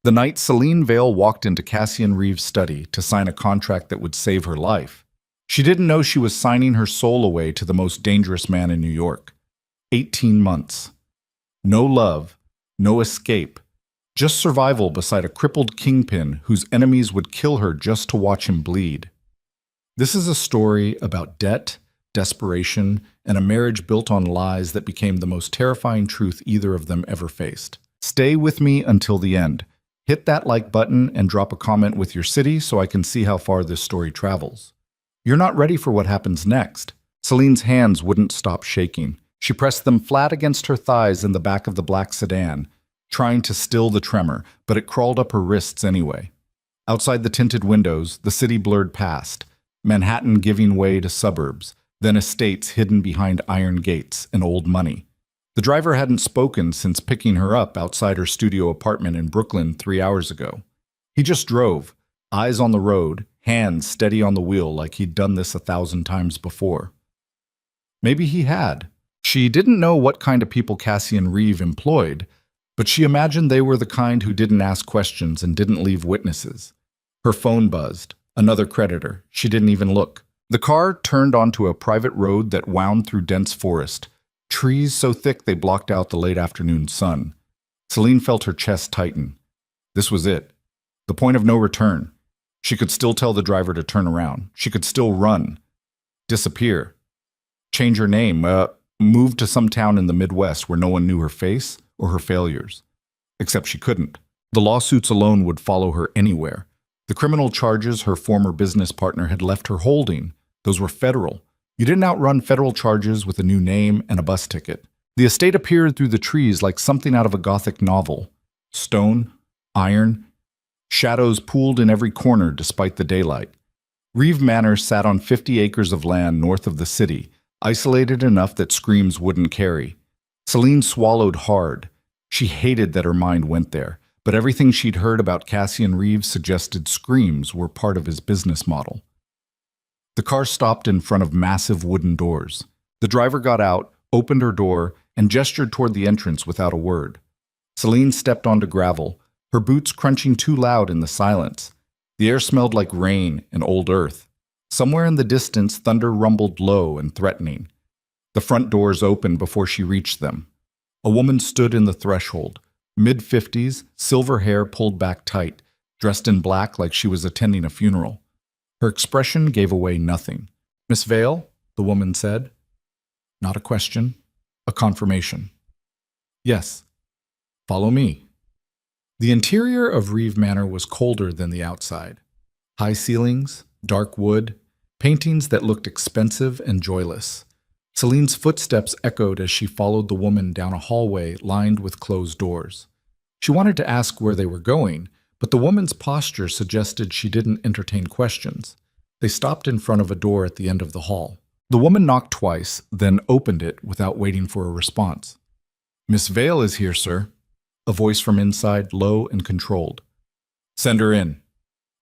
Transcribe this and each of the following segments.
The night Celine Vale walked into Cassian Reeves' study to sign a contract that would save her life, she didn't know she was signing her soul away to the most dangerous man in New York. 18 months. No love, no escape, just survival beside a crippled kingpin whose enemies would kill her just to watch him bleed. This is a story about debt, desperation, and a marriage built on lies that became the most terrifying truth either of them ever faced. Stay with me until the end. Hit that like button and drop a comment with your city so I can see how far this story travels. You're not ready for what happens next. Celine's hands wouldn't stop shaking. She pressed them flat against her thighs in the back of the black sedan, trying to still the tremor, but it crawled up her wrists anyway. Outside the tinted windows, the city blurred past, Manhattan giving way to suburbs, then estates hidden behind iron gates and old money. The driver hadn't spoken since picking her up outside her studio apartment in Brooklyn 3 hours ago. He just drove, eyes on the road, hands steady on the wheel like he'd done this 1,000 times before. Maybe he had. She didn't know what kind of people Cassian Reeve employed, but she imagined they were the kind who didn't ask questions and didn't leave witnesses. Her phone buzzed. Another creditor. She didn't even look. The car turned onto a private road that wound through dense forest, trees so thick they blocked out the late afternoon sun. Celine felt her chest tighten. This was it. The point of no return. She could still tell the driver to turn around. She could still run. Disappear. Change her name. Move to some town in the Midwest where no one knew her face or her failures. Except she couldn't. The lawsuits alone would follow her anywhere. The criminal charges her former business partner had left her holding, those were federal. You didn't outrun federal charges with a new name and a bus ticket. The estate appeared through the trees like something out of a Gothic novel. Stone, iron, shadows pooled in every corner despite the daylight. Reeve Manor sat on 50 acres of land north of the city, isolated enough that screams wouldn't carry. Celine swallowed hard. She hated that her mind went there, but everything she'd heard about Cassian Reeves suggested screams were part of his business model. The car stopped in front of massive wooden doors. The driver got out, opened her door, and gestured toward the entrance without a word. Celine stepped onto gravel, her boots crunching too loud in the silence. The air smelled like rain and old earth. Somewhere in the distance, thunder rumbled low and threatening. The front doors opened before she reached them. A woman stood in the threshold, mid-50s, silver hair pulled back tight, dressed in black like she was attending a funeral. Her expression gave away nothing. "Miss Vale?" the woman said. Not a question, a confirmation. "Yes. Follow me." The interior of Reeve Manor was colder than the outside. High ceilings, dark wood, paintings that looked expensive and joyless. Celine's footsteps echoed as she followed the woman down a hallway lined with closed doors. She wanted to ask where they were going, but the woman's posture suggested she didn't entertain questions. They stopped in front of a door at the end of the hall. The woman knocked twice, then opened it without waiting for a response. "Miss Vale is here, sir." A voice from inside, low and controlled. "Send her in."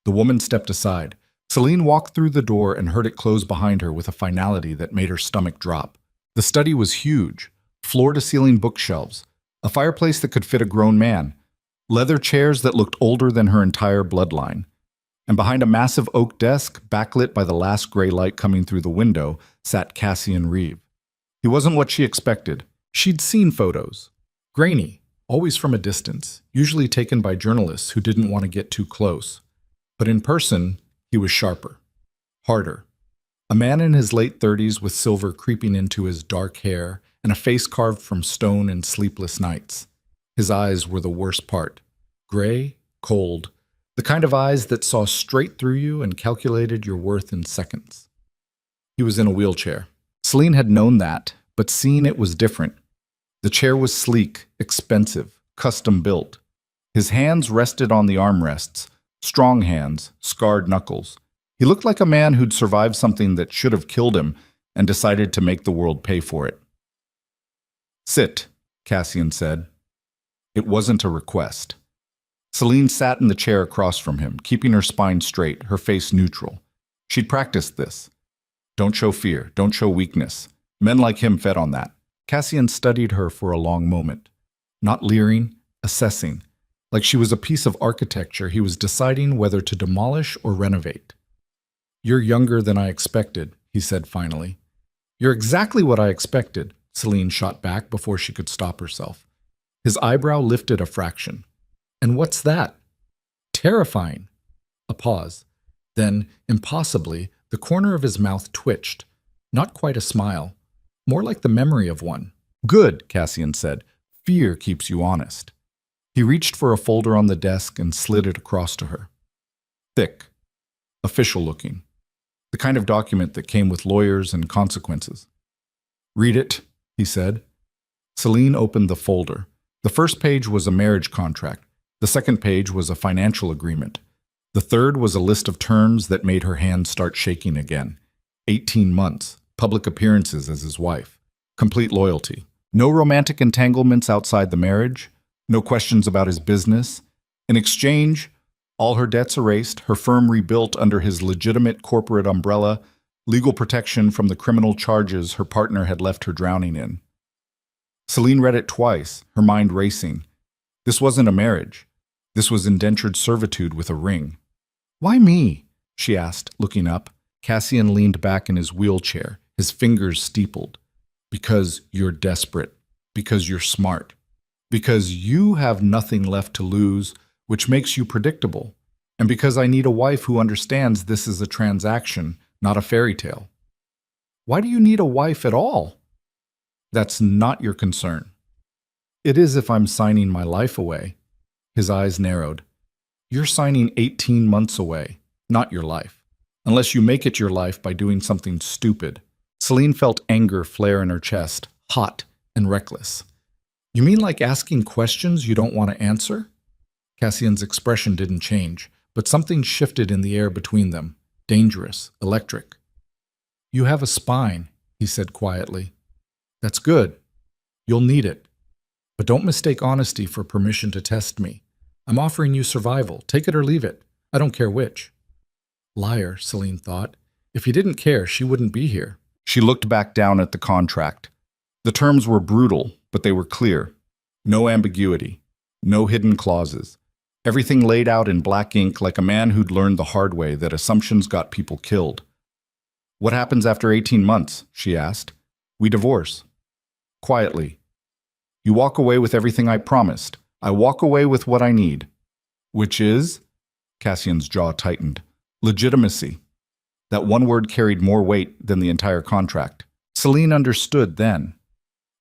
The woman stepped aside. Celine walked through the door and heard it close behind her with a finality that made her stomach drop. The study was huge, floor-to-ceiling bookshelves, a fireplace that could fit a grown man, leather chairs that looked older than her entire bloodline. And behind a massive oak desk, backlit by the last gray light coming through the window, sat Cassian Reeve. He wasn't what she expected. She'd seen photos. Grainy, always from a distance, usually taken by journalists who didn't want to get too close. But in person, he was sharper, harder. A man in his late 30s with silver creeping into his dark hair and a face carved from stone and sleepless nights. His eyes were the worst part. Gray, cold, the kind of eyes that saw straight through you and calculated your worth in seconds. He was in a wheelchair. Celine had known that, but seeing it was different. The chair was sleek, expensive, custom-built. His hands rested on the armrests, strong hands, scarred knuckles. He looked like a man who'd survived something that should have killed him and decided to make the world pay for it. "Sit," Cassian said. It wasn't a request. Celine sat in the chair across from him, keeping her spine straight, her face neutral. She'd practiced this. Don't show fear, don't show weakness. Men like him fed on that. Cassian studied her for a long moment. Not leering, assessing. Like she was a piece of architecture he was deciding whether to demolish or renovate. "You're younger than I expected," he said finally. "You're exactly what I expected," Celine shot back before she could stop herself. His eyebrow lifted a fraction. "And what's that?" "Terrifying." A pause. Then, impossibly, the corner of his mouth twitched. Not quite a smile. More like the memory of one. "Good," Cassian said. "Fear keeps you honest." He reached for a folder on the desk and slid it across to her. Thick. Official looking. The kind of document that came with lawyers and consequences. "Read it," he said. Celine opened the folder. The first page was a marriage contract. The second page was a financial agreement. The third was a list of terms that made her hands start shaking again. 18 months, public appearances as his wife, complete loyalty. No romantic entanglements outside the marriage, no questions about his business. In exchange, all her debts erased, her firm rebuilt under his legitimate corporate umbrella, legal protection from the criminal charges her partner had left her drowning in. Celine read it twice, her mind racing. This wasn't a marriage. This was indentured servitude with a ring. "Why me?" she asked, looking up. Cassian leaned back in his wheelchair, his fingers steepled. "Because you're desperate. Because you're smart. Because you have nothing left to lose, which makes you predictable. And because I need a wife who understands this is a transaction, not a fairy tale." "Why do you need a wife at all?" "That's not your concern." "It is if I'm signing my life away." His eyes narrowed. "You're signing 18 months away, not your life. Unless you make it your life by doing something stupid." Celine felt anger flare in her chest, hot and reckless. "You mean like asking questions you don't want to answer?" Cassian's expression didn't change, but something shifted in the air between them, dangerous, electric. "You have a spine," he said quietly. "That's good. You'll need it. But don't mistake honesty for permission to test me. I'm offering you survival. Take it or leave it. I don't care which." Liar, Celine thought. If he didn't care, she wouldn't be here. She looked back down at the contract. The terms were brutal, but they were clear. No ambiguity. No hidden clauses. Everything laid out in black ink like a man who'd learned the hard way that assumptions got people killed. "What happens after 18 months?" she asked. "We divorce." Quietly. "You walk away with everything I promised. I walk away with what I need." "Which is?" Cassian's jaw tightened. "Legitimacy." That one word carried more weight than the entire contract. Celine understood then.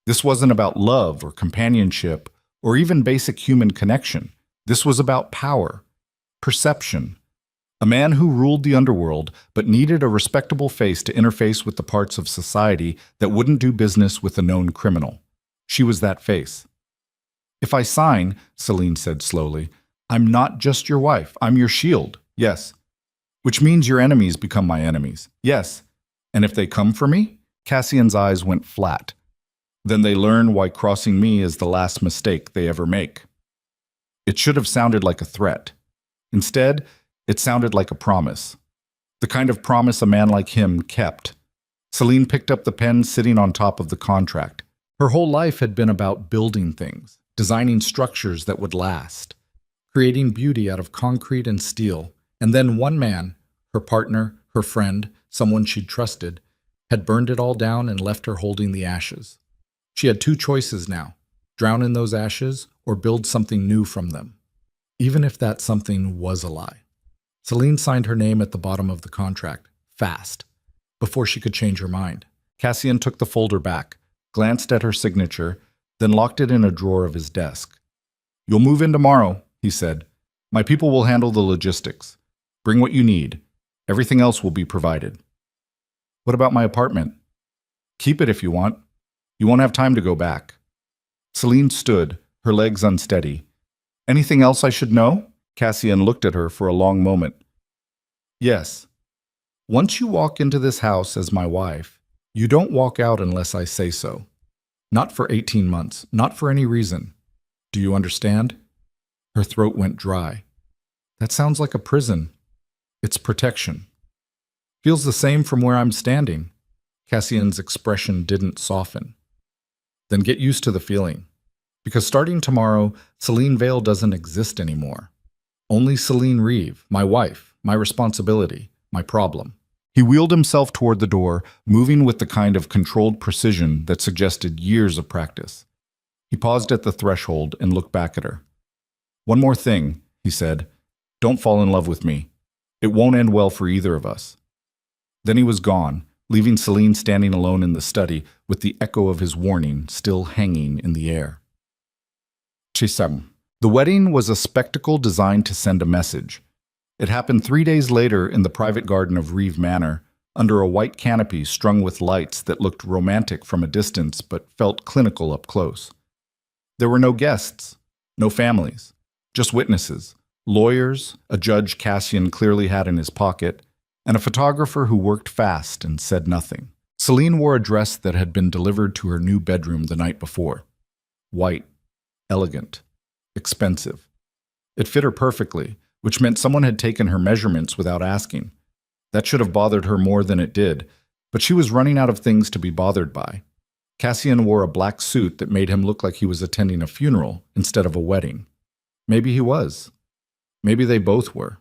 This wasn't about love or companionship or even basic human connection. This was about power, perception. A man who ruled the underworld but needed a respectable face to interface with the parts of society that wouldn't do business with a known criminal. She was that face. "If I sign," Celine said slowly, "I'm not just your wife. I'm your shield. Yes. Which means your enemies become my enemies. Yes. And if they come for me?" Cassian's eyes went flat. "Then they learn why crossing me is the last mistake they ever make." It should have sounded like a threat. Instead, it sounded like a promise. The kind of promise a man like him kept. Celine picked up the pen sitting on top of the contract. Her whole life had been about building things, designing structures that would last, creating beauty out of concrete and steel. And then one man, her partner, her friend, someone she'd trusted, had burned it all down and left her holding the ashes. She had two choices now: drown in those ashes or build something new from them, even if that something was a lie. Celine signed her name at the bottom of the contract, fast, before she could change her mind. Cassian took the folder back, glanced at her signature, then locked it in a drawer of his desk. "You'll move in tomorrow," he said. "My people will handle the logistics. Bring what you need. Everything else will be provided." "What about my apartment?" "Keep it if you want. You won't have time to go back." Celine stood, her legs unsteady. "Anything else I should know?" Cassian looked at her for a long moment. "Yes. Once you walk into this house as my wife, you don't walk out unless I say so. Not for 18 months, not for any reason. Do you understand?" Her throat went dry. "That sounds like a prison." "It's protection." "Feels the same from where I'm standing." Cassian's expression didn't soften. "Then get used to the feeling. Because starting tomorrow, Celine Vale doesn't exist anymore. Only Celine Reeve, my wife, my responsibility, my problem. He wheeled himself toward the door, moving with the kind of controlled precision that suggested years of practice. He paused at the threshold and looked back at her. "One more thing," he said. "Don't fall in love with me. It won't end well for either of us." Then he was gone, leaving Celine standing alone in the study with the echo of his warning still hanging in the air. Chisam. The wedding was a spectacle designed to send a message. It happened 3 days later in the private garden of Reeve Manor, under a white canopy strung with lights that looked romantic from a distance but felt clinical up close. There were no guests, no families, just witnesses, lawyers, a judge Cassian clearly had in his pocket, and a photographer who worked fast and said nothing. Celine wore a dress that had been delivered to her new bedroom the night before. White, elegant, expensive. It fit her perfectly, which meant someone had taken her measurements without asking. That should have bothered her more than it did, but she was running out of things to be bothered by. Cassian wore a black suit that made him look like he was attending a funeral instead of a wedding. Maybe he was. Maybe they both were.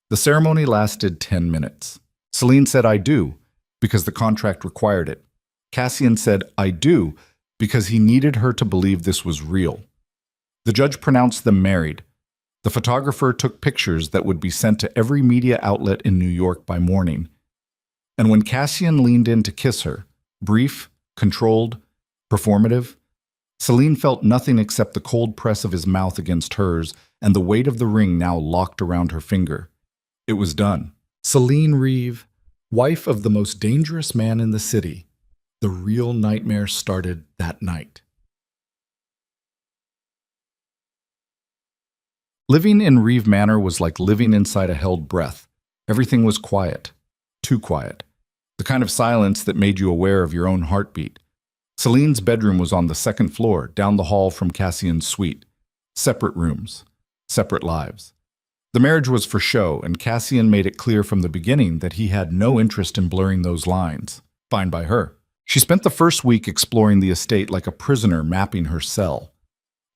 The ceremony lasted 10 minutes. Celine said, "I do," because the contract required it. Cassian said, "I do," because he needed her to believe this was real. The judge pronounced them married. The photographer took pictures that would be sent to every media outlet in New York by morning. And when Cassian leaned in to kiss her, brief, controlled, performative, Celine felt nothing except the cold press of his mouth against hers and the weight of the ring now locked around her finger. It was done. Celine Reeve, wife of the most dangerous man in the city. The real nightmare started that night. Living in Reeve Manor was like living inside a held breath. Everything was quiet. Too quiet. The kind of silence that made you aware of your own heartbeat. Celine's bedroom was on the second floor, down the hall from Cassian's suite. Separate rooms. Separate lives. The marriage was for show, and Cassian made it clear from the beginning that he had no interest in blurring those lines. Fine by her. She spent the first week exploring the estate like a prisoner mapping her cell.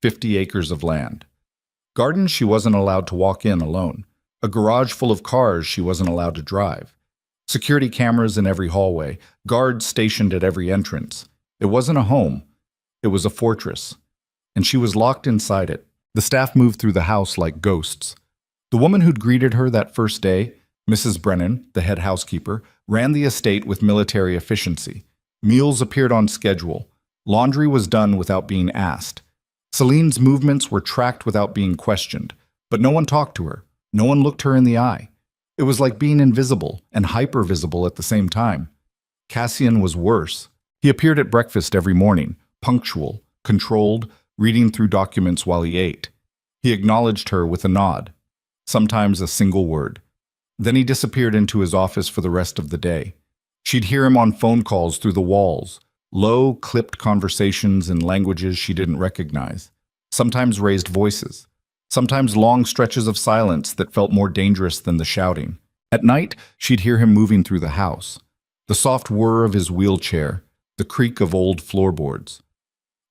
50 acres of land. Gardens she wasn't allowed to walk in alone. A garage full of cars she wasn't allowed to drive. Security cameras in every hallway. Guards stationed at every entrance. It wasn't a home. It was a fortress. And she was locked inside it. The staff moved through the house like ghosts. The woman who'd greeted her that first day, Mrs. Brennan, the head housekeeper, ran the estate with military efficiency. Meals appeared on schedule. Laundry was done without being asked. Celine's movements were tracked without being questioned, but no one talked to her. No one looked her in the eye. It was like being invisible and hyper-visible at the same time. Cassian was worse. He appeared at breakfast every morning, punctual, controlled, reading through documents while he ate. He acknowledged her with a nod, sometimes a single word. Then he disappeared into his office for the rest of the day. She'd hear him on phone calls through the walls, low, clipped conversations in languages she didn't recognize, sometimes raised voices, sometimes long stretches of silence that felt more dangerous than the shouting. At night, she'd hear him moving through the house, the soft whir of his wheelchair, the creak of old floorboards.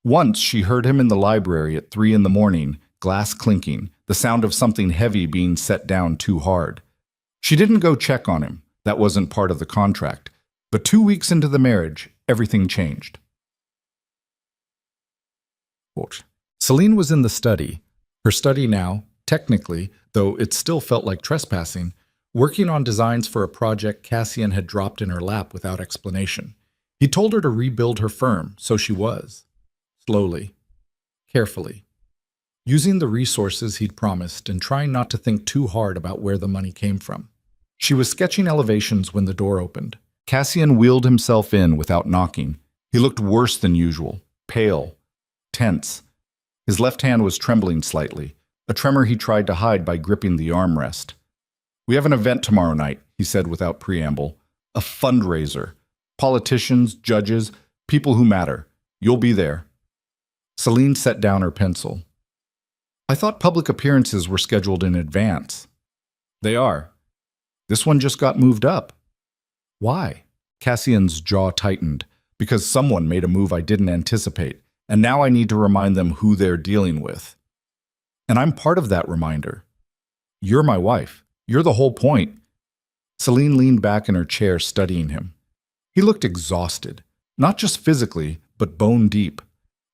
Once she heard him in the library at 3 a.m, glass clinking, the sound of something heavy being set down too hard. She didn't go check on him. That wasn't part of the contract. But 2 weeks into the marriage, everything changed. Celine was in the study, her study now, technically, though it still felt like trespassing, working on designs for a project Cassian had dropped in her lap without explanation. He told her to rebuild her firm, so she was. Slowly, carefully, using the resources he'd promised and trying not to think too hard about where the money came from. She was sketching elevations when the door opened. Cassian wheeled himself in without knocking. He looked worse than usual, pale, tense. His left hand was trembling slightly, a tremor he tried to hide by gripping the armrest. "We have an event tomorrow night," he said without preamble. "A fundraiser. Politicians, judges, people who matter. You'll be there." Celine set down her pencil. "I thought public appearances were scheduled in advance." "They are. This one just got moved up." "Why?" Cassian's jaw tightened. "Because someone made a move I didn't anticipate. and now I need to remind them who they're dealing with. And I'm part of that reminder. You're my wife. You're the whole point. Celine leaned back in her chair, studying him. He looked exhausted, not just physically, but bone deep.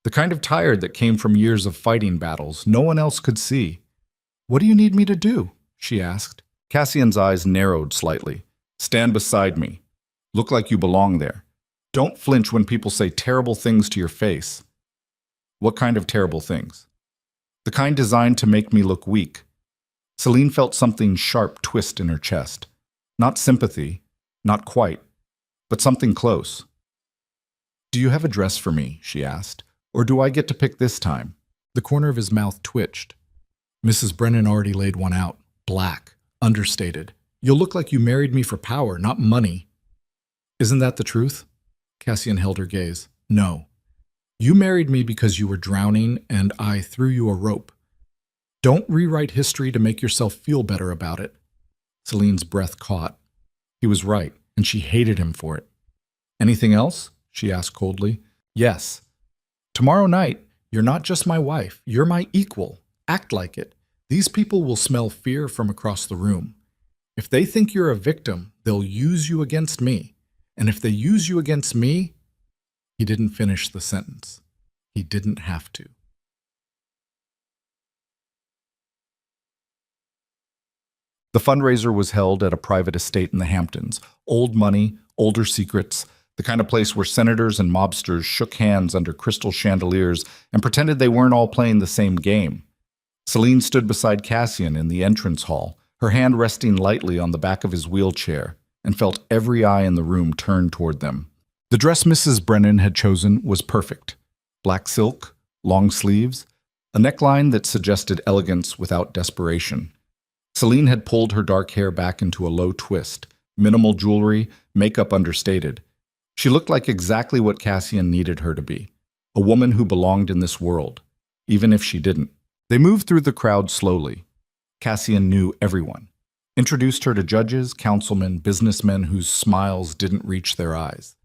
The kind of tired that came from years of fighting battles no one else could see. "What do you need me to do?" she asked. Cassian's eyes narrowed slightly. "Stand beside me. Look like you belong there. Don't flinch when people say terrible things to your face." "What kind of terrible things?" "The kind designed to make me look weak." Celine felt something sharp twist in her chest. Not sympathy, not quite, but something close. "Do you have a dress for me?" she asked. "Or do I get to pick this time?" The corner of his mouth twitched. Mrs. Brennan already laid one out. Black, understated. "You'll look like you married me for power, not money." "Isn't that the truth?" Cassian held her gaze. "No. You married me because you were drowning and I threw you a rope. Don't rewrite history to make yourself feel better about it." Celine's breath caught. He was right, and she hated him for it. "Anything else?" she asked coldly. "Yes. Tomorrow night, you're not just my wife, you're my equal. Act like it. These people will smell fear from across the room. If they think you're a victim, they'll use you against me. And if they use you against me..." He didn't finish the sentence. He didn't have to. The fundraiser was held at a private estate in the Hamptons. Old money, older secrets, the kind of place where senators and mobsters shook hands under crystal chandeliers and pretended they weren't all playing the same game. Celine stood beside Cassian in the entrance hall, her hand resting lightly on the back of his wheelchair, and felt every eye in the room turn toward them. The dress Mrs. Brennan had chosen was perfect. Black silk, long sleeves, a neckline that suggested elegance without desperation. Celine had pulled her dark hair back into a low twist, minimal jewelry, makeup understated. She looked like exactly what Cassian needed her to be, a woman who belonged in this world, even if she didn't. They moved through the crowd slowly. Cassian knew everyone, introduced her to judges, councilmen, businessmen whose smiles didn't reach their eyes.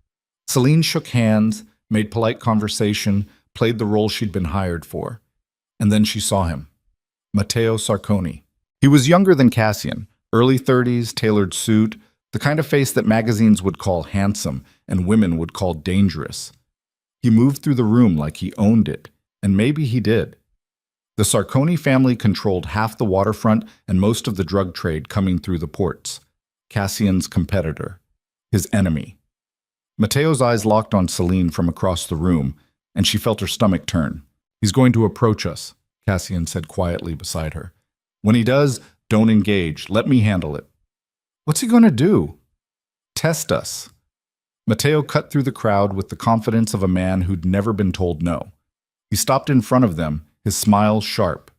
Celine shook hands, made polite conversation, played the role she'd been hired for. And then she saw him. Matteo Sarconi. He was younger than Cassian, early 30s, tailored suit, the kind of face that magazines would call handsome and women would call dangerous. He moved through the room like he owned it, and maybe he did. The Sarconi family controlled half the waterfront and most of the drug trade coming through the ports. Cassian's competitor. His enemy. Matteo's eyes locked on Celine from across the room, and she felt her stomach turn. "He's going to approach us," Cassian said quietly beside her. "When he does, don't engage. Let me handle it." "What's he going to do?" "Test us." Matteo cut through the crowd with the confidence of a man who'd never been told no. He stopped in front of them, his smile sharp.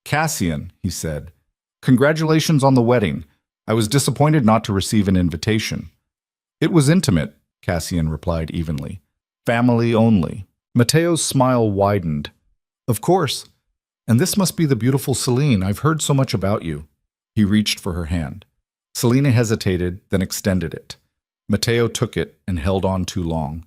"Cassian," he said, "congratulations on the wedding. I was disappointed not to receive an invitation." "It was intimate," Cassian replied evenly. "Family only." Matteo's smile widened. "Of course. And this must be the beautiful Celine. I've heard so much about you." He reached for her hand. Selena hesitated, then extended it. Matteo took it and held on too long.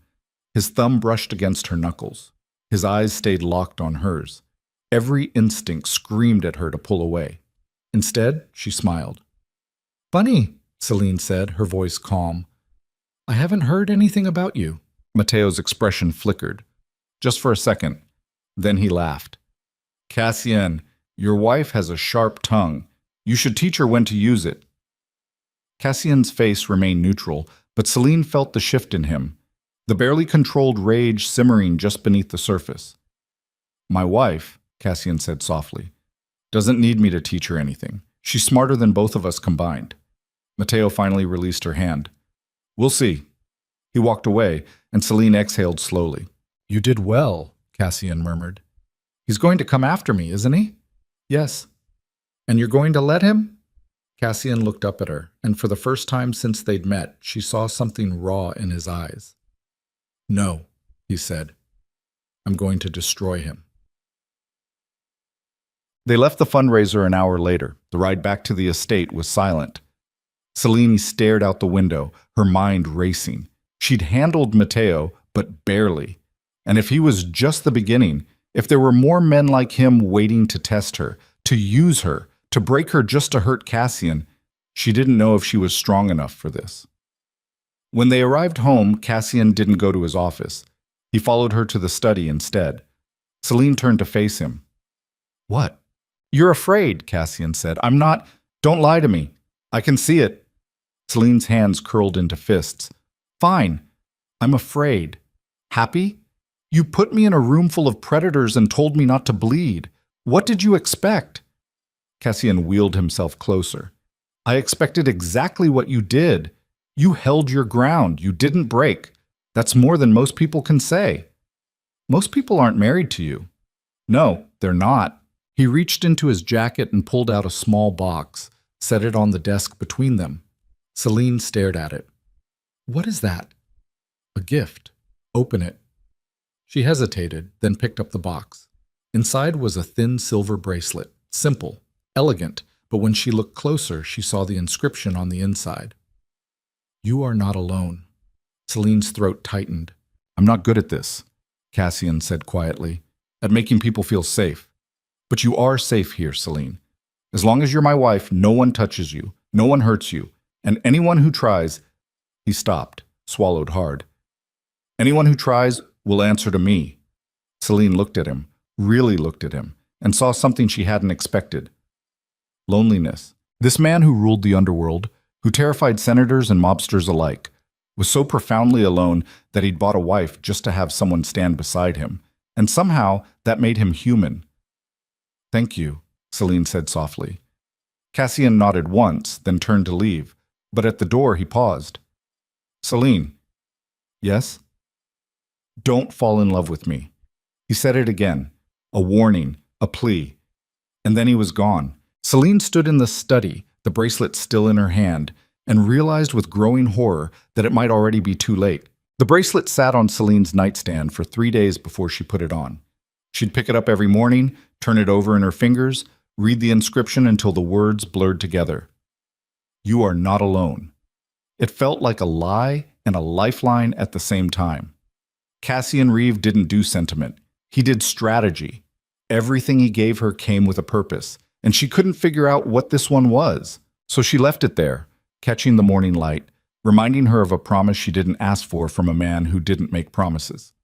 His thumb brushed against her knuckles. His eyes stayed locked on hers. Every instinct screamed at her to pull away. Instead, she smiled. "Funny," Celine said, her voice calm. "I haven't heard anything about you." Matteo's expression flickered. Just for a second. Then he laughed. "Cassian, your wife has a sharp tongue. You should teach her when to use it." Cassian's face remained neutral, but Celine felt the shift in him, the barely controlled rage simmering just beneath the surface. "My wife," Cassian said softly, "doesn't need me to teach her anything. She's smarter than both of us combined." Matteo finally released her hand. "We'll see." He walked away, and Celine exhaled slowly. "You did well," Cassian murmured. "He's going to come after me, isn't he?" "Yes." "And you're going to let him?" Cassian looked up at her, and for the first time since they'd met, she saw something raw in his eyes. "No," he said. "I'm going to destroy him." They left the fundraiser an hour later. The ride back to the estate was silent. Celine stared out the window, her mind racing. She'd handled Matteo, but barely. And if he was just the beginning, if there were more men like him waiting to test her, to use her, to break her just to hurt Cassian, she didn't know if she was strong enough for this. When they arrived home, Cassian didn't go to his office. He followed her to the study instead. Celine turned to face him. "What?" "You're afraid," Cassian said. "I'm not. Don't lie to me. I can see it." Celine's hands curled into fists. "Fine. I'm afraid. Happy? You put me in a room full of predators and told me not to bleed. What did you expect?" Cassian wheeled himself closer. "I expected exactly what you did. You held your ground. You didn't break. That's more than most people can say. Most people aren't married to you." "No, they're not." He reached into his jacket and pulled out a small box, set it on the desk between them. Celine stared at it. "What is that?" "A gift. Open it." She hesitated, then picked up the box. Inside was a thin silver bracelet, simple, elegant, but when she looked closer, she saw the inscription on the inside. "You are not alone." Celine's throat tightened. "I'm not good at this," Cassian said quietly, "at making people feel safe. But you are safe here, Celine. As long as you're my wife, no one touches you, no one hurts you, and anyone who tries—" He stopped, swallowed hard. "Anyone who tries will answer to me." Celine looked at him, really looked at him, and saw something she hadn't expected. Loneliness. This man who ruled the underworld, who terrified senators and mobsters alike, was so profoundly alone that he'd bought a wife just to have someone stand beside him, and somehow that made him human. "Thank you," Celine said softly. Cassian nodded once, then turned to leave, but at the door he paused. "Celine." "Yes?" "Don't fall in love with me." He said it again, a warning, a plea. And then he was gone. Celine stood in the study, the bracelet still in her hand, and realized with growing horror that it might already be too late. The bracelet sat on Celine's nightstand for 3 days before she put it on. She'd pick it up every morning, turn it over in her fingers, read the inscription until the words blurred together. "You are not alone." It felt like a lie and a lifeline at the same time. Cassian Reeve didn't do sentiment. He did strategy. Everything he gave her came with a purpose, and she couldn't figure out what this one was. So she left it there, catching the morning light, reminding her of a promise she didn't ask for from a man who didn't make promises.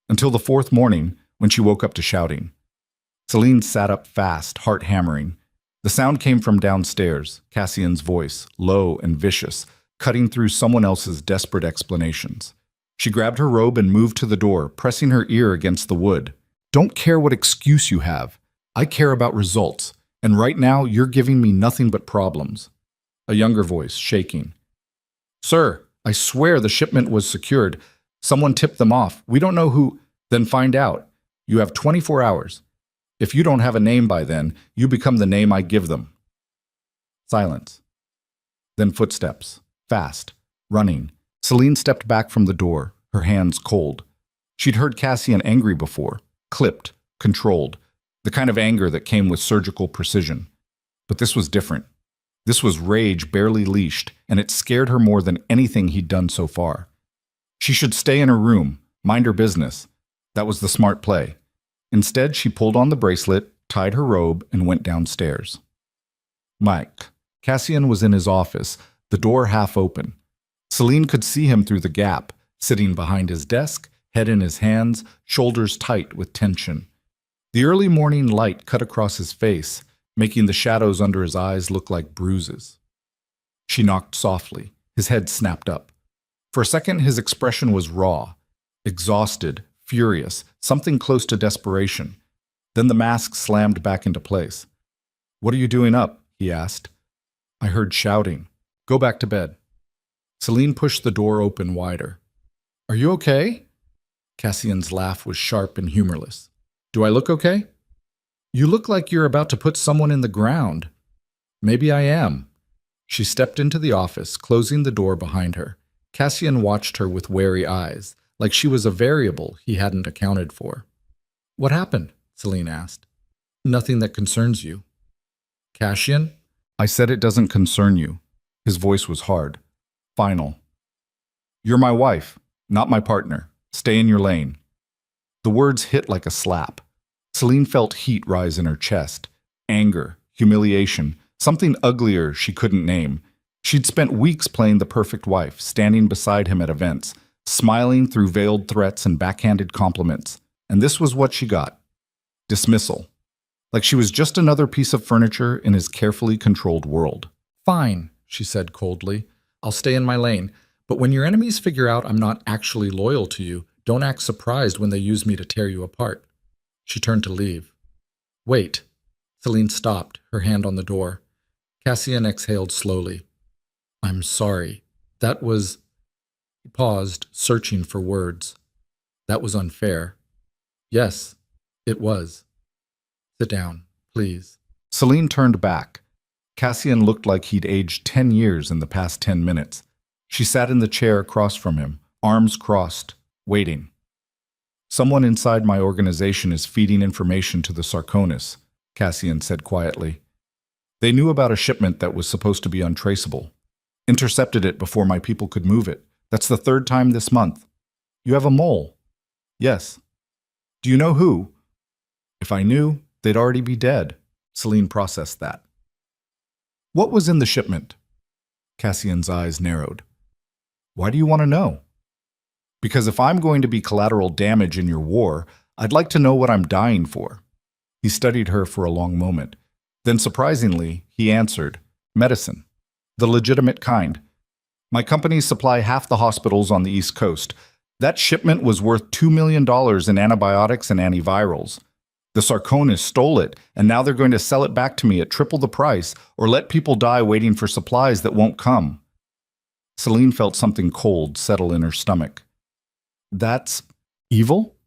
Until the 4th morning, when she woke up to shouting. Celine sat up fast, heart hammering. The sound came from downstairs, Cassian's voice, low and vicious, cutting through someone else's desperate explanations. She grabbed her robe and moved to the door, pressing her ear against the wood. "Don't care what excuse you have. I care about results, and right now you're giving me nothing but problems." A younger voice, shaking. "Sir, I swear the shipment was secured. Someone tipped them off. We don't know who." "Then find out. You have 24 hours. If you don't have a name by then, you become the name I give them." Silence. Then footsteps. Fast. Running. Celine stepped back from the door, her hands cold. She'd heard Cassian angry before. Clipped. Controlled. The kind of anger that came with surgical precision. But this was different. This was rage barely leashed, and it scared her more than anything he'd done so far. She should stay in her room, mind her business. That was the smart play. Instead, she pulled on the bracelet, tied her robe, and went downstairs. Mike. Cassian was in his office, the door half open. Celine could see him through the gap, sitting behind his desk, head in his hands, shoulders tight with tension. The early morning light cut across his face, making the shadows under his eyes look like bruises. She knocked softly. His head snapped up. For a second, his expression was raw, exhausted, furious, something close to desperation. Then the mask slammed back into place. "What are you doing up?" he asked. "I heard shouting. Go back to bed." Celine pushed the door open wider. "Are you okay?" Cassian's laugh was sharp and humorless. "Do I look okay?" "You look like you're about to put someone in the ground." "Maybe I am." She stepped into the office, closing the door behind her. Cassian watched her with wary eyes, like she was a variable he hadn't accounted for. "What happened?" Celine asked. "Nothing that concerns you." "Cassian?" "I said it doesn't concern you." His voice was hard. Final. "You're my wife, not my partner. Stay in your lane." The words hit like a slap. Celine felt heat rise in her chest. Anger, humiliation, something uglier she couldn't name. She'd spent weeks playing the perfect wife, standing beside him at events, smiling through veiled threats and backhanded compliments. And this was what she got. Dismissal. Like she was just another piece of furniture in his carefully controlled world. "Fine," she said coldly. "I'll stay in my lane. But when your enemies figure out I'm not actually loyal to you, don't act surprised when they use me to tear you apart." She turned to leave. "Wait." Celine stopped, her hand on the door. Cassian exhaled slowly. "I'm sorry. That was—" He paused, searching for words. "That was unfair." "Yes, it was. Sit down, please." Celine turned back. Cassian looked like he'd aged 10 years in the past 10 minutes. She sat in the chair across from him, arms crossed, waiting. "Someone inside my organization is feeding information to the Sarkonis," Cassian said quietly. "They knew about a shipment that was supposed to be untraceable. Intercepted it before my people could move it. That's the third time this month. You have a mole." "Yes." "Do you know who?" "If I knew, they'd already be dead." Celine processed that. "What was in the shipment?" Cassian's eyes narrowed. "Why do you want to know?" "Because if I'm going to be collateral damage in your war, I'd like to know what I'm dying for." He studied her for a long moment. Then, surprisingly, he answered, "Medicine. The legitimate kind. My companies supply half the hospitals on the East Coast. That shipment was worth $2 million in antibiotics and antivirals. The Sarkonis stole it, and now they're going to sell it back to me at triple the price or let people die waiting for supplies that won't come." Celine felt something cold settle in her stomach. "That's evil?"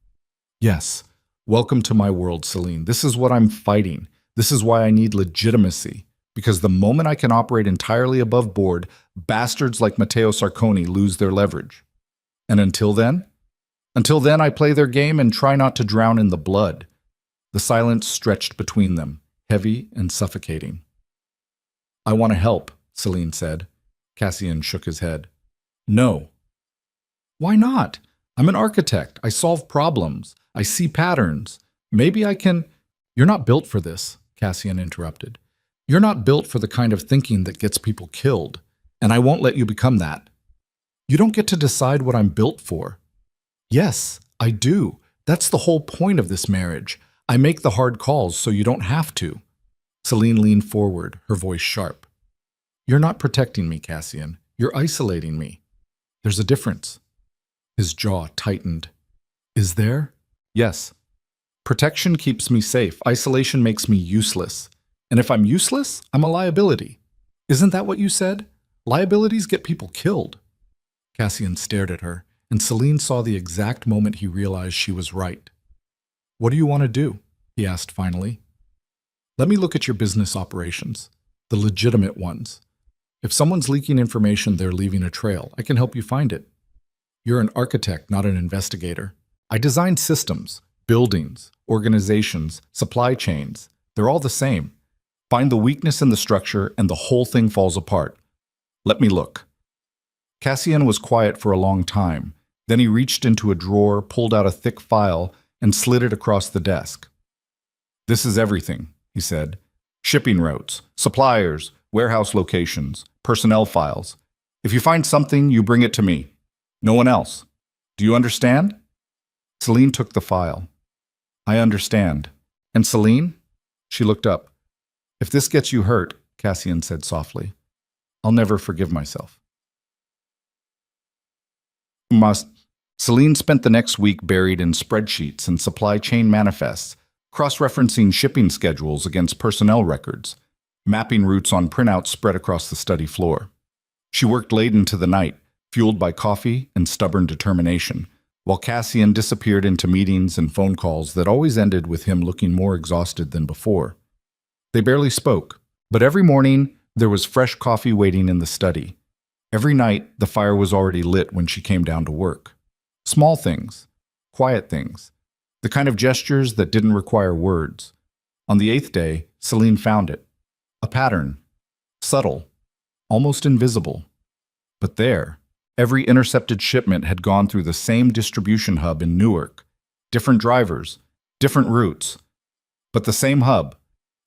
"Yes. Welcome to my world, Celine. This is what I'm fighting. This is why I need legitimacy. Because the moment I can operate entirely above board, bastards like Matteo Sarconi lose their leverage. And until then? Until then, I play their game and try not to drown in the blood." The silence stretched between them, heavy and suffocating. "I want to help," Celine said. Cassian shook his head. "No." "Why not? I'm an architect. I solve problems. I see patterns. Maybe I can—" "You're not built for this," Cassian interrupted. "You're not built for the kind of thinking that gets people killed, and I won't let you become that. You don't get to decide what I'm built for." "Yes, I do. That's the whole point of this marriage. I make the hard calls so you don't have to." Celine leaned forward, her voice sharp. "You're not protecting me, Cassian. You're isolating me. There's a difference." His jaw tightened. "Is there?" "Yes. Protection keeps me safe. Isolation makes me useless. And if I'm useless, I'm a liability. Isn't that what you said? Liabilities get people killed." Cassian stared at her, and Celine saw the exact moment he realized she was right. "What do you want to do?" he asked finally. "Let me look at your business operations, the legitimate ones. If someone's leaking information, they're leaving a trail. I can help you find it. You're an architect, not an investigator. I design systems, buildings, organizations, supply chains. They're all the same. Find the weakness in the structure and the whole thing falls apart. Let me look." Cassian was quiet for a long time. Then he reached into a drawer, pulled out a thick file, and slid it across the desk. "This is everything," he said. "Shipping routes, suppliers, warehouse locations, personnel files. If you find something, you bring it to me. No one else. Do you understand?" Celine took the file. "I understand. And Celine?" She looked up. "If this gets you hurt," Cassian said softly, "I'll never forgive myself." Celine spent the next week buried in spreadsheets and supply chain manifests, cross-referencing shipping schedules against personnel records, mapping routes on printouts spread across the study floor. She worked late into the night, fueled by coffee and stubborn determination, while Cassian disappeared into meetings and phone calls that always ended with him looking more exhausted than before. They barely spoke, but every morning there was fresh coffee waiting in the study. Every night the fire was already lit when she came down to work. Small things, quiet things, the kind of gestures that didn't require words. On the 8th day, Celine found it. A pattern, subtle, almost invisible. But there, every intercepted shipment had gone through the same distribution hub in Newark. different drivers, different routes, but the same hub.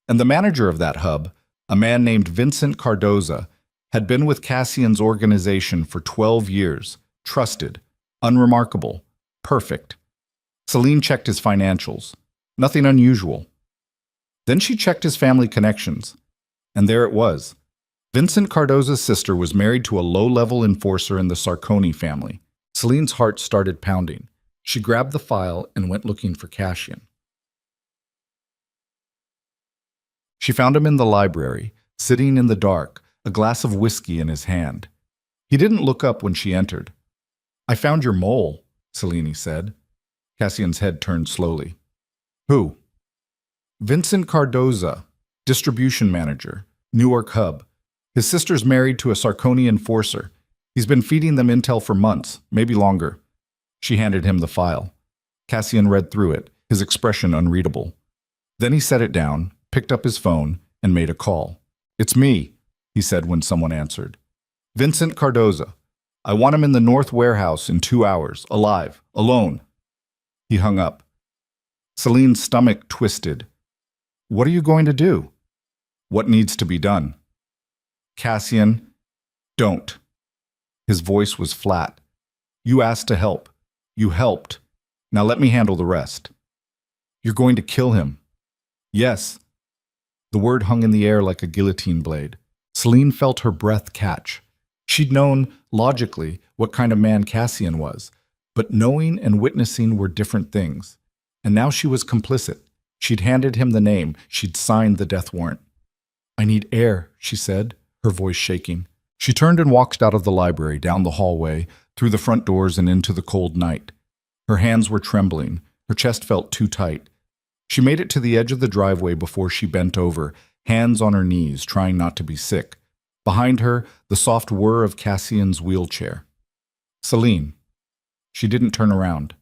And the manager of that hub, a man named Vincent Cardoza, had been with Cassian's organization for 12 years, trusted, unremarkable, perfect. Celine checked his financials. Nothing unusual. Then she checked his family connections, and there it was. Vincent Cardoza's sister was married to a low-level enforcer in the Sarconi family. Celine's heart started pounding. She grabbed the file and went looking for Cassian. She found him in the library, sitting in the dark, a glass of whiskey in his hand. He didn't look up when she entered. "I found your mole," Celine said. Cassian's head turned slowly. "Who?" "Vincent Cardoza, distribution manager, Newark Hub. His sister's married to a Sarconi enforcer. He's been feeding them intel for months, maybe longer." She handed him the file. Cassian read through it, his expression unreadable. Then he set it down, picked up his phone, and made a call. "It's me," he said when someone answered. "Vincent Cardoza. I want him in the North Warehouse in 2 hours, alive, alone." He hung up. Celine's stomach twisted. "What are you going to do?" "What needs to be done?" "Cassian, don't." His voice was flat. "You asked to help. You helped. Now let me handle the rest." "You're going to kill him." "Yes." The word hung in the air like a guillotine blade. Celine felt her breath catch. She'd known, logically, what kind of man Cassian was, but knowing and witnessing were different things. And now she was complicit. She'd handed him the name. She'd signed the death warrant. "I need air," she said, her voice shaking. She turned and walked out of the library, down the hallway, through the front doors and into the cold night. Her hands were trembling. Her chest felt too tight. She made it to the edge of the driveway before she bent over, hands on her knees, trying not to be sick. Behind her, the soft whir of Cassian's wheelchair. "Celine." She didn't turn around.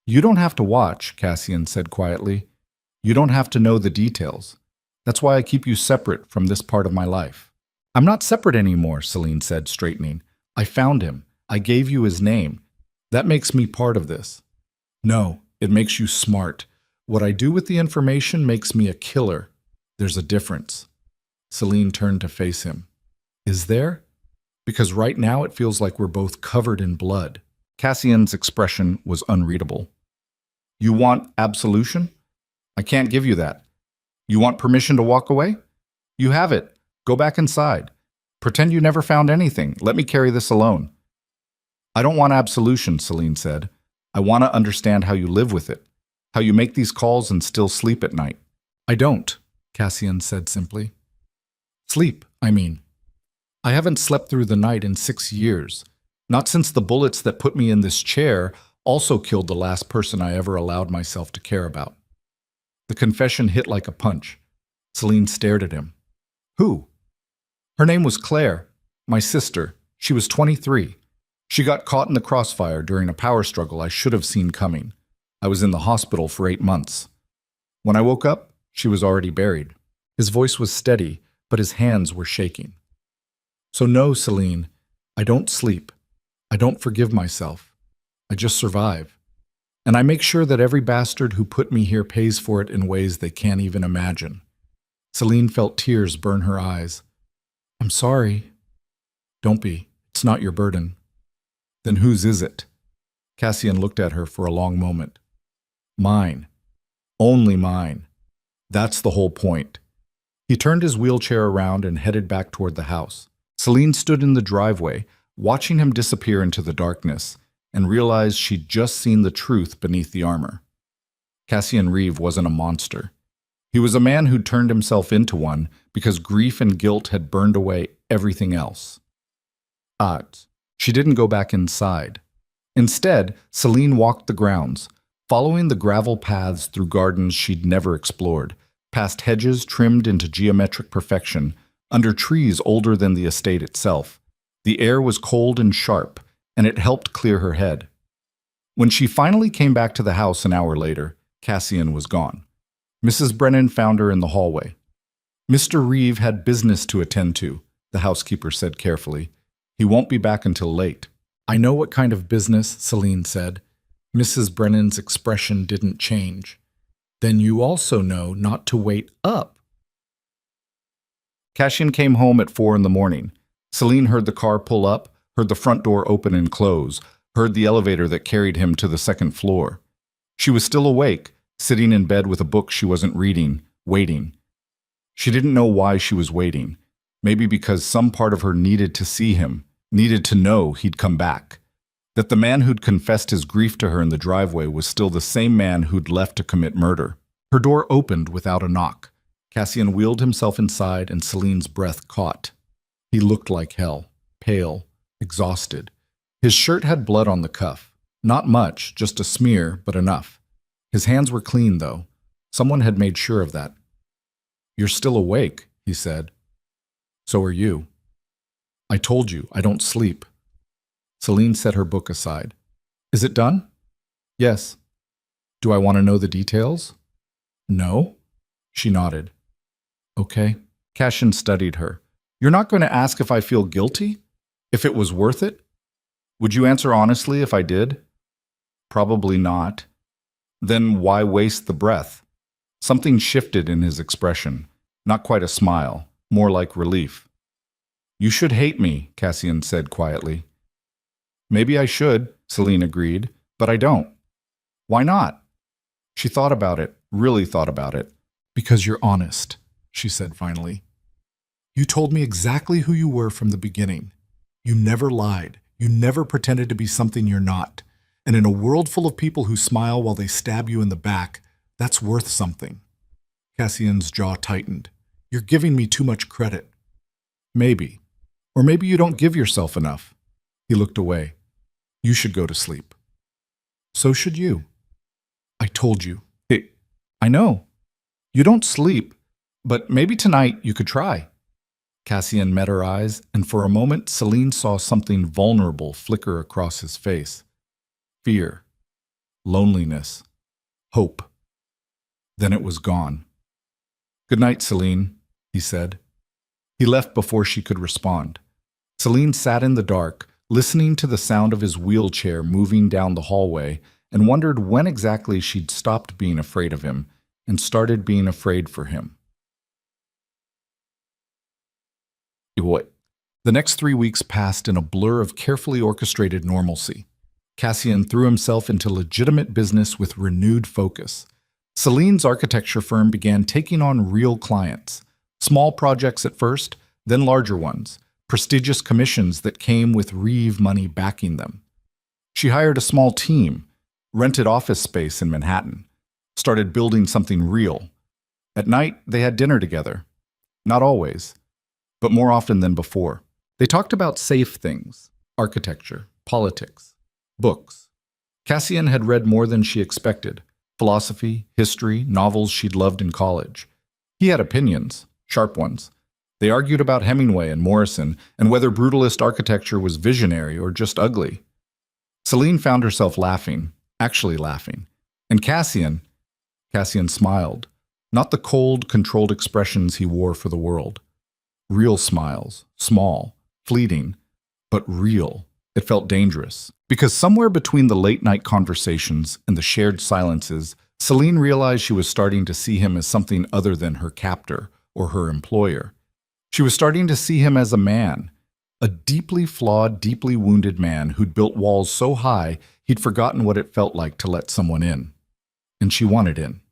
"You don't have to watch," Cassian said quietly. "You don't have to know the details. That's why I keep you separate from this part of my life." "I'm not separate anymore," Celine said, straightening. "I found him. I gave you his name. That makes me part of this." "No, it makes you smart. What I do with the information makes me a killer. There's a difference." Celine turned to face him. "Is there? Because right now it feels like we're both covered in blood." Cassian's expression was unreadable. "You want absolution? I can't give you that. You want permission to walk away? You have it. Go back inside. Pretend you never found anything. Let me carry this alone." "I don't want absolution," Celine said. "I want to understand how you live with it, how you make these calls and still sleep at night." "I don't," Cassian said simply. "Sleep, I mean. I haven't slept through the night in 6 years, not since the bullets that put me in this chair also killed the last person I ever allowed myself to care about." The confession hit like a punch. Celine stared at him. "Who?" "Her name was Claire, my sister. She was 23. She got caught in the crossfire during a power struggle I should have seen coming. I was in the hospital for 8 months. When I woke up, she was already buried." His voice was steady, but his hands were shaking. "So no, Celine, I don't sleep. I don't forgive myself. I just survive. And I make sure that every bastard who put me here pays for it in ways they can't even imagine." Celine felt tears burn her eyes. "I'm sorry." "Don't be. It's not your burden." "Then whose is it?" Cassian looked at her for a long moment. "Mine. Only mine. That's the whole point." He turned his wheelchair around and headed back toward the house. Celine stood in the driveway, watching him disappear into the darkness, and realized she'd just seen the truth beneath the armor. Cassian Reeve wasn't a monster. He was a man who'd turned himself into one because grief and guilt had burned away everything else. She didn't go back inside. Instead, Celine walked the grounds, following the gravel paths through gardens she'd never explored, past hedges trimmed into geometric perfection, under trees older than the estate itself. The air was cold and sharp, and it helped clear her head. When she finally came back to the house an hour later, Cassian was gone. Mrs. Brennan found her in the hallway. "Mr. Reeve had business to attend to," the housekeeper said carefully. "He won't be back until late." "I know what kind of business," Celine said. Mrs. Brennan's expression didn't change. Then you also know not to wait up. Cassian came home at 4 in the morning. Celine heard the car pull up, heard the front door open and close, heard the elevator that carried him to the second floor. She was still awake, sitting in bed with a book she wasn't reading, waiting. She didn't know why she was waiting. Maybe because some part of her needed to see him, needed to know he'd come back. That the man who'd confessed his grief to her in the driveway was still the same man who'd left to commit murder. Her door opened without a knock. Cassian wheeled himself inside and Celine's breath caught. He looked like hell, pale, exhausted. His shirt had blood on the cuff. Not much, just a smear, but enough. His hands were clean, though. Someone had made sure of that. "You're still awake," he said. "So are you." "I told you, I don't sleep." Celine set her book aside. "Is it done?" "Yes." "Do I want to know the details?" "No." She nodded. "Okay." Cassian studied her. "You're not going to ask if I feel guilty? If it was worth it? Would you answer honestly if I did?" "Probably not." "Then why waste the breath?" Something shifted in his expression. Not quite a smile, more like relief. "You should hate me," Cassian said quietly. "Maybe I should," Celine agreed, "but I don't." "Why not?" She thought about it, really thought about it. "Because you're honest," she said finally. "You told me exactly who you were from the beginning. You never lied. You never pretended to be something you're not. And in a world full of people who smile while they stab you in the back, that's worth something." Cassian's jaw tightened. "You're giving me too much credit." "Maybe. Or maybe you don't give yourself enough." He looked away. "You should go to sleep." "So should you." "I told you." I know. You don't sleep, but maybe tonight you could try." Cassian met her eyes, and for a moment Celine saw something vulnerable flicker across his face. Fear. Loneliness. Hope. Then it was gone. "Good night, Celine," he said. He left before she could respond. Celine sat in the dark, listening to the sound of his wheelchair moving down the hallway, and wondered when exactly she'd stopped being afraid of him and started being afraid for him. The next 3 weeks passed in a blur of carefully orchestrated normalcy. Cassian threw himself into legitimate business with renewed focus. Celine's architecture firm began taking on real clients. Small projects at first, then larger ones, prestigious commissions that came with Reeve money backing them. She hired a small team, rented office space in Manhattan, started building something real. At night, they had dinner together. Not always, but more often than before. They talked about safe things, architecture, politics, books. Cassian had read more than she expected, philosophy, history, novels she'd loved in college. He had opinions, sharp ones. They argued about Hemingway and Morrison and whether brutalist architecture was visionary or just ugly. Celine found herself laughing, actually laughing. And Cassian smiled, not the cold, controlled expressions he wore for the world. Real smiles, small, fleeting, but real. It felt dangerous. Because somewhere between the late-night conversations and the shared silences, Celine realized she was starting to see him as something other than her captor or her employer. She was starting to see him as a man, a deeply flawed, deeply wounded man who'd built walls so high he'd forgotten what it felt like to let someone in. And she wanted in.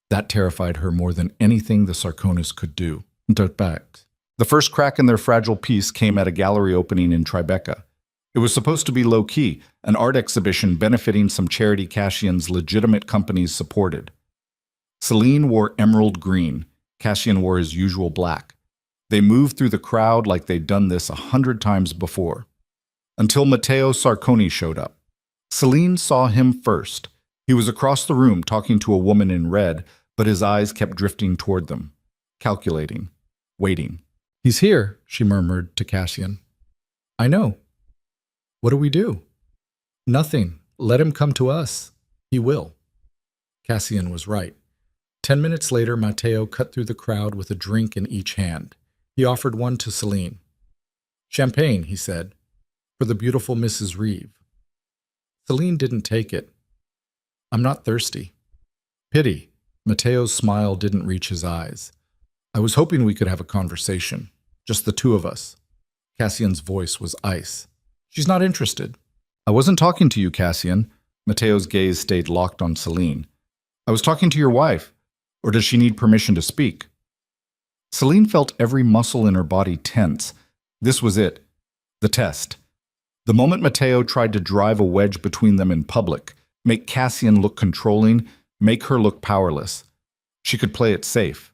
That terrified her more than anything the Sarkonis could do. The first crack in their fragile peace came at a gallery opening in Tribeca. It was supposed to be low-key, an art exhibition benefiting some charity Cassian's legitimate companies supported. Celine wore emerald green. Cassian wore his usual black. They moved through the crowd like they'd done this 100 times before. Until Matteo Sarconi showed up. Celine saw him first. He was across the room talking to a woman in red, but his eyes kept drifting toward them, calculating, waiting. "He's here," she murmured to Cassian. "I know." "What do we do?" "Nothing. Let him come to us. He will." Cassian was right. 10 minutes later, Matteo cut through the crowd with a drink in each hand. He offered one to Celine. "Champagne," he said, "for the beautiful Mrs. Reeve." Celine didn't take it. I'm not thirsty. Pity. Mateo's smile didn't reach his eyes. I was hoping we could have a conversation. Just the two of us. Cassian's voice was ice. She's not interested. I wasn't talking to you, Cassian. Mateo's gaze stayed locked on Celine. I was talking to your wife. Or does she need permission to speak? Celine felt every muscle in her body tense. This was it. The test. The moment Mateo tried to drive a wedge between them in public, make Cassian look controlling, make her look powerless. She could play it safe.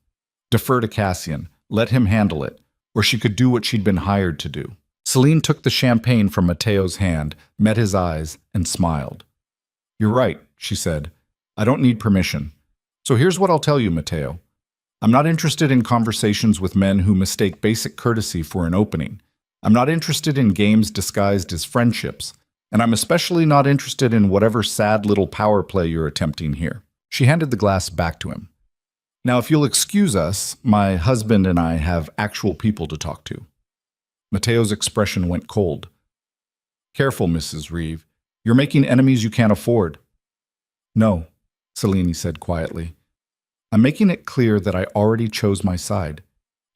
Defer to Cassian. Let him handle it. Or she could do what she'd been hired to do. Celine took the champagne from Mateo's hand, met his eyes, and smiled. You're right, she said. I don't need permission. So here's what I'll tell you, Mateo. I'm not interested in conversations with men who mistake basic courtesy for an opening. I'm not interested in games disguised as friendships. And I'm especially not interested in whatever sad little power play you're attempting here. She handed the glass back to him. Now, if you'll excuse us, my husband and I have actual people to talk to. Mateo's expression went cold. Careful, Mrs. Reeve. You're making enemies you can't afford. No, Celine said quietly. I'm making it clear that I already chose my side.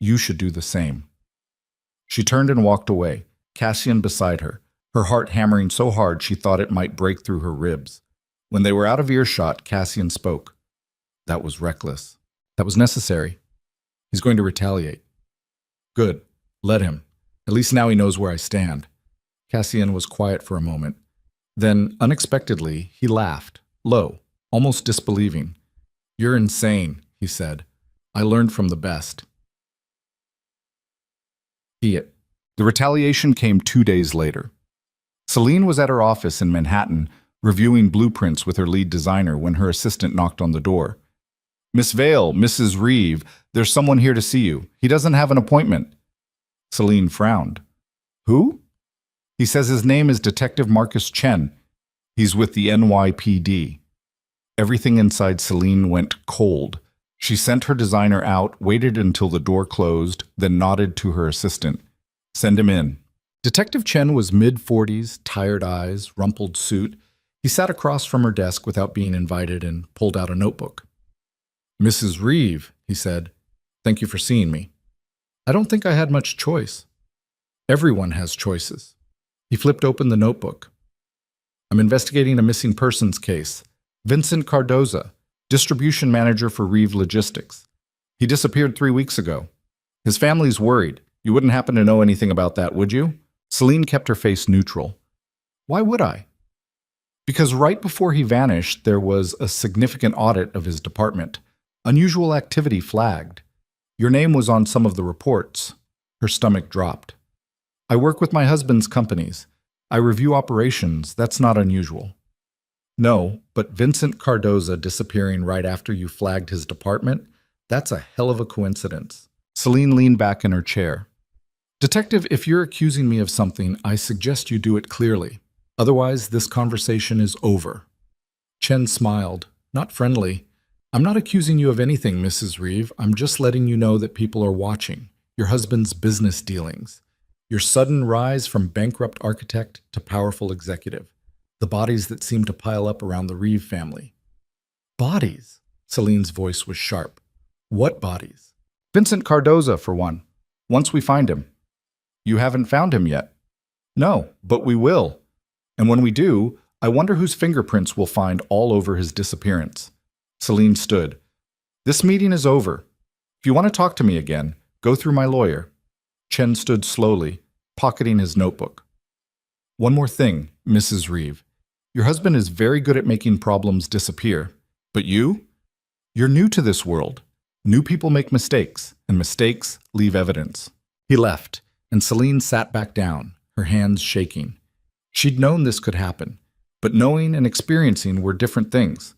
You should do the same. She turned and walked away, Cassian beside her, her heart hammering so hard she thought it might break through her ribs. When they were out of earshot, Cassian spoke. That was reckless. That was necessary. He's going to retaliate. Good. Let him. At least now he knows where I stand. Cassian was quiet for a moment. Then, unexpectedly, he laughed, low, almost disbelieving. You're insane, he said. I learned from the best. The retaliation came 2 days later. Celine was at her office in Manhattan, reviewing blueprints with her lead designer when her assistant knocked on the door. Miss Vale, Mrs. Reeve, there's someone here to see you. He doesn't have an appointment. Celine frowned. Who? He says his name is Detective Marcus Chen. He's with the NYPD. Everything inside Celine went cold. She sent her designer out, waited until the door closed, then nodded to her assistant. Send him in. Detective Chen was mid-40s, tired eyes, rumpled suit. He sat across from her desk without being invited and pulled out a notebook. Mrs. Reeve, he said, thank you for seeing me. I don't think I had much choice. Everyone has choices. He flipped open the notebook. I'm investigating a missing persons case. Vincent Cardoza, distribution manager for Reeve Logistics. He disappeared 3 weeks ago. His family's worried. You wouldn't happen to know anything about that, would you? Celine kept her face neutral. Why would I? Because right before he vanished, there was a significant audit of his department. Unusual activity flagged. Your name was on some of the reports. Her stomach dropped. I work with my husband's companies. I review operations. That's not unusual. No, but Vincent Cardoza disappearing right after you flagged his department? That's a hell of a coincidence. Celine leaned back in her chair. Detective, if you're accusing me of something, I suggest you do it clearly. Otherwise, this conversation is over. Chen smiled, not friendly. I'm not accusing you of anything, Mrs. Reeve. I'm just letting you know that people are watching. Your husband's business dealings. Your sudden rise from bankrupt architect to powerful executive. The bodies that seem to pile up around the Reeve family. Bodies? Celine's voice was sharp. What bodies? Vincent Cardoza, for one. Once we find him. You haven't found him yet. No, but we will. And when we do, I wonder whose fingerprints we'll find all over his disappearance. Celine stood. This meeting is over. If you want to talk to me again, go through my lawyer. Chen stood slowly, pocketing his notebook. One more thing, Mrs. Reeve. Your husband is very good at making problems disappear. But you? You're new to this world. New people make mistakes, and mistakes leave evidence. He left, and Celine sat back down, her hands shaking. She'd known this could happen, but knowing and experiencing were different things.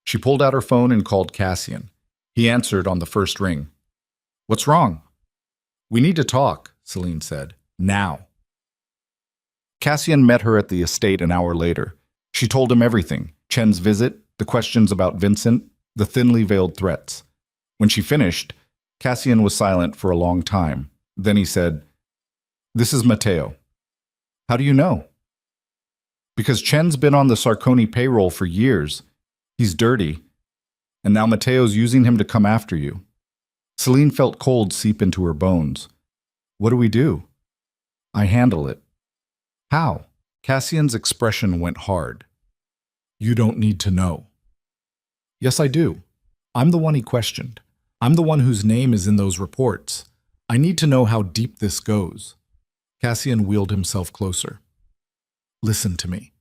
She pulled out her phone and called Cassian. He answered on the first ring. What's wrong? We need to talk, Celine said. Now. Cassian met her at the estate an hour later. She told him everything, Chen's visit, the questions about Vincent, the thinly veiled threats. When she finished, Cassian was silent for a long time. Then he said, This is Mateo. How do you know? Because Chen's been on the Sarconi payroll for years. He's dirty, and now Mateo's using him to come after you. Celine felt cold seep into her bones. What do we do? I handle it. How? Cassian's expression went hard. You don't need to know. Yes, I do. I'm the one he questioned. I'm the one whose name is in those reports. I need to know how deep this goes. Cassian wheeled himself closer. Listen to me.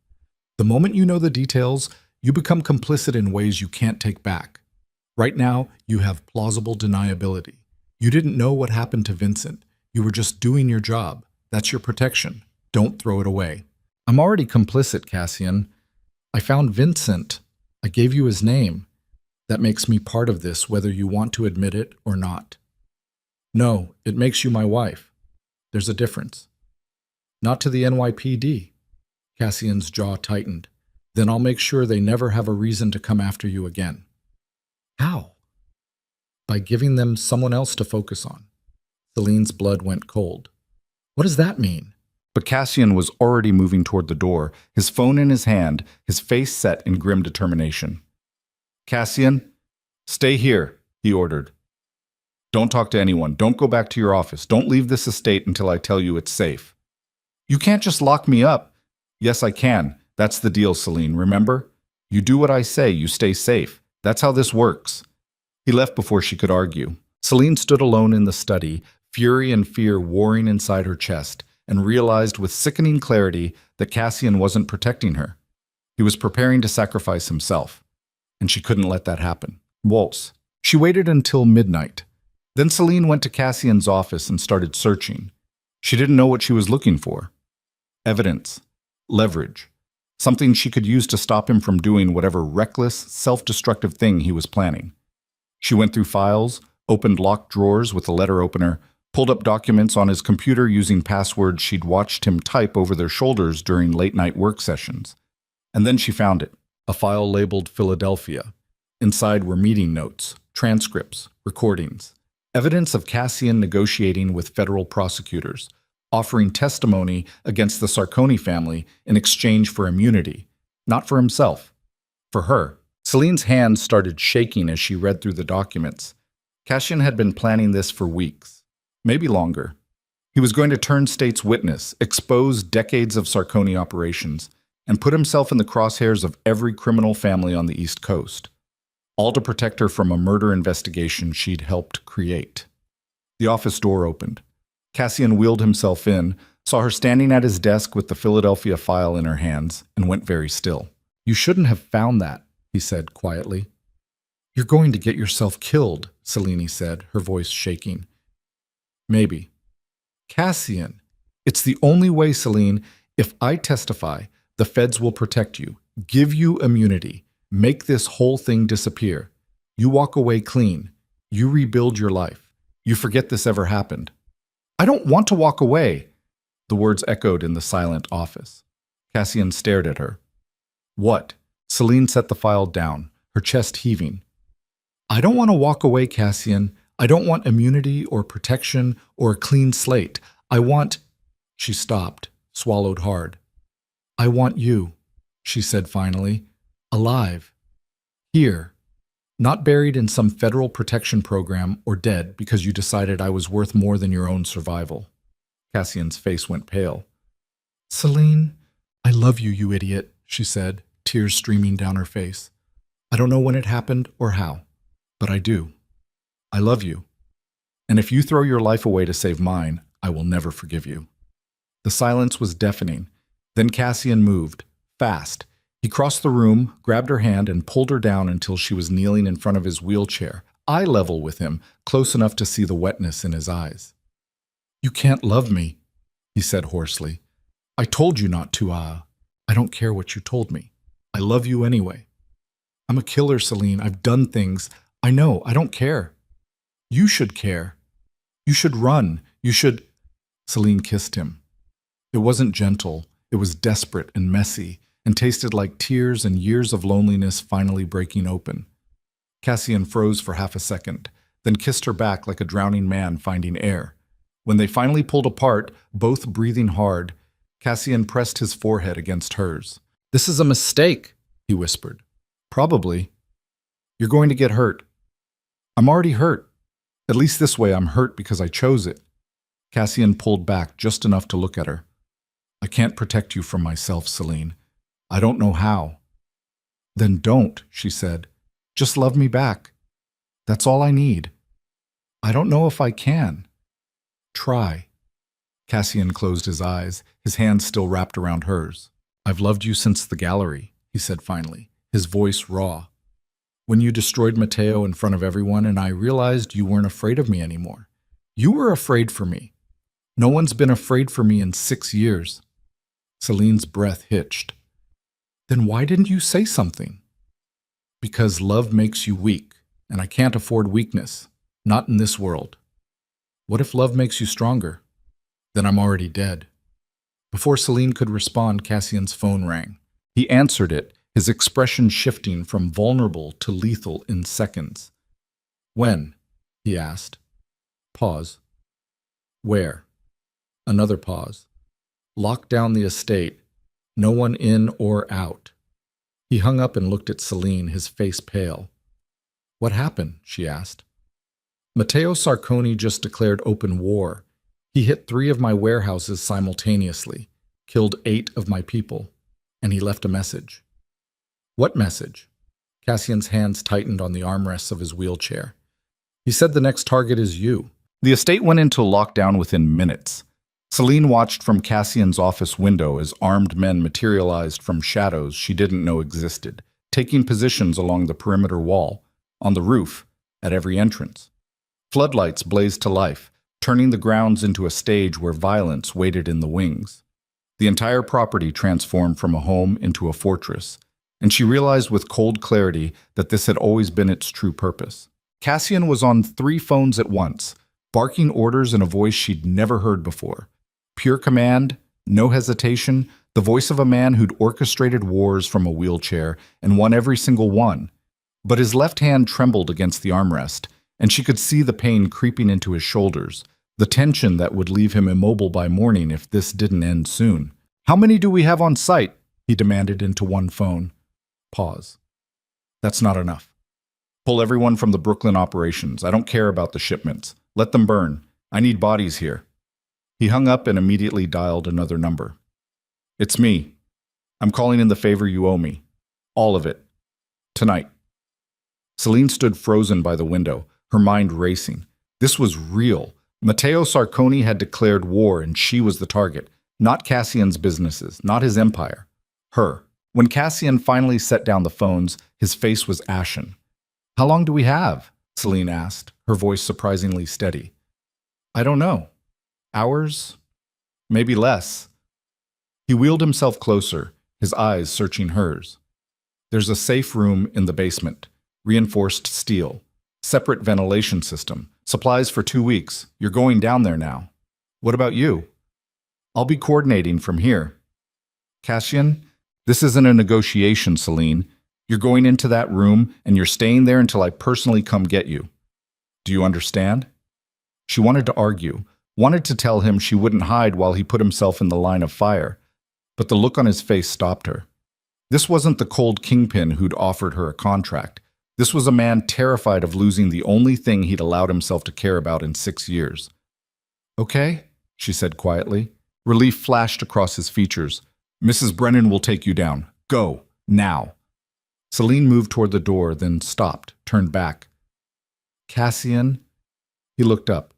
The moment you know the details, you become complicit in ways you can't take back. Right now, you have plausible deniability. You didn't know what happened to Vincent. You were just doing your job. That's your protection. Don't throw it away. I'm already complicit, Cassian. I found Vincent. I gave you his name. That makes me part of this, whether you want to admit it or not. No, it makes you my wife. There's a difference. Not to the NYPD. Cassian's jaw tightened. Then I'll make sure they never have a reason to come after you again. How? By giving them someone else to focus on. Celine's blood went cold. What does that mean? But Cassian was already moving toward the door, his phone in his hand, his face set in grim determination. Cassian, stay here, he ordered. Don't talk to anyone. Don't go back to your office. Don't leave this estate until I tell you it's safe. You can't just lock me up. Yes, I can. That's the deal, Celine, remember? You do what I say, you stay safe. That's how this works. He left before she could argue. Celine stood alone in the study, fury and fear warring inside her chest, and realized with sickening clarity that Cassian wasn't protecting her. He was preparing to sacrifice himself, and she couldn't let that happen. Waltz. She waited until midnight. Then Celine went to Cassian's office and started searching. She didn't know what she was looking for. Evidence. Leverage. Something she could use to stop him from doing whatever reckless, self-destructive thing he was planning. She went through files, opened locked drawers with a letter opener, pulled up documents on his computer using passwords she'd watched him type over their shoulders during late-night work sessions. And then she found it, a file labeled Philadelphia. Inside were meeting notes, transcripts, recordings, evidence of Cassian negotiating with federal prosecutors, offering testimony against the Sarconi family in exchange for immunity, not for himself, for her. Celine's hands started shaking as she read through the documents. Cassian had been planning this for weeks, maybe longer. He was going to turn state's witness, expose decades of Sarconi operations, and put himself in the crosshairs of every criminal family on the East Coast, all to protect her from a murder investigation she'd helped create. The office door opened. Cassian wheeled himself in, saw her standing at his desk with the Philadelphia file in her hands, and went very still. You shouldn't have found that, he said quietly. You're going to get yourself killed, Celine said, her voice shaking. Maybe. Cassian, it's the only way, Celine. If I testify, the feds will protect you, give you immunity, make this whole thing disappear. You walk away clean. You rebuild your life. You forget this ever happened. I don't want to walk away. The words echoed in the silent office. Cassian stared at her. What? Celine set the file down, her chest heaving. I don't want to walk away, Cassian. I don't want immunity or protection or a clean slate. I want... She stopped, swallowed hard. I want you, she said finally, alive. Here. Not buried in some federal protection program or dead because you decided I was worth more than your own survival. Cassian's face went pale. Celine, I love you, you idiot, she said, tears streaming down her face. I don't know when it happened or how, but I do. I love you. And if you throw your life away to save mine, I will never forgive you. The silence was deafening. Then Cassian moved, fast. He crossed the room, grabbed her hand, and pulled her down until she was kneeling in front of his wheelchair, eye level with him, close enough to see the wetness in his eyes. You can't love me, he said hoarsely. I told you not to, I don't care what you told me. I love you anyway. I'm a killer, Celine. I've done things. I know. I don't care. You should care. You should run. You should... Celine kissed him. It wasn't gentle. It was desperate and messy, and tasted like tears and years of loneliness finally breaking open. Cassian froze for half a second, then kissed her back like a drowning man finding air. When they finally pulled apart, both breathing hard, Cassian pressed his forehead against hers. This is a mistake, he whispered. Probably. You're going to get hurt. I'm already hurt. At least this way I'm hurt because I chose it. Cassian pulled back just enough to look at her. I can't protect you from myself, Celine. I don't know how. Then don't, she said. Just love me back. That's all I need. I don't know if I can. Try. Cassian closed his eyes, his hands still wrapped around hers. I've loved you since the gallery, he said finally, his voice raw. When you destroyed Matteo in front of everyone and I realized you weren't afraid of me anymore. You were afraid for me. No one's been afraid for me in 6 years. Celine's breath hitched. Then why didn't you say something? Because love makes you weak, and I can't afford weakness. Not in this world. What if love makes you stronger? Then I'm already dead. Before Celine could respond, Cassian's phone rang. He answered it, his expression shifting from vulnerable to lethal in seconds. When? He asked. Pause. Where? Another pause. Lock down the estate. No one in or out. He hung up and looked at Celine, his face pale. What happened? She asked. Matteo Sarconi just declared open war. He hit 3 of my warehouses simultaneously, killed 8 of my people, and he left a message. What message? Cassian's hands tightened on the armrests of his wheelchair. He said the next target is you. The estate went into lockdown within minutes. Celine watched from Cassian's office window as armed men materialized from shadows she didn't know existed, taking positions along the perimeter wall, on the roof, at every entrance. Floodlights blazed to life, turning the grounds into a stage where violence waited in the wings. The entire property transformed from a home into a fortress, and she realized with cold clarity that this had always been its true purpose. Cassian was on 3 phones at once, barking orders in a voice she'd never heard before. Pure command, no hesitation, the voice of a man who'd orchestrated wars from a wheelchair and won every single one. But his left hand trembled against the armrest, and she could see the pain creeping into his shoulders, the tension that would leave him immobile by morning if this didn't end soon. How many do we have on site? He demanded into one phone. Pause. That's not enough. Pull everyone from the Brooklyn operations. I don't care about the shipments. Let them burn. I need bodies here. He hung up and immediately dialed another number. It's me. I'm calling in the favor you owe me. All of it. Tonight. Celine stood frozen by the window, her mind racing. This was real. Matteo Sarconi had declared war and she was the target. Not Cassian's businesses, not his empire. Her. When Cassian finally set down the phones, his face was ashen. How long do we have? Celine asked, her voice surprisingly steady. I don't know. Hours? Maybe less. He wheeled himself closer, his eyes searching hers. There's a safe room in the basement. Reinforced steel. Separate ventilation system. Supplies for 2 weeks. You're going down there now. What about you? I'll be coordinating from here. Cassian, this isn't a negotiation, Celine. You're going into that room and you're staying there until I personally come get you. Do you understand? She wanted to argue, wanted to tell him she wouldn't hide while he put himself in the line of fire, but the look on his face stopped her. This wasn't the cold kingpin who'd offered her a contract. This was a man terrified of losing the only thing he'd allowed himself to care about in 6 years. Okay, she said quietly. Relief flashed across his features. Mrs. Brennan will take you down. Go, now. Celine moved toward the door, then stopped, turned back. Cassian? He looked up.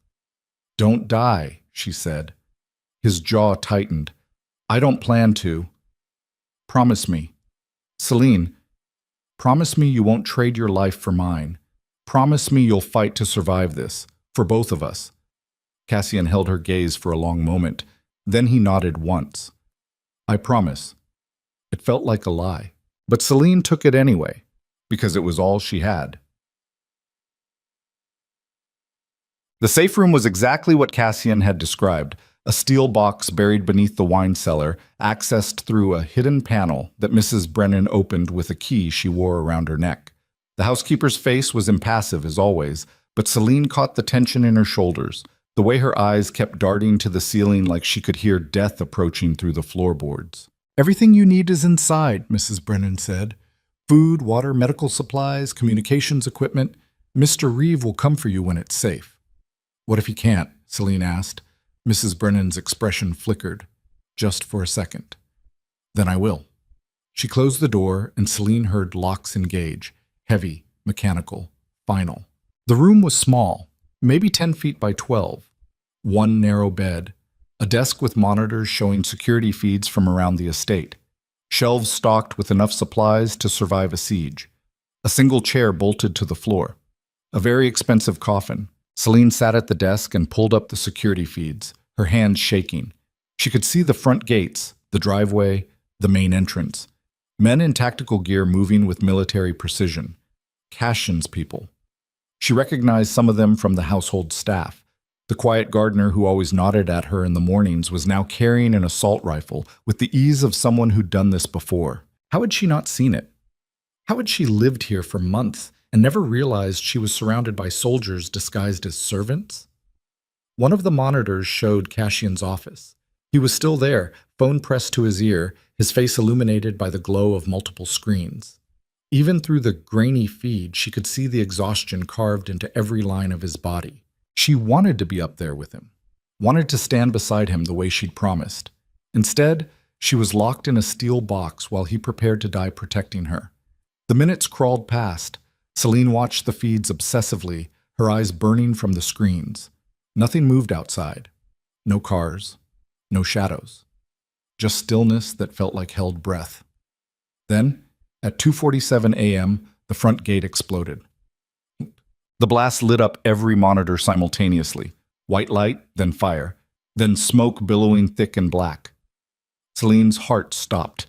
Don't die, she said. His jaw tightened. I don't plan to. Promise me. Celine, promise me you won't trade your life for mine. Promise me you'll fight to survive this, for both of us. Cassian held her gaze for a long moment. Then he nodded once. I promise. It felt like a lie, but Celine took it anyway, because it was all she had. The safe room was exactly what Cassian had described, a steel box buried beneath the wine cellar, accessed through a hidden panel that Mrs. Brennan opened with a key she wore around her neck. The housekeeper's face was impassive as always, but Celine caught the tension in her shoulders, the way her eyes kept darting to the ceiling like she could hear death approaching through the floorboards. Everything you need is inside, Mrs. Brennan said. Food, water, medical supplies, communications equipment. Mr. Reeve will come for you when it's safe. What if he can't? Celine asked. Mrs. Brennan's expression flickered, just for a second. Then I will. She closed the door, and Celine heard locks engage, heavy, mechanical, final. The room was small, maybe 10 feet by 12. One narrow bed, a desk with monitors showing security feeds from around the estate, shelves stocked with enough supplies to survive a siege, a single chair bolted to the floor, a very expensive coffin. Celine sat at the desk and pulled up the security feeds, her hands shaking. She could see the front gates, the driveway, the main entrance. Men in tactical gear moving with military precision. Cassian's people. She recognized some of them from the household staff. The quiet gardener who always nodded at her in the mornings was now carrying an assault rifle with the ease of someone who'd done this before. How had she not seen it? How had she lived here for months and never realized she was surrounded by soldiers disguised as servants? One of the monitors showed Cassian's office. He was still there, phone pressed to his ear, his face illuminated by the glow of multiple screens. Even through the grainy feed, she could see the exhaustion carved into every line of his body. She wanted to be up there with him, wanted to stand beside him the way she'd promised. Instead, she was locked in a steel box while he prepared to die protecting her. The minutes crawled past. Celine watched the feeds obsessively, her eyes burning from the screens. Nothing moved outside. No cars. No shadows. Just stillness that felt like held breath. Then, at 2:47 a.m., the front gate exploded. The blast lit up every monitor simultaneously. White light, then fire, then smoke billowing thick and black. Celine's heart stopped.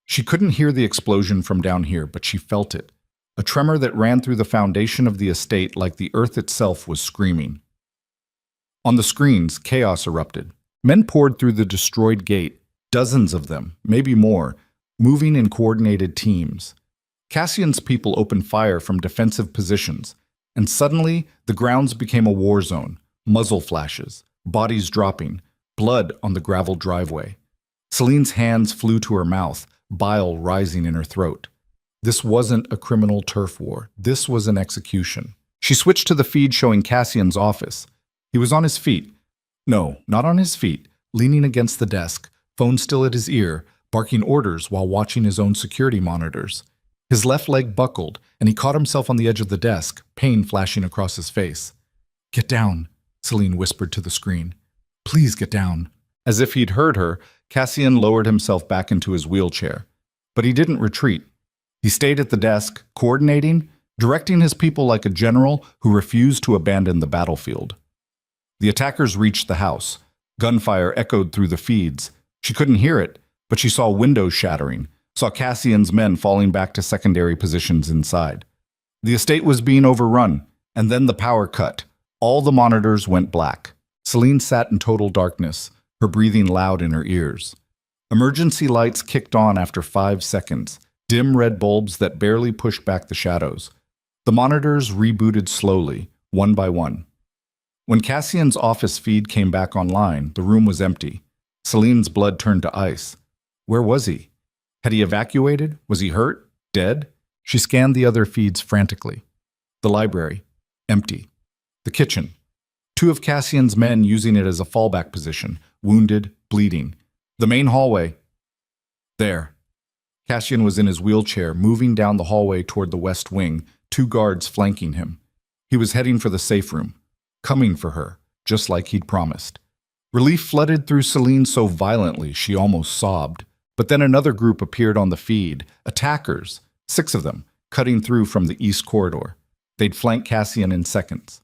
She couldn't hear the explosion from down here, but she felt it. A tremor that ran through the foundation of the estate like the earth itself was screaming. On the screens, chaos erupted. Men poured through the destroyed gate, dozens of them, maybe more, moving in coordinated teams. Cassian's people opened fire from defensive positions, and suddenly the grounds became a war zone, muzzle flashes, bodies dropping, blood on the gravel driveway. Celine's hands flew to her mouth, bile rising in her throat. This wasn't a criminal turf war. This was an execution. She switched to the feed showing Cassian's office. He was on his feet. No, not on his feet, leaning against the desk, phone still at his ear, barking orders while watching his own security monitors. His left leg buckled, and he caught himself on the edge of the desk, pain flashing across his face. "Get down," Celine whispered to the screen. "Please get down." As if he'd heard her, Cassian lowered himself back into his wheelchair. But he didn't retreat. He stayed at the desk, coordinating, directing his people like a general who refused to abandon the battlefield. The attackers reached the house. Gunfire echoed through the feeds. She couldn't hear it, but she saw windows shattering, saw Cassian's men falling back to secondary positions inside. The estate was being overrun, and then the power cut. All the monitors went black. Celine sat in total darkness, her breathing loud in her ears. Emergency lights kicked on after 5 seconds, dim red bulbs that barely pushed back the shadows. The monitors rebooted slowly, one by one. When Cassian's office feed came back online, the room was empty. Celine's blood turned to ice. Where was he? Had he evacuated? Was he hurt? Dead? She scanned the other feeds frantically. The library, empty. The kitchen. 2 of Cassian's men using it as a fallback position, wounded, bleeding. The main hallway. There. Cassian was in his wheelchair, moving down the hallway toward the west wing, 2 guards flanking him. He was heading for the safe room, coming for her, just like he'd promised. Relief flooded through Celine so violently she almost sobbed. But then another group appeared on the feed, attackers, 6 of them, cutting through from the east corridor. They'd flank Cassian in seconds.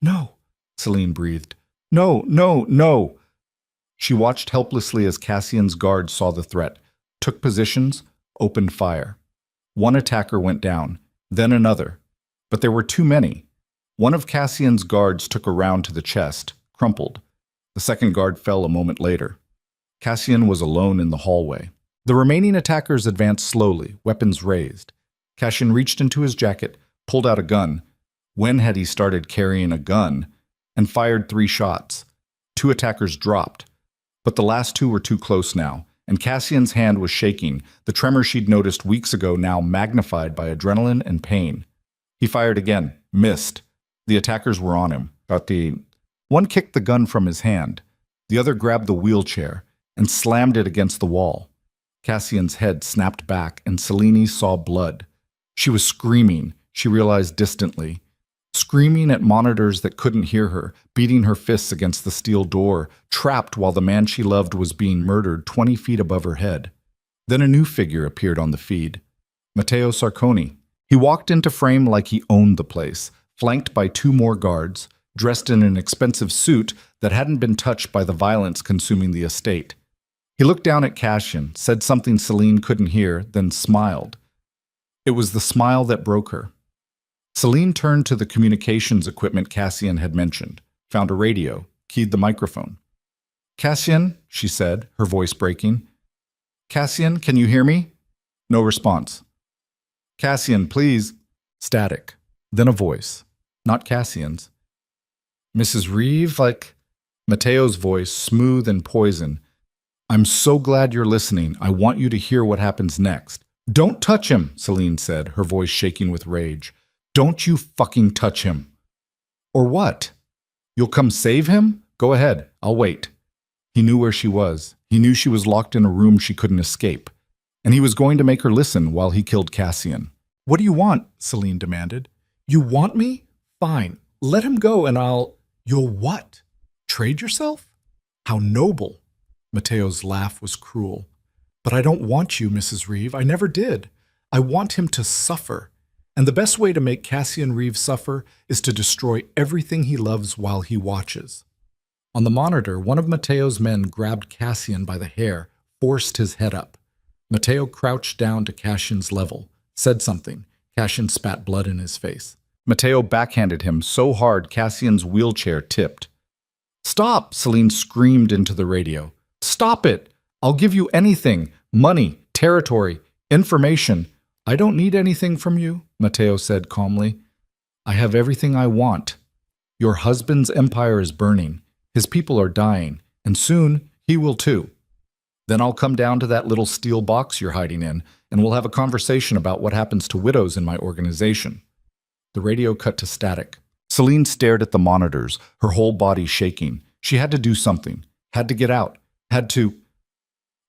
"No," Celine breathed. "No, no, no." She watched helplessly as Cassian's guards saw the threat, took positions, opened fire. One attacker went down, then another. But there were too many. One of Cassian's guards took a round to the chest, crumpled. The second guard fell a moment later. Cassian was alone in the hallway. The remaining attackers advanced slowly, weapons raised. Cassian reached into his jacket, pulled out a gun. When had he started carrying a gun? And fired 3 shots. 2 attackers dropped. But the last 2 were too close now, and Cassian's hand was shaking, the tremor she'd noticed weeks ago now magnified by adrenaline and pain. He fired again, missed. The attackers were on him. One kicked the gun from his hand. The other grabbed the wheelchair and slammed it against the wall. Cassian's head snapped back, and Selene saw blood. She was screaming, she realized distantly. Screaming at monitors that couldn't hear her, beating her fists against the steel door, trapped while the man she loved was being murdered 20 feet above her head. Then a new figure appeared on the feed. Matteo Sarconi. He walked into frame like he owned the place, flanked by 2 more guards, dressed in an expensive suit that hadn't been touched by the violence consuming the estate. He looked down at Cassian, said something Selene couldn't hear, then smiled. It was the smile that broke her. Selene turned to the communications equipment Cassian had mentioned, found a radio, keyed the microphone. "Cassian," she said, her voice breaking. "Cassian, can you hear me?" No response. "Cassian, please." Static. Then a voice. Not Cassian's. "Mrs. Reeve, Matteo's voice, smooth and poison. "I'm so glad you're listening. I want you to hear what happens next." "Don't touch him," Selene said, her voice shaking with rage. "Don't you fucking touch him." "Or what? You'll come save him? Go ahead, I'll wait." He knew where she was. He knew she was locked in a room she couldn't escape. And he was going to make her listen while he killed Cassian. "What do you want?" Selene demanded. "You want me? Fine. Let him go and I'll—" "You'll what? Trade yourself? How noble." Matteo's laugh was cruel. "But I don't want you, Mrs. Reeve. I never did. I want him to suffer. And the best way to make Cassian Reeve suffer is to destroy everything he loves while he watches." On the monitor, one of Matteo's men grabbed Cassian by the hair, forced his head up. Matteo crouched down to Cassian's level, said something. Cassian spat blood in his face. Matteo backhanded him so hard Cassian's wheelchair tipped. "Stop!" Selene screamed into the radio. "Stop it! I'll give you anything. Money, territory, information." "I don't need anything from you," Matteo said calmly. "I have everything I want. Your husband's empire is burning. His people are dying, and soon he will too. Then I'll come down to that little steel box you're hiding in, and we'll have a conversation about what happens to widows in my organization." The radio cut to static. Selene stared at the monitors, her whole body shaking. She had to do something, had to get out, had to...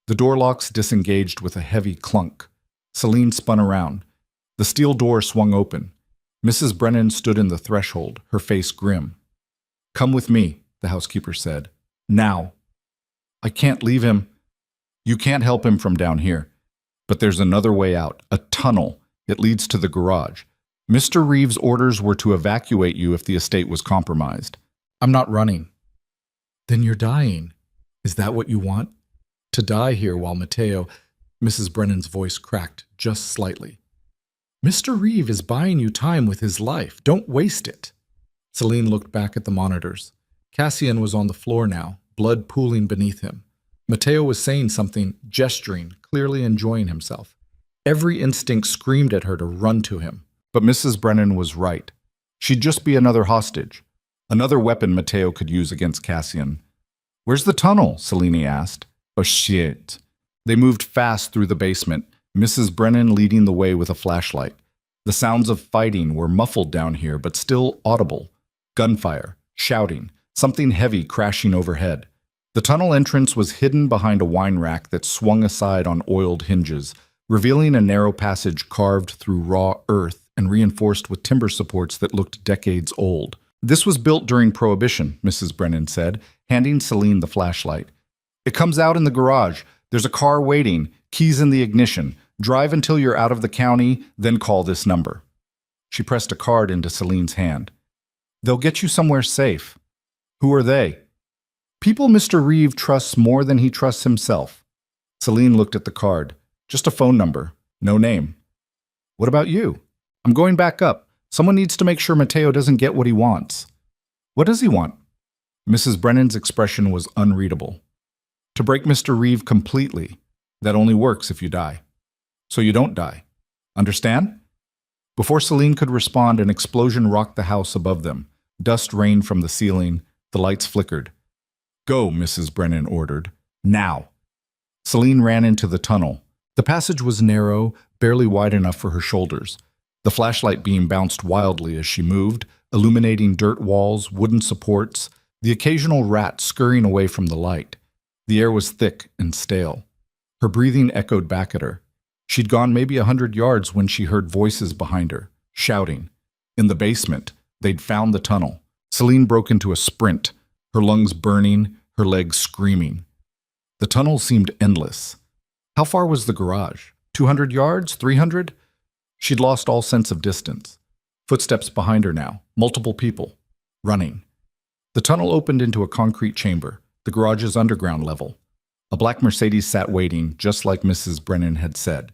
The door locks disengaged with a heavy clunk. Selene spun around. The steel door swung open. Mrs. Brennan stood in the threshold, her face grim. "Come with me," the housekeeper said. "Now." "I can't leave him." "You can't help him from down here. But there's another way out, a tunnel. It leads to the garage. Mr. Reeve's orders were to evacuate you if the estate was compromised." "I'm not running." "Then you're dying. Is that what you want? To die here while Matteo—" Mrs. Brennan's voice cracked just slightly. "Mr. Reeve is buying you time with his life. Don't waste it." Selene looked back at the monitors. Cassian was on the floor now, blood pooling beneath him. Matteo was saying something, gesturing, clearly enjoying himself. Every instinct screamed at her to run to him. But Mrs. Brennan was right. She'd just be another hostage. Another weapon Matteo could use against Cassian. "Where's the tunnel?" Selene asked. "Oh shit." They moved fast through the basement, Mrs. Brennan leading the way with a flashlight. The sounds of fighting were muffled down here, but still audible. Gunfire, shouting, something heavy crashing overhead. The tunnel entrance was hidden behind a wine rack that swung aside on oiled hinges, revealing a narrow passage carved through raw earth and reinforced with timber supports that looked decades old. "This was built during Prohibition," Mrs. Brennan said, handing Selene the flashlight. "It comes out in the garage. There's a car waiting, keys in the ignition. Drive until you're out of the county, then call this number." She pressed a card into Selene's hand. "They'll get you somewhere safe." "Who are they?" "People Mr. Reeve trusts more than he trusts himself." Selene looked at the card. "Just a phone number. No name." "What about you?" "I'm going back up. Someone needs to make sure Matteo doesn't get what he wants." "What does he want?" Mrs. Brennan's expression was unreadable. "To break Mr. Reeve completely. That only works if you die. So you don't die. Understand?" Before Selene could respond, an explosion rocked the house above them. Dust rained from the ceiling. The lights flickered. "Go," Mrs. Brennan ordered. "Now." Celine ran into the tunnel. The passage was narrow, barely wide enough for her shoulders. The flashlight beam bounced wildly as she moved, illuminating dirt walls, wooden supports, the occasional rat scurrying away from the light. The air was thick and stale. Her breathing echoed back at her. She'd gone maybe 100 yards when she heard voices behind her, shouting. In the basement, they'd found the tunnel. Celine broke into a sprint, her lungs burning, her legs screaming. The tunnel seemed endless. How far was the garage? 200 yards? 300? She'd lost all sense of distance. Footsteps behind her now, multiple people, running. The tunnel opened into a concrete chamber, the garage's underground level. A black Mercedes sat waiting, just like Mrs. Brennan had said.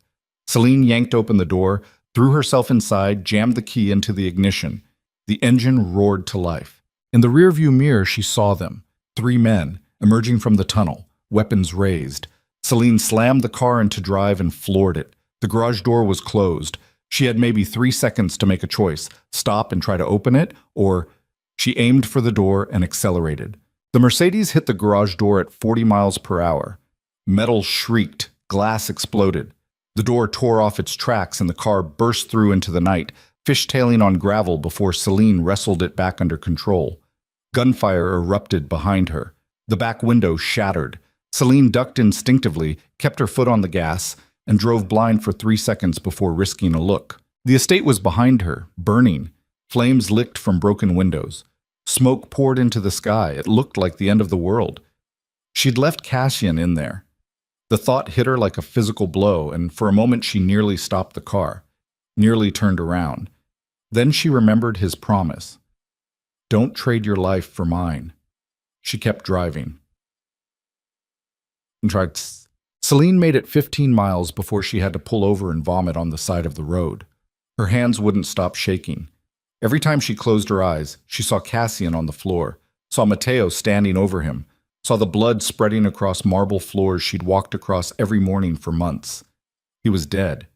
Celine yanked open the door, threw herself inside, jammed the key into the ignition. The engine roared to life. In the rearview mirror, she saw them, 3 men, emerging from the tunnel, weapons raised. Celine slammed the car into drive and floored it. The garage door was closed. She had maybe 3 seconds to make a choice, stop and try to open it, or she aimed for the door and accelerated. The Mercedes hit the garage door at 40 miles per hour. Metal shrieked, glass exploded. The door tore off its tracks and the car burst through into the night, fishtailing on gravel before Celine wrestled it back under control. Gunfire erupted behind her. The back window shattered. Celine ducked instinctively, kept her foot on the gas, and drove blind for 3 seconds before risking a look. The estate was behind her, burning. Flames licked from broken windows. Smoke poured into the sky. It looked like the end of the world. She'd left Cassian in there. The thought hit her like a physical blow, and for a moment she nearly stopped the car, nearly turned around. Then she remembered his promise. Don't trade your life for mine. She kept driving. Celine made it 15 miles before she had to pull over and vomit on the side of the road. Her hands wouldn't stop shaking. Every time she closed her eyes, she saw Cassian on the floor, saw Mateo standing over him, saw the blood spreading across marble floors she'd walked across every morning for months. He was dead.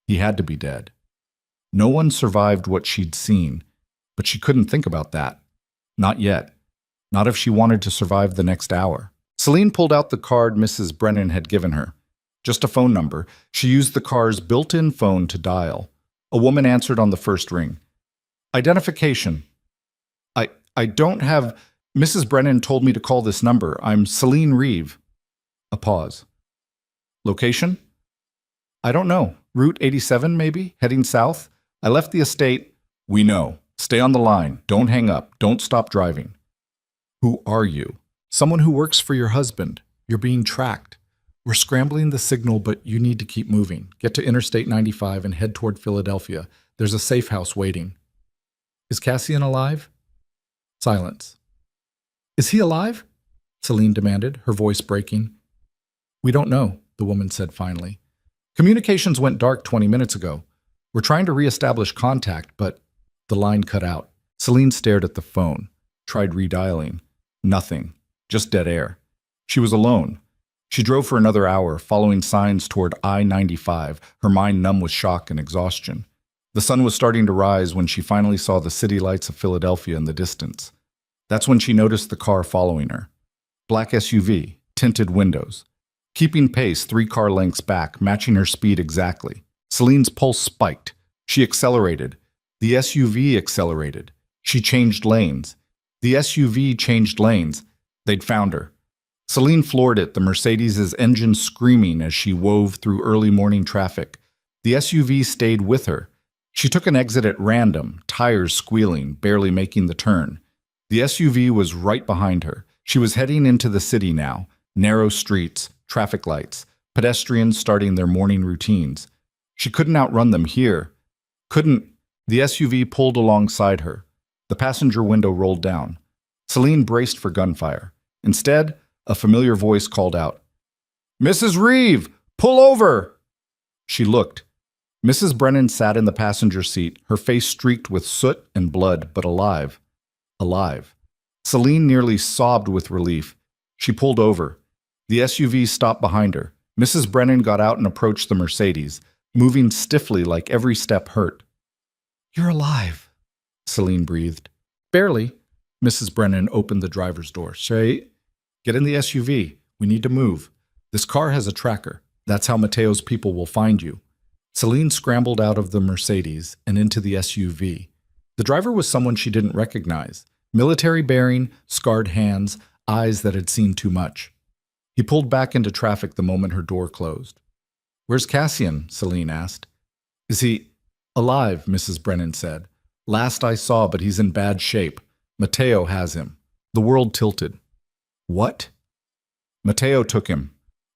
He had to be dead. No one survived what she'd seen, but she couldn't think about that. Not yet. Not if she wanted to survive the next hour. Celine pulled out the card Mrs. Brennan had given her. Just a phone number. She used the car's built-in phone to dial. A woman answered on the first ring. Identification. I don't have... Mrs. Brennan told me to call this number. I'm Celine Reeve. A pause. Location? I don't know. Route 87, maybe? Heading south? I left the estate. We know. Stay on the line. Don't hang up. Don't stop driving. Who are you? Someone who works for your husband. You're being tracked. We're scrambling the signal, but you need to keep moving. Get to Interstate 95 and head toward Philadelphia. There's a safe house waiting. Is Cassian alive? Silence. Is he alive? Celine demanded, her voice breaking. We don't know, the woman said finally. Communications went dark 20 minutes ago. We're trying to reestablish contact, but the line cut out. Celine stared at the phone, tried redialing. Nothing, just dead air. She was alone. She drove for another hour, following signs toward I-95, her mind numb with shock and exhaustion. The sun was starting to rise when she finally saw the city lights of Philadelphia in the distance. That's when she noticed the car following her. Black SUV, tinted windows. Keeping pace 3 car lengths back, matching her speed exactly. Celine's pulse spiked. She accelerated. The SUV accelerated. She changed lanes. The SUV changed lanes. They'd found her. Celine floored it, the Mercedes' engine screaming as she wove through early morning traffic. The SUV stayed with her. She took an exit at random, tires squealing, barely making the turn. The SUV was right behind her. She was heading into the city now. Narrow streets, traffic lights, pedestrians starting their morning routines. She couldn't outrun them here. Couldn't. The SUV pulled alongside her. The passenger window rolled down. Celine braced for gunfire. Instead, a familiar voice called out, "Mrs. Reeve, pull over!" She looked. Mrs. Brennan sat in the passenger seat, her face streaked with soot and blood, but alive. Alive. Celine nearly sobbed with relief. She pulled over. The SUV stopped behind her. Mrs. Brennan got out and approached the Mercedes, moving stiffly like every step hurt. "You're alive," Celine breathed. "Barely." Mrs. Brennan opened the driver's door. "Shay, get in the SUV. We need to move." This car has a tracker. That's how Mateo's people will find you. Celine scrambled out of the Mercedes and into the SUV. The driver was someone she didn't recognize. Military bearing, scarred hands, eyes that had seen too much. He pulled back into traffic the moment her door closed. "Where's Cassian?" Celine asked. "Is he alive?" Mrs. Brennan said. "Last I saw, but he's in bad shape. Mateo has him." The world tilted. "What?" "Mateo took him.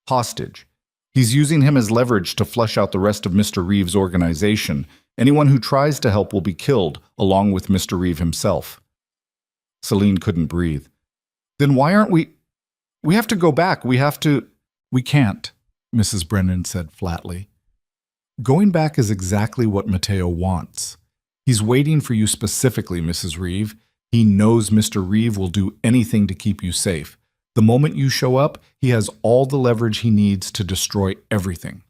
Hostage. He's using him as leverage to flush out the rest of Mr. Reeve's organization. Anyone who tries to help will be killed, along with Mr. Reeve himself." Celine couldn't breathe. "Then why aren't we... We have to go back. We can't," Mrs. Brennan said flatly. "Going back is exactly what Mateo wants. He's waiting for you specifically, Mrs. Reeve. He knows Mr. Reeve will do anything to keep you safe. The moment you show up, he has all the leverage he needs to destroy everything."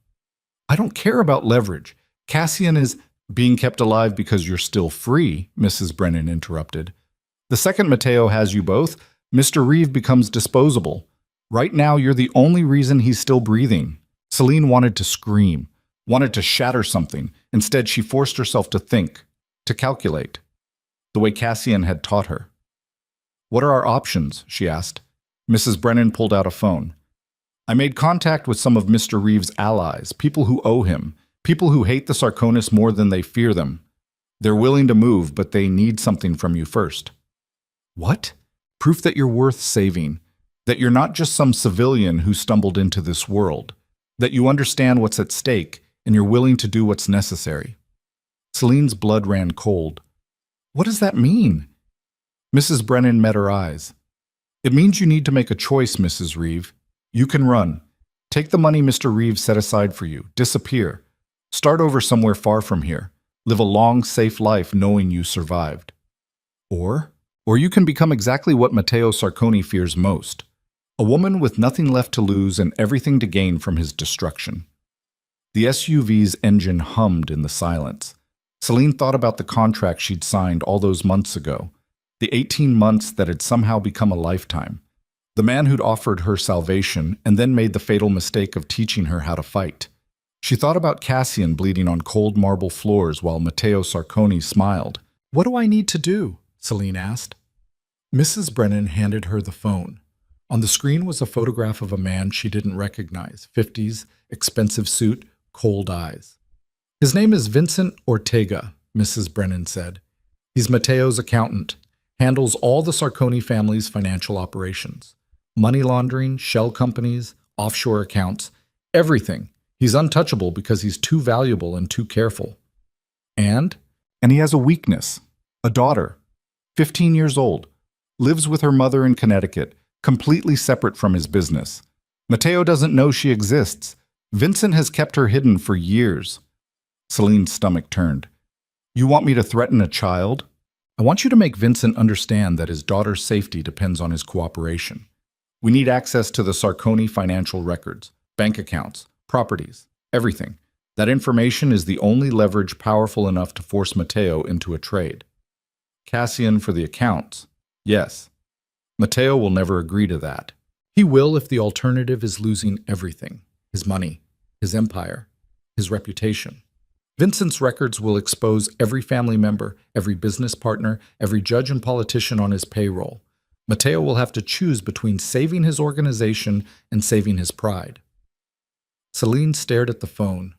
"I don't care about leverage. Cassian is being kept alive because you're still free," Mrs. Brennan interrupted. "The second Mateo has you both, Mr. Reeve becomes disposable. Right now, you're the only reason he's still breathing." Celine wanted to scream, wanted to shatter something. Instead, she forced herself to think, to calculate, the way Cassian had taught her. "What are our options?" she asked. Mrs. Brennan pulled out a phone. "I made contact with some of Mr. Reeve's allies, people who owe him, people who hate the Sarkonis more than they fear them. They're willing to move, but they need something from you first." "What?" "Proof that you're worth saving, that you're not just some civilian who stumbled into this world, that you understand what's at stake and you're willing to do what's necessary." Celine's blood ran cold. "What does that mean?" Mrs. Brennan met her eyes. "It means you need to make a choice, Mrs. Reeve. You can run. Take the money Mr. Reeve set aside for you. Disappear. Start over somewhere far from here. Live a long, safe life knowing you survived. Or you can become exactly what Matteo Sarconi fears most, a woman with nothing left to lose and everything to gain from his destruction." The SUV's engine hummed in the silence. Celine thought about the contract she'd signed all those months ago, the 18 months that had somehow become a lifetime. The man who'd offered her salvation and then made the fatal mistake of teaching her how to fight. She thought about Cassian bleeding on cold marble floors while Matteo Sarconi smiled. "What do I need to do?" Celine asked. Mrs. Brennan handed her the phone. On the screen was a photograph of a man she didn't recognize, 50s, expensive suit, cold eyes. "His name is Vincent Ortega," Mrs. Brennan said. "He's Mateo's accountant, handles all the Sarconi family's financial operations. Money laundering, shell companies, offshore accounts, everything. He's untouchable because he's too valuable and too careful. And he has a weakness. A daughter, 15 years old, lives with her mother in Connecticut, completely separate from his business. Mateo doesn't know she exists. Vincent has kept her hidden for years." Celine's stomach turned. "You want me to threaten a child? I want you to make Vincent understand that his daughter's safety depends on his cooperation. We need access to the Sarconi financial records, bank accounts, properties, everything. That information is the only leverage powerful enough to force Mateo into a trade. Cassian for the accounts. Yes. Mateo will never agree to that. He will if the alternative is losing everything. His money, his empire, his reputation. Vincent's records will expose every family member, every business partner, every judge and politician on his payroll. Mateo will have to choose between saving his organization and saving his pride." Celine stared at the phone,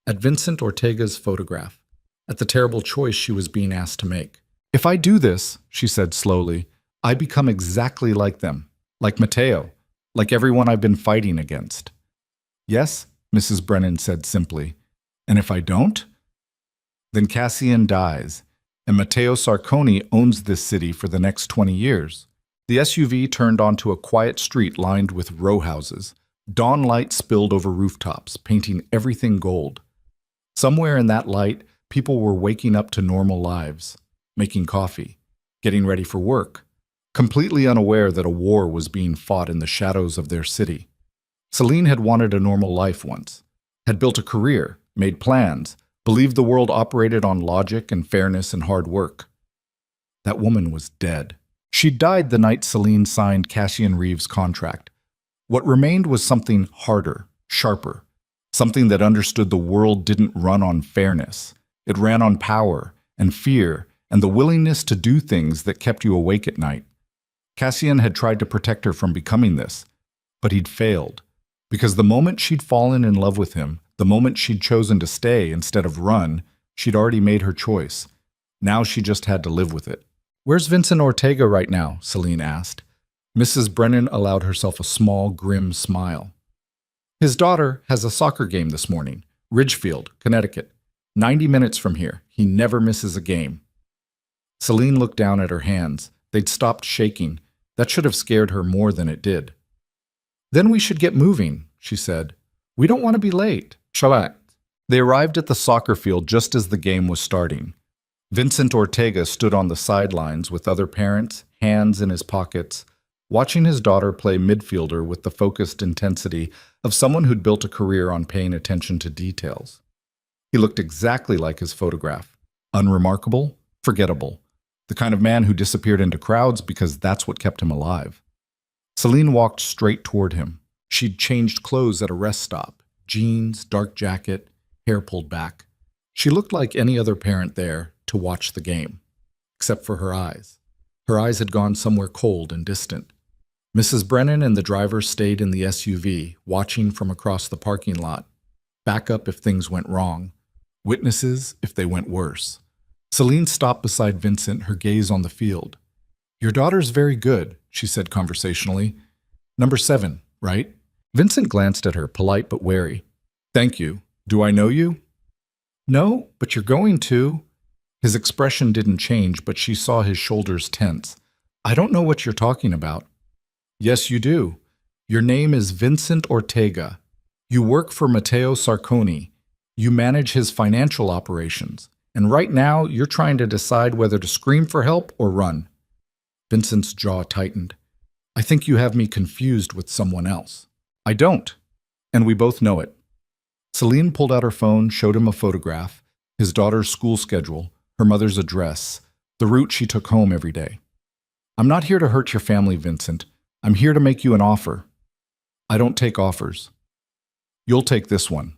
at Vincent Ortega's photograph, at the terrible choice she was being asked to make. "If I do this," she said slowly, "I become exactly like them, like Mateo, like everyone I've been fighting against." "Yes," Mrs. Brennan said simply. "And if I don't?" "Then Cassian dies, and Matteo Sarconi owns this city for the next 20 years. The SUV turned onto a quiet street lined with row houses. Dawn light spilled over rooftops, painting everything gold. Somewhere in that light, people were waking up to normal lives, making coffee, getting ready for work, completely unaware that a war was being fought in the shadows of their city. Celine had wanted a normal life once, had built a career, made plans, believed the world operated on logic and fairness and hard work. That woman was dead. She died the night Celine signed Cassian Reeve's contract. What remained was something harder, sharper, something that understood the world didn't run on fairness. It ran on power and fear and the willingness to do things that kept you awake at night. Cassian had tried to protect her from becoming this, but he'd failed. Because the moment she'd fallen in love with him, the moment she'd chosen to stay instead of run, she'd already made her choice. Now she just had to live with it. "Where's Vincent Ortega right now?" Celine asked. Mrs. Brennan allowed herself a small, grim smile. "His daughter has a soccer game this morning. Ridgefield, Connecticut. 90 minutes from here. He never misses a game." Celine looked down at her hands. They'd stopped shaking. That should have scared her more than it did. "Then we should get moving," she said. "We don't want to be late." Shalak. They arrived at the soccer field just as the game was starting. Vincent Ortega stood on the sidelines with other parents, hands in his pockets, watching his daughter play midfielder with the focused intensity of someone who'd built a career on paying attention to details. He looked exactly like his photograph. Unremarkable, forgettable. The kind of man who disappeared into crowds because that's what kept him alive. Celine walked straight toward him. She'd changed clothes at a rest stop. Jeans, dark jacket, hair pulled back. She looked like any other parent there to watch the game, except for her eyes. Her eyes had gone somewhere cold and distant. Mrs. Brennan and the driver stayed in the SUV, watching from across the parking lot. Backup if things went wrong. Witnesses if they went worse. Celine stopped beside Vincent, her gaze on the field. "Your daughter's very good," she said conversationally. "Number 7, right?" Vincent glanced at her, polite but wary. "Thank you. Do I know you?" "No, but you're going to." His expression didn't change, but she saw his shoulders tense. "I don't know what you're talking about." "Yes, you do. Your name is Vincent Ortega. You work for Matteo Sarconi. You manage his financial operations. And right now, you're trying to decide whether to scream for help or run." Vincent's jaw tightened. "I think you have me confused with someone else." "I don't. And we both know it." Celine pulled out her phone, showed him a photograph, his daughter's school schedule, her mother's address, the route she took home every day. "I'm not here to hurt your family, Vincent. I'm here to make you an offer." "I don't take offers." "You'll take this one."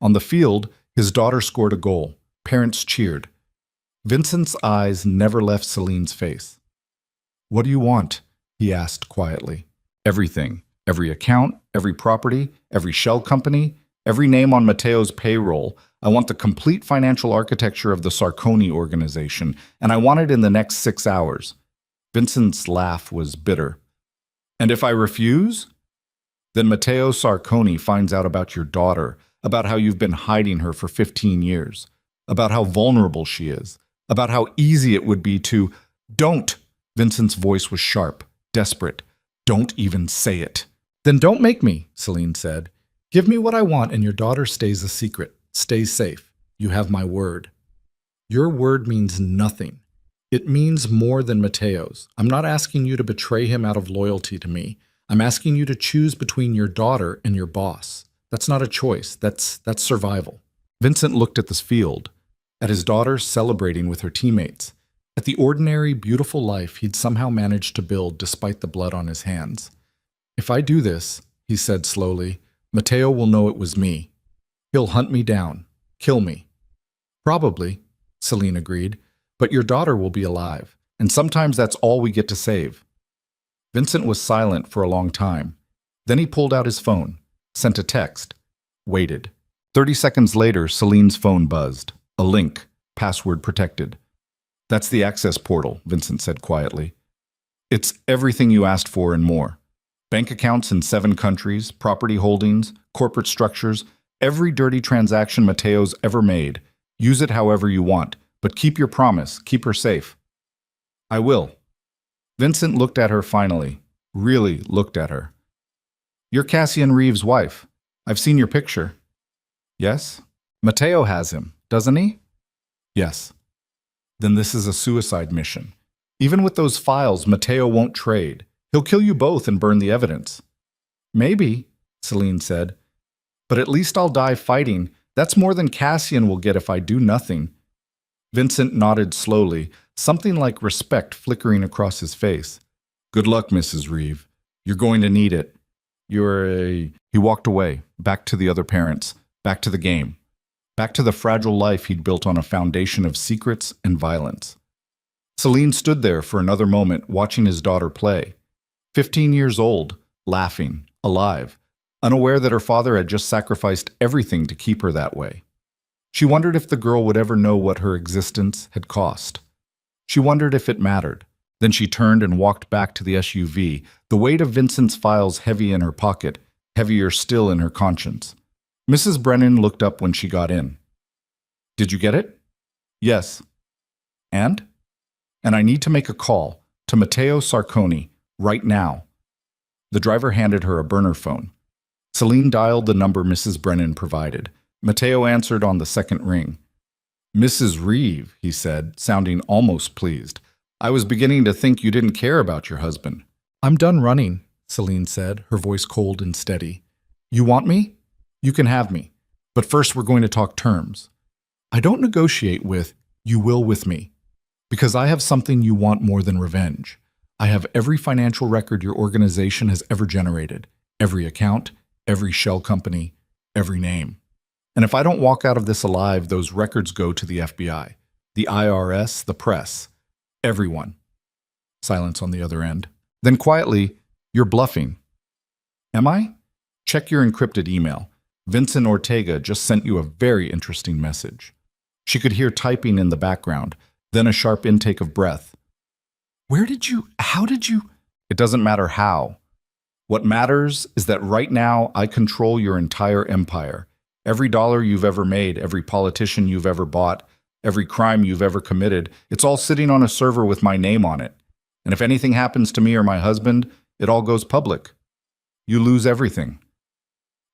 On the field, his daughter scored a goal. Parents cheered. Vincent's eyes never left Celine's face. "What do you want?" he asked quietly. "Everything. Every account, every property, every shell company, every name on Matteo's payroll. I want the complete financial architecture of the Sarconi organization, and I want it in the next 6 hours." Vincent's laugh was bitter. "And if I refuse?" "Then Matteo Sarconi finds out about your daughter, about how you've been hiding her for 15 years, about how vulnerable she is, about how easy it would be to—" "Don't!" Vincent's voice was sharp, desperate. "Don't even say it." "Then don't make me," Celine said. "Give me what I want and your daughter stays a secret, stays safe. You have my word." "Your word means nothing. It means more than Matteo's. I'm not asking you to betray him out of loyalty to me. I'm asking you to choose between your daughter and your boss. That's not a choice. That's survival." Vincent looked at this field, at his daughter celebrating with her teammates, at the ordinary, beautiful life he'd somehow managed to build despite the blood on his hands. "If I do this," he said slowly, "Matteo will know it was me. He'll hunt me down, kill me." "Probably," Celine agreed, "but your daughter will be alive, and sometimes that's all we get to save." Vincent was silent for a long time. Then he pulled out his phone, sent a text, waited. 30 seconds later, Celine's phone buzzed. A link, password protected. "That's the access portal," Vincent said quietly. "It's everything you asked for and more. Bank accounts in 7 countries, property holdings, corporate structures, every dirty transaction Matteo's ever made. Use it however you want, but keep your promise, keep her safe." "I will." Vincent looked at her finally, really looked at her. "You're Cassian Reeves' wife. I've seen your picture." "Yes?" "Matteo has him, doesn't he?" "Yes." "Then this is a suicide mission. Even with those files, Matteo won't trade. He'll kill you both and burn the evidence." "Maybe," Celine said. "But at least I'll die fighting. That's more than Cassian will get if I do nothing." Vincent nodded slowly, something like respect flickering across his face. "Good luck, Mrs. Reeve. You're going to need it." He walked away, back to the other parents, back to the game, back to the fragile life he'd built on a foundation of secrets and violence. Celine stood there for another moment, watching his daughter play. 15 years old, laughing, alive, unaware that her father had just sacrificed everything to keep her that way. She wondered if the girl would ever know what her existence had cost. She wondered if it mattered. Then she turned and walked back to the SUV, the weight of Vincent's files heavy in her pocket, heavier still in her conscience. Mrs. Brennan looked up when she got in. "Did you get it?" "Yes." "And?" "And I need to make a call to Matteo Sarconi right now." The driver handed her a burner phone. Celine dialed the number Mrs. Brennan provided. Matteo answered on the second ring. "Mrs. Reeve," he said, sounding almost pleased. "I was beginning to think you didn't care about your husband." "I'm done running," Celine said, her voice cold and steady. "You want me? You can have me. But first we're going to talk terms. I don't negotiate with, you will with me. Because I have something you want more than revenge. I have every financial record your organization has ever generated. Every account, every shell company, every name. And if I don't walk out of this alive, those records go to the FBI, the IRS, the press, everyone." Silence on the other end. Then quietly, "You're bluffing." "Am I? Check your encrypted email. Vincent Ortega just sent you a very interesting message." She could hear typing in the background, then a sharp intake of breath. How did you? "It doesn't matter how. What matters is that right now I control your entire empire. Every dollar you've ever made, every politician you've ever bought, every crime you've ever committed, it's all sitting on a server with my name on it. And if anything happens to me or my husband, it all goes public. You lose everything."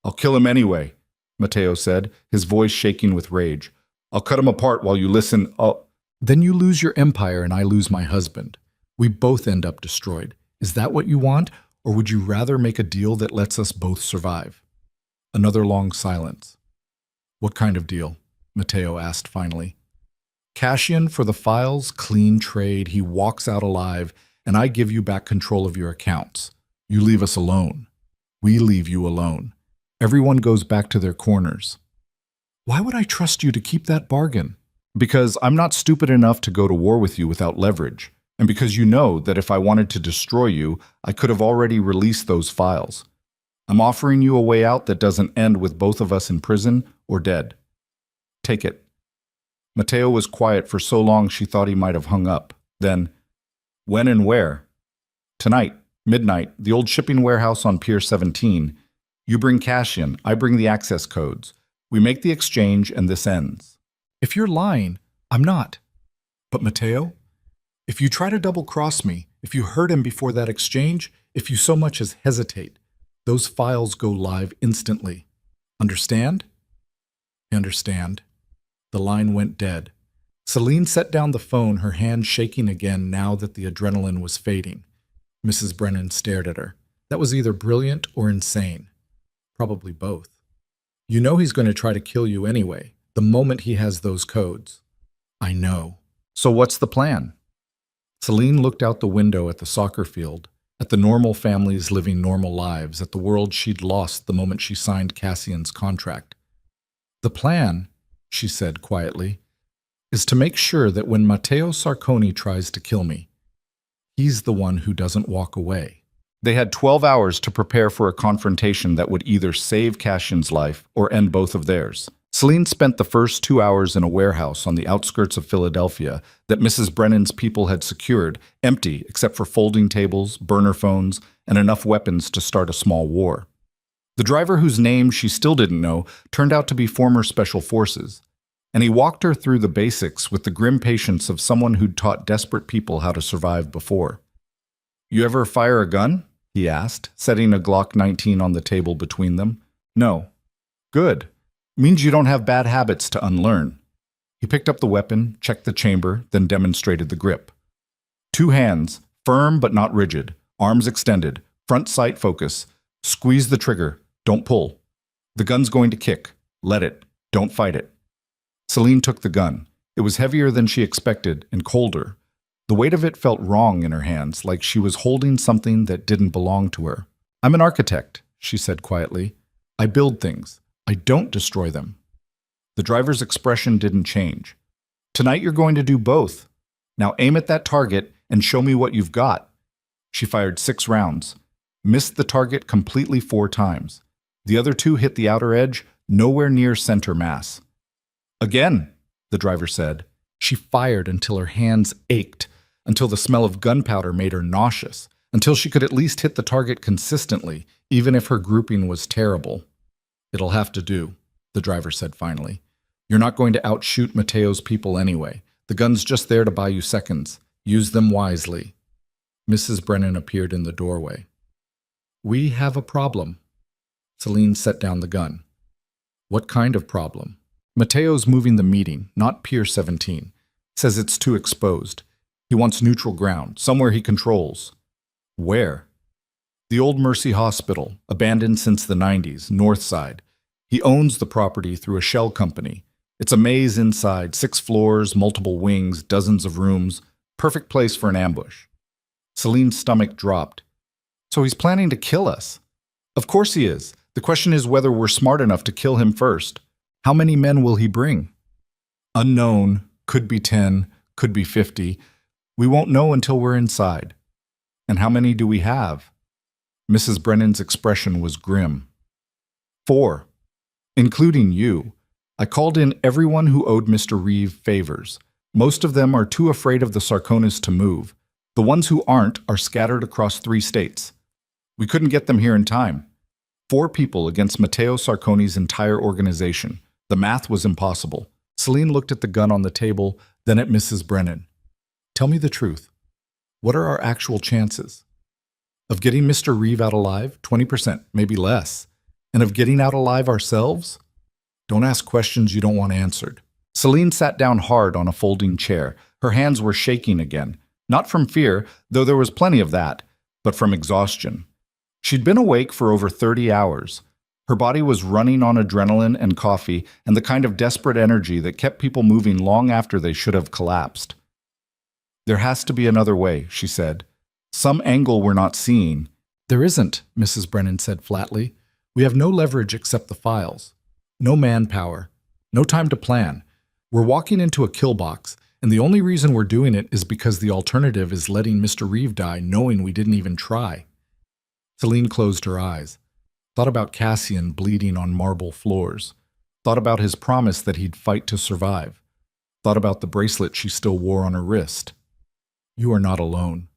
"I'll kill him anyway," Matteo said, his voice shaking with rage. "I'll cut him apart while you listen. Then you lose your empire and I lose my husband. We both end up destroyed. Is that what you want, or would you rather make a deal that lets us both survive?" Another long silence. "What kind of deal?" Matteo asked finally. "Cash-in for the files, clean trade, he walks out alive, and I give you back control of your accounts. You leave us alone. We leave you alone. Everyone goes back to their corners." "Why would I trust you to keep that bargain?" "Because I'm not stupid enough to go to war with you without leverage, and because you know that if I wanted to destroy you, I could have already released those files. I'm offering you a way out that doesn't end with both of us in prison or dead. Take it." Matteo was quiet for so long she thought he might have hung up. Then, "When and where?" "Tonight, midnight, the old shipping warehouse on Pier 17. You bring cash in, I bring the access codes. We make the exchange and this ends." "If you're lying, I'm not." "But Matteo, if you try to double-cross me, if you hurt him before that exchange, if you so much as hesitate, those files go live instantly. Understand?" "I understand." The line went dead. Celine set down the phone, her hand shaking again now that the adrenaline was fading. Mrs. Brennan stared at her. That was either brilliant or insane. Probably both. "You know he's going to try to kill you anyway, the moment he has those codes." "I know. So what's the plan?" Celine looked out the window at the soccer field, at the normal families living normal lives, at the world she'd lost the moment she signed Cassian's contract. "The plan," she said quietly, "is to make sure that when Matteo Sarconi tries to kill me, he's the one who doesn't walk away." They had 12 hours to prepare for a confrontation that would either save Cassian's life or end both of theirs. Celine spent the first 2 hours in a warehouse on the outskirts of Philadelphia that Mrs. Brennan's people had secured, empty except for folding tables, burner phones, and enough weapons to start a small war. The driver, whose name she still didn't know, turned out to be former Special Forces, and he walked her through the basics with the grim patience of someone who'd taught desperate people how to survive before. "You ever fire a gun?" he asked, setting a Glock 19 on the table between them. "No." "Good. Means you don't have bad habits to unlearn." He picked up the weapon, checked the chamber, then demonstrated the grip. 2 hands, firm but not rigid, arms extended, front sight focus. Squeeze the trigger, don't pull. The gun's going to kick. Let it. Don't fight it. Celine took the gun. It was heavier than she expected and colder. The weight of it felt wrong in her hands, like she was holding something that didn't belong to her. "I'm an architect," she said quietly. I build things. I don't destroy them. The driver's expression didn't change. Tonight you're going to do both. Now aim at that target and show me what you've got. She fired 6 rounds, missed the target completely 4 times. The other 2 hit the outer edge, nowhere near center mass. Again, the driver said. She fired until her hands ached, until the smell of gunpowder made her nauseous, until she could at least hit the target consistently, even if her grouping was terrible. It'll have to do, the driver said finally. You're not going to outshoot Mateo's people anyway. The gun's just there to buy you seconds. Use them wisely. Mrs. Brennan appeared in the doorway. We have a problem. Celine set down the gun. What kind of problem? Mateo's moving the meeting, not Pier 17. Says it's too exposed. He wants neutral ground, somewhere he controls. Where? The old Mercy Hospital, abandoned since the 90s, north side. He owns the property through a shell company. It's a maze inside, 6 floors, multiple wings, dozens of rooms. Perfect place for an ambush. Celine's stomach dropped. So he's planning to kill us. Of course he is. The question is whether we're smart enough to kill him first. How many men will he bring? Unknown. Could be 10, could be 50. We won't know until we're inside. And how many do we have? Mrs. Brennan's expression was grim. 4, including you. I called in everyone who owed Mr. Reeve favors. Most of them are too afraid of the Sarkonis to move. The ones who aren't are scattered across 3 states. We couldn't get them here in time. 4 people against Matteo Sarconi's entire organization. The math was impossible. Celine looked at the gun on the table, then at Mrs. Brennan. Tell me the truth. What are our actual chances? Of getting Mr. Reeve out alive? 20%, maybe less. And of getting out alive ourselves? Don't ask questions you don't want answered. Celine sat down hard on a folding chair. Her hands were shaking again. Not from fear, though there was plenty of that, but from exhaustion. She'd been awake for over 30 hours. Her body was running on adrenaline and coffee and the kind of desperate energy that kept people moving long after they should have collapsed. There has to be another way, she said. Some angle we're not seeing. There isn't, Mrs. Brennan said flatly. We have no leverage except the files. No manpower. No time to plan. We're walking into a kill box, and the only reason we're doing it is because the alternative is letting Mr. Reeve die knowing we didn't even try. Celine closed her eyes. Thought about Cassian bleeding on marble floors. Thought about his promise that he'd fight to survive. Thought about the bracelet she still wore on her wrist. You are not alone.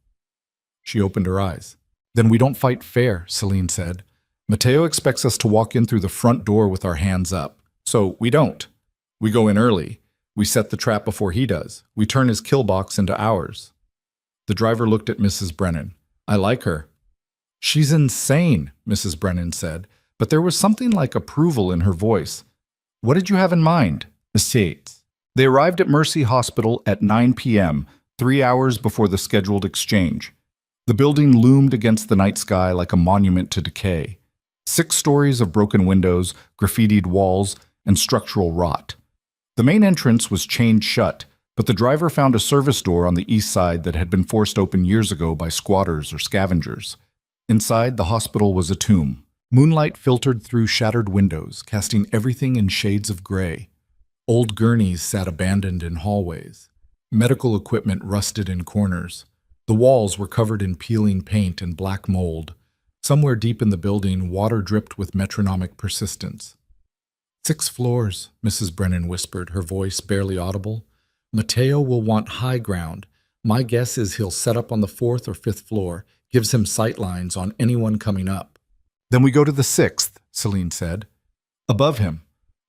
She opened her eyes. Then we don't fight fair, Celine said. Matteo expects us to walk in through the front door with our hands up. So we don't. We go in early. We set the trap before he does. We turn his kill box into ours. The driver looked at Mrs. Brennan. I like her. She's insane, Mrs. Brennan said, but there was something like approval in her voice. What did you have in mind, Miss Yates? They arrived at Mercy Hospital at 9 p.m., 3 hours before the scheduled exchange. The building loomed against the night sky like a monument to decay. 6 stories of broken windows, graffitied walls, and structural rot. The main entrance was chained shut, but the driver found a service door on the east side that had been forced open years ago by squatters or scavengers. Inside, the hospital was a tomb. Moonlight filtered through shattered windows, casting everything in shades of gray. Old gurneys sat abandoned in hallways. Medical equipment rusted in corners. The walls were covered in peeling paint and black mold. Somewhere deep in the building, water dripped with metronomic persistence. 6 floors, Mrs. Brennan whispered, her voice barely audible. Matteo will want high ground. My guess is he'll set up on the 4th or 5th floor, gives him sight lines on anyone coming up. Then we go to the 6th, Celine said. Above him.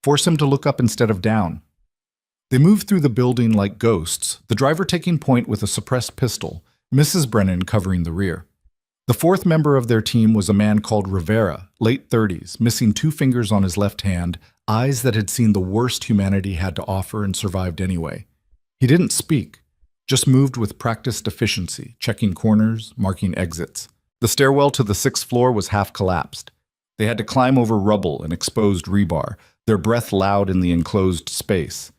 Force him to look up instead of down. They moved through the building like ghosts, the driver taking point with a suppressed pistol, Mrs. Brennan covering the rear. The 4th member of their team was a man called Rivera, late 30s, missing 2 fingers on his left hand, eyes that had seen the worst humanity had to offer and survived anyway. He didn't speak, just moved with practiced efficiency, checking corners, marking exits. The stairwell to the 6th floor was half collapsed. They had to climb over rubble and exposed rebar, their breath loud in the enclosed space.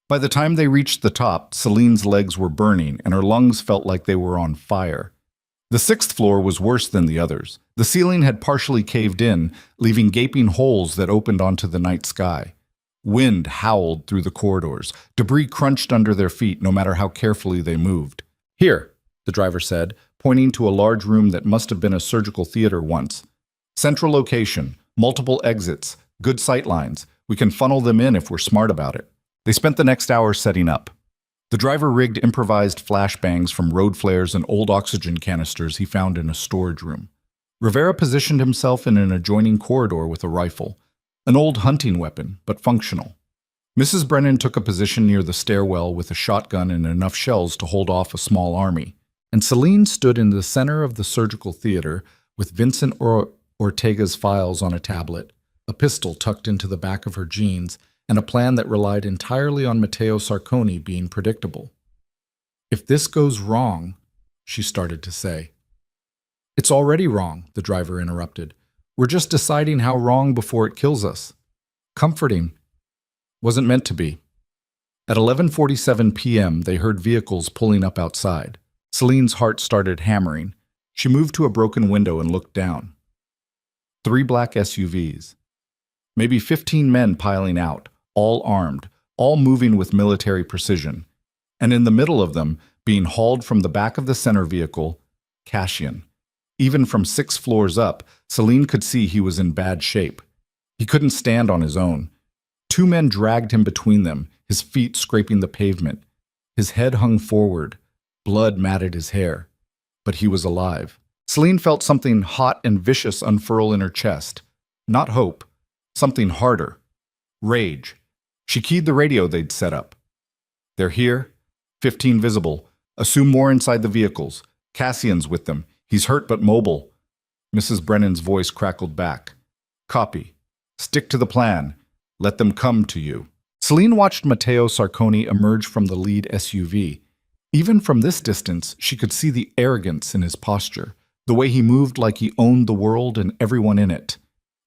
By the time they reached the top, Celine's legs were burning and her lungs felt like they were on fire. The sixth floor was worse than the others. The ceiling had partially caved in, leaving gaping holes that opened onto the night sky. Wind howled through the corridors. Debris crunched under their feet no matter how carefully they moved. "Here," the driver said, pointing to a large room that must have been a surgical theater once. "Central location, multiple exits, good sight lines. We can funnel them in if we're smart about it." They spent the next hour setting up. The driver rigged improvised flashbangs from road flares and old oxygen canisters he found in a storage room. Rivera positioned himself in an adjoining corridor with a rifle, an old hunting weapon, but functional. Mrs. Brennan took a position near the stairwell with a shotgun and enough shells to hold off a small army, and Celine stood in the center of the surgical theater with Vincent Ortega's files on a tablet, a pistol tucked into the back of her jeans, and a plan that relied entirely on Matteo Sarconi being predictable. "If this goes wrong," she started to say. "It's already wrong," the driver interrupted. "We're just deciding how wrong before it kills us." Comforting. Wasn't meant to be. At 11:47 p.m., they heard vehicles pulling up outside. Celine's heart started hammering. She moved to a broken window and looked down. 3 black SUVs. Maybe 15 men piling out, all armed, all moving with military precision. And in the middle of them, being hauled from the back of the center vehicle, Cassian. Even from 6 floors up, Celine could see he was in bad shape. He couldn't stand on his own. 2 men dragged him between them, his feet scraping the pavement. His head hung forward. Blood matted his hair. But he was alive. Celine felt something hot and vicious unfurl in her chest. Not hope. Something harder. Rage. She keyed the radio they'd set up. "They're here. 15 visible. Assume more inside the vehicles. Cassian's with them. He's hurt but mobile." Mrs. Brennan's voice crackled back. "Copy. Stick to the plan. Let them come to you." Celine watched Matteo Sarconi emerge from the lead SUV. Even from this distance, she could see the arrogance in his posture, the way he moved like he owned the world and everyone in it.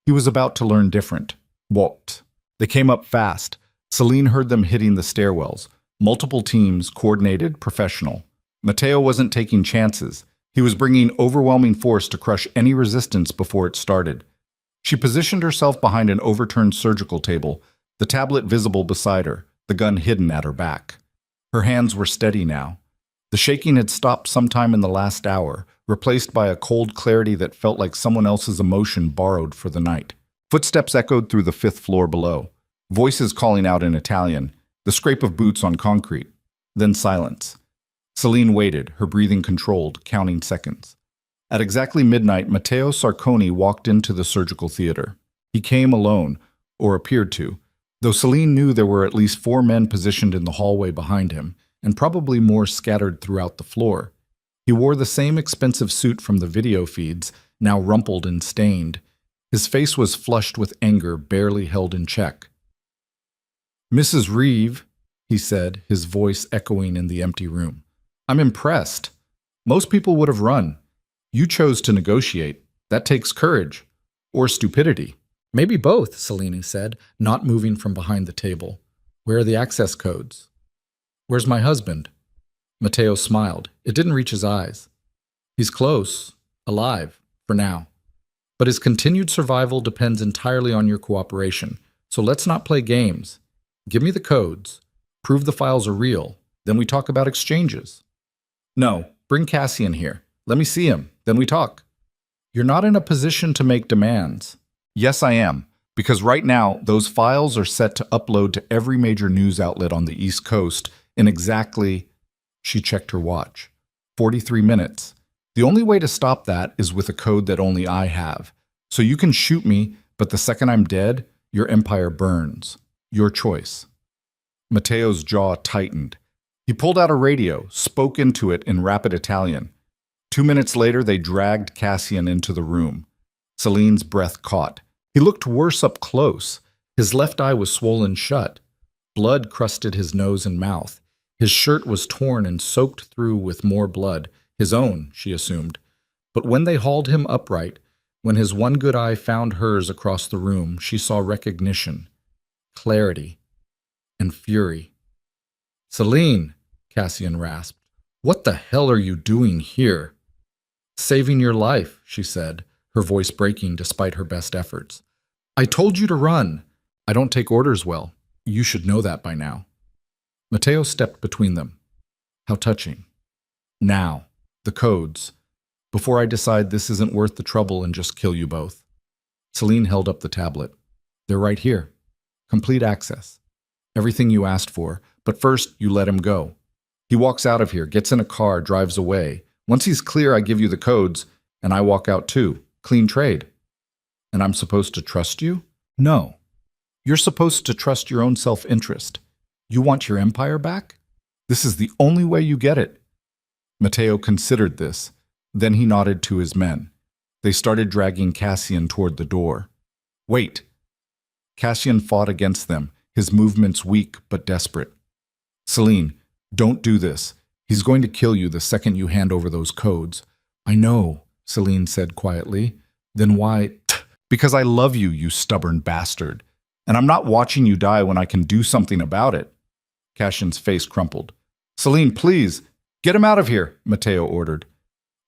He was about to learn different. Walked. They came up fast. Celine heard them hitting the stairwells. Multiple teams, coordinated, professional. Matteo wasn't taking chances. He was bringing overwhelming force to crush any resistance before it started. She positioned herself behind an overturned surgical table, the tablet visible beside her, the gun hidden at her back. Her hands were steady now. The shaking had stopped sometime in the last hour, replaced by a cold clarity that felt like someone else's emotion borrowed for the night. Footsteps echoed through the 5th floor below. Voices calling out in Italian, the scrape of boots on concrete. Then silence. Celine waited, her breathing controlled, counting seconds. At exactly midnight, Matteo Sarconi walked into the surgical theater. He came alone, or appeared to, though Celine knew there were at least 4 men positioned in the hallway behind him, and probably more scattered throughout the floor. He wore the same expensive suit from the video feeds, now rumpled and stained. His face was flushed with anger, barely held in check. "Mrs. Reeve," he said, his voice echoing in the empty room. "I'm impressed. Most people would have run. You chose to negotiate. That takes courage. Or stupidity." "Maybe both," Celine said, not moving from behind the table. "Where are the access codes?" "Where's my husband?" Matteo smiled. It didn't reach his eyes. "He's close. Alive. For now. But his continued survival depends entirely on your cooperation. So let's not play games. Give me the codes. Prove the files are real. Then we talk about exchanges." "No. Bring Cassian here. Let me see him. Then we talk." "You're not in a position to make demands." "Yes, I am. Because right now, those files are set to upload to every major news outlet on the East Coast in exactly," she checked her watch, "43 minutes. The only way to stop that is with a code that only I have. So you can shoot me, but the second I'm dead, your empire burns. Your choice." Matteo's jaw tightened. He pulled out a radio, spoke into it in rapid Italian. 2 minutes later, they dragged Cassian into the room. Celine's breath caught. He looked worse up close. His left eye was swollen shut. Blood crusted his nose and mouth. His shirt was torn and soaked through with more blood. His own, she assumed. But when they hauled him upright, when his one good eye found hers across the room, she saw recognition, clarity, and fury. "Celine," Cassian rasped, "what the hell are you doing here?" Saving your life, she said, her voice breaking despite her best efforts. I told you to run. I don't take orders well. You should know that by now. Mateo stepped between them. How touching. Now, the codes. Before I decide this isn't worth the trouble and just kill you both. Celine held up the tablet. They're right here. Complete access. Everything you asked for, but first you let him go. He walks out of here, gets in a car, drives away. Once he's clear, I give you the codes, and I walk out too. Clean trade. And I'm supposed to trust you? No. You're supposed to trust your own self-interest. You want your empire back? This is the only way you get it. Mateo considered this. Then he nodded to his men. They started dragging Cassian toward the door. Wait. Cassian fought against them, his movements weak but desperate. Celine, don't do this. He's going to kill you the second you hand over those codes. I know, Celine said quietly. Then why? Because I love you, you stubborn bastard. And I'm not watching you die when I can do something about it. Cassian's face crumpled. Celine, please, get him out of here, Mateo ordered.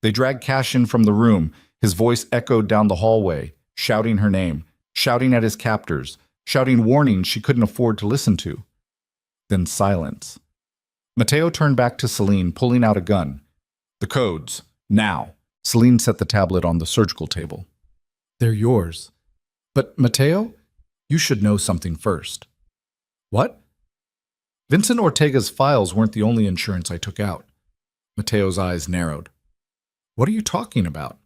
They dragged Cassian from the room. His voice echoed down the hallway, shouting her name, shouting at his captors, shouting warnings she couldn't afford to listen to. Then silence. Mateo turned back to Celine, pulling out a gun. The codes, now. Celine set the tablet on the surgical table. They're yours. But, Mateo, you should know something first. What? Vincent Ortega's files weren't the only insurance I took out. Mateo's eyes narrowed. What are you talking about?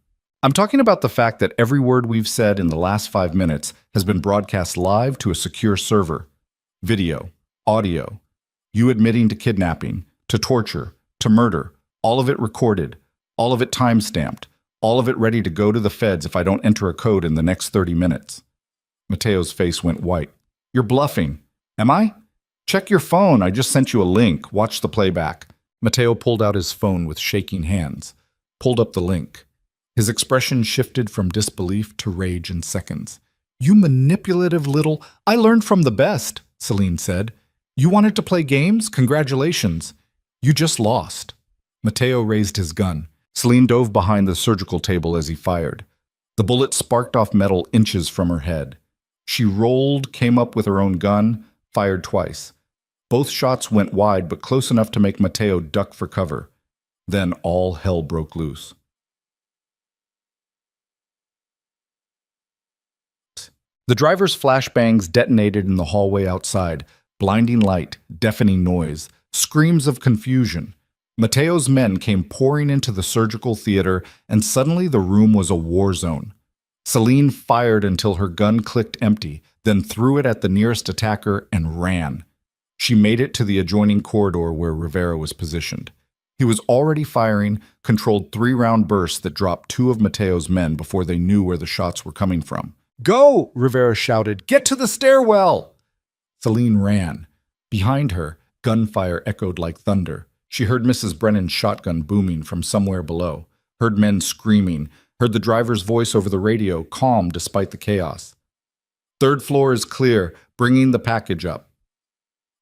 I'm talking about the fact that every word we've said in the last 5 minutes has been broadcast live to a secure server. Video, audio, you admitting to kidnapping, to torture, to murder, all of it recorded, all of it time-stamped, all of it ready to go to the feds if I don't enter a code in the next 30 minutes. Mateo's face went white. You're bluffing. Am I? Check your phone. I just sent you a link. Watch the playback. Mateo pulled out his phone with shaking hands, pulled up the link. His expression shifted from disbelief to rage in seconds. You manipulative little... I learned from the best, Celine said. You wanted to play games? Congratulations. You just lost. Mateo raised his gun. Celine dove behind the surgical table as he fired. The bullet sparked off metal inches from her head. She rolled, came up with her own gun, fired twice. Both shots went wide, but close enough to make Mateo duck for cover. Then all hell broke loose. The driver's flashbangs detonated in the hallway outside, blinding light, deafening noise, screams of confusion. Mateo's men came pouring into the surgical theater, and suddenly the room was a war zone. Celine fired until her gun clicked empty, then threw it at the nearest attacker and ran. She made it to the adjoining corridor where Rivera was positioned. He was already firing, controlled 3-round bursts that dropped 2 of Mateo's men before they knew where the shots were coming from. Go! Rivera shouted. Get to the stairwell! Celine ran. Behind her, gunfire echoed like thunder. She heard Mrs. Brennan's shotgun booming from somewhere below, heard men screaming, heard the driver's voice over the radio, calm despite the chaos. 3rd floor is clear, bringing the package up.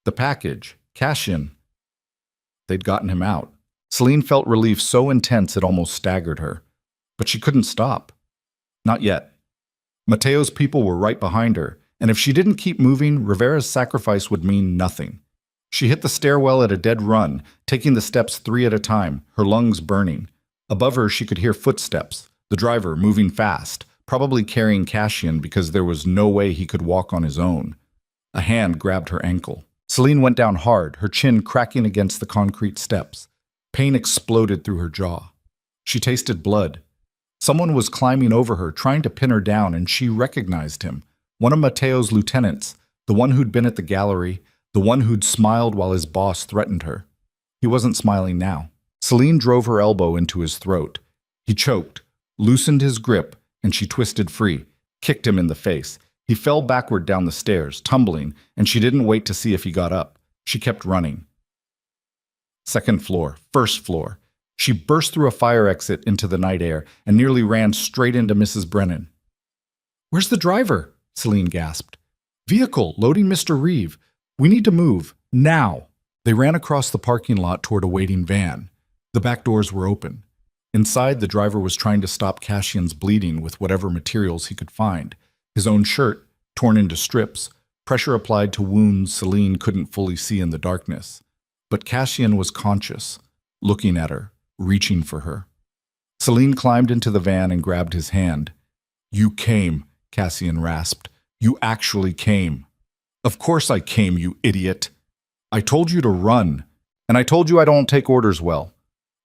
The package, Cassian. They'd gotten him out. Celine felt relief so intense it almost staggered her. But she couldn't stop. Not yet. Mateo's people were right behind her, and if she didn't keep moving, Rivera's sacrifice would mean nothing. She hit the stairwell at a dead run, taking the steps 3 at a time, her lungs burning. Above her, she could hear footsteps, the driver moving fast, probably carrying Cassian because there was no way he could walk on his own. A hand grabbed her ankle. Celine went down hard, her chin cracking against the concrete steps. Pain exploded through her jaw. She tasted blood. Someone was climbing over her, trying to pin her down, and she recognized him. One of Mateo's lieutenants, the one who'd been at the gallery, the one who'd smiled while his boss threatened her. He wasn't smiling now. Celine drove her elbow into his throat. He choked, loosened his grip, and she twisted free, kicked him in the face. He fell backward down the stairs, tumbling, and she didn't wait to see if he got up. She kept running. 2nd floor, 1st floor. She burst through a fire exit into the night air and nearly ran straight into Mrs. Brennan. Where's the driver? Celine gasped. Vehicle, loading Mr. Reeve. We need to move, now. They ran across the parking lot toward a waiting van. The back doors were open. Inside, the driver was trying to stop Cassian's bleeding with whatever materials he could find. His own shirt, torn into strips, pressure applied to wounds Celine couldn't fully see in the darkness. But Cassian was conscious, looking at her, reaching for her. Celine climbed into the van and grabbed his hand. "You came," Cassian rasped. "You actually came." "Of course I came, you idiot. I told you to run, and I told you I don't take orders well."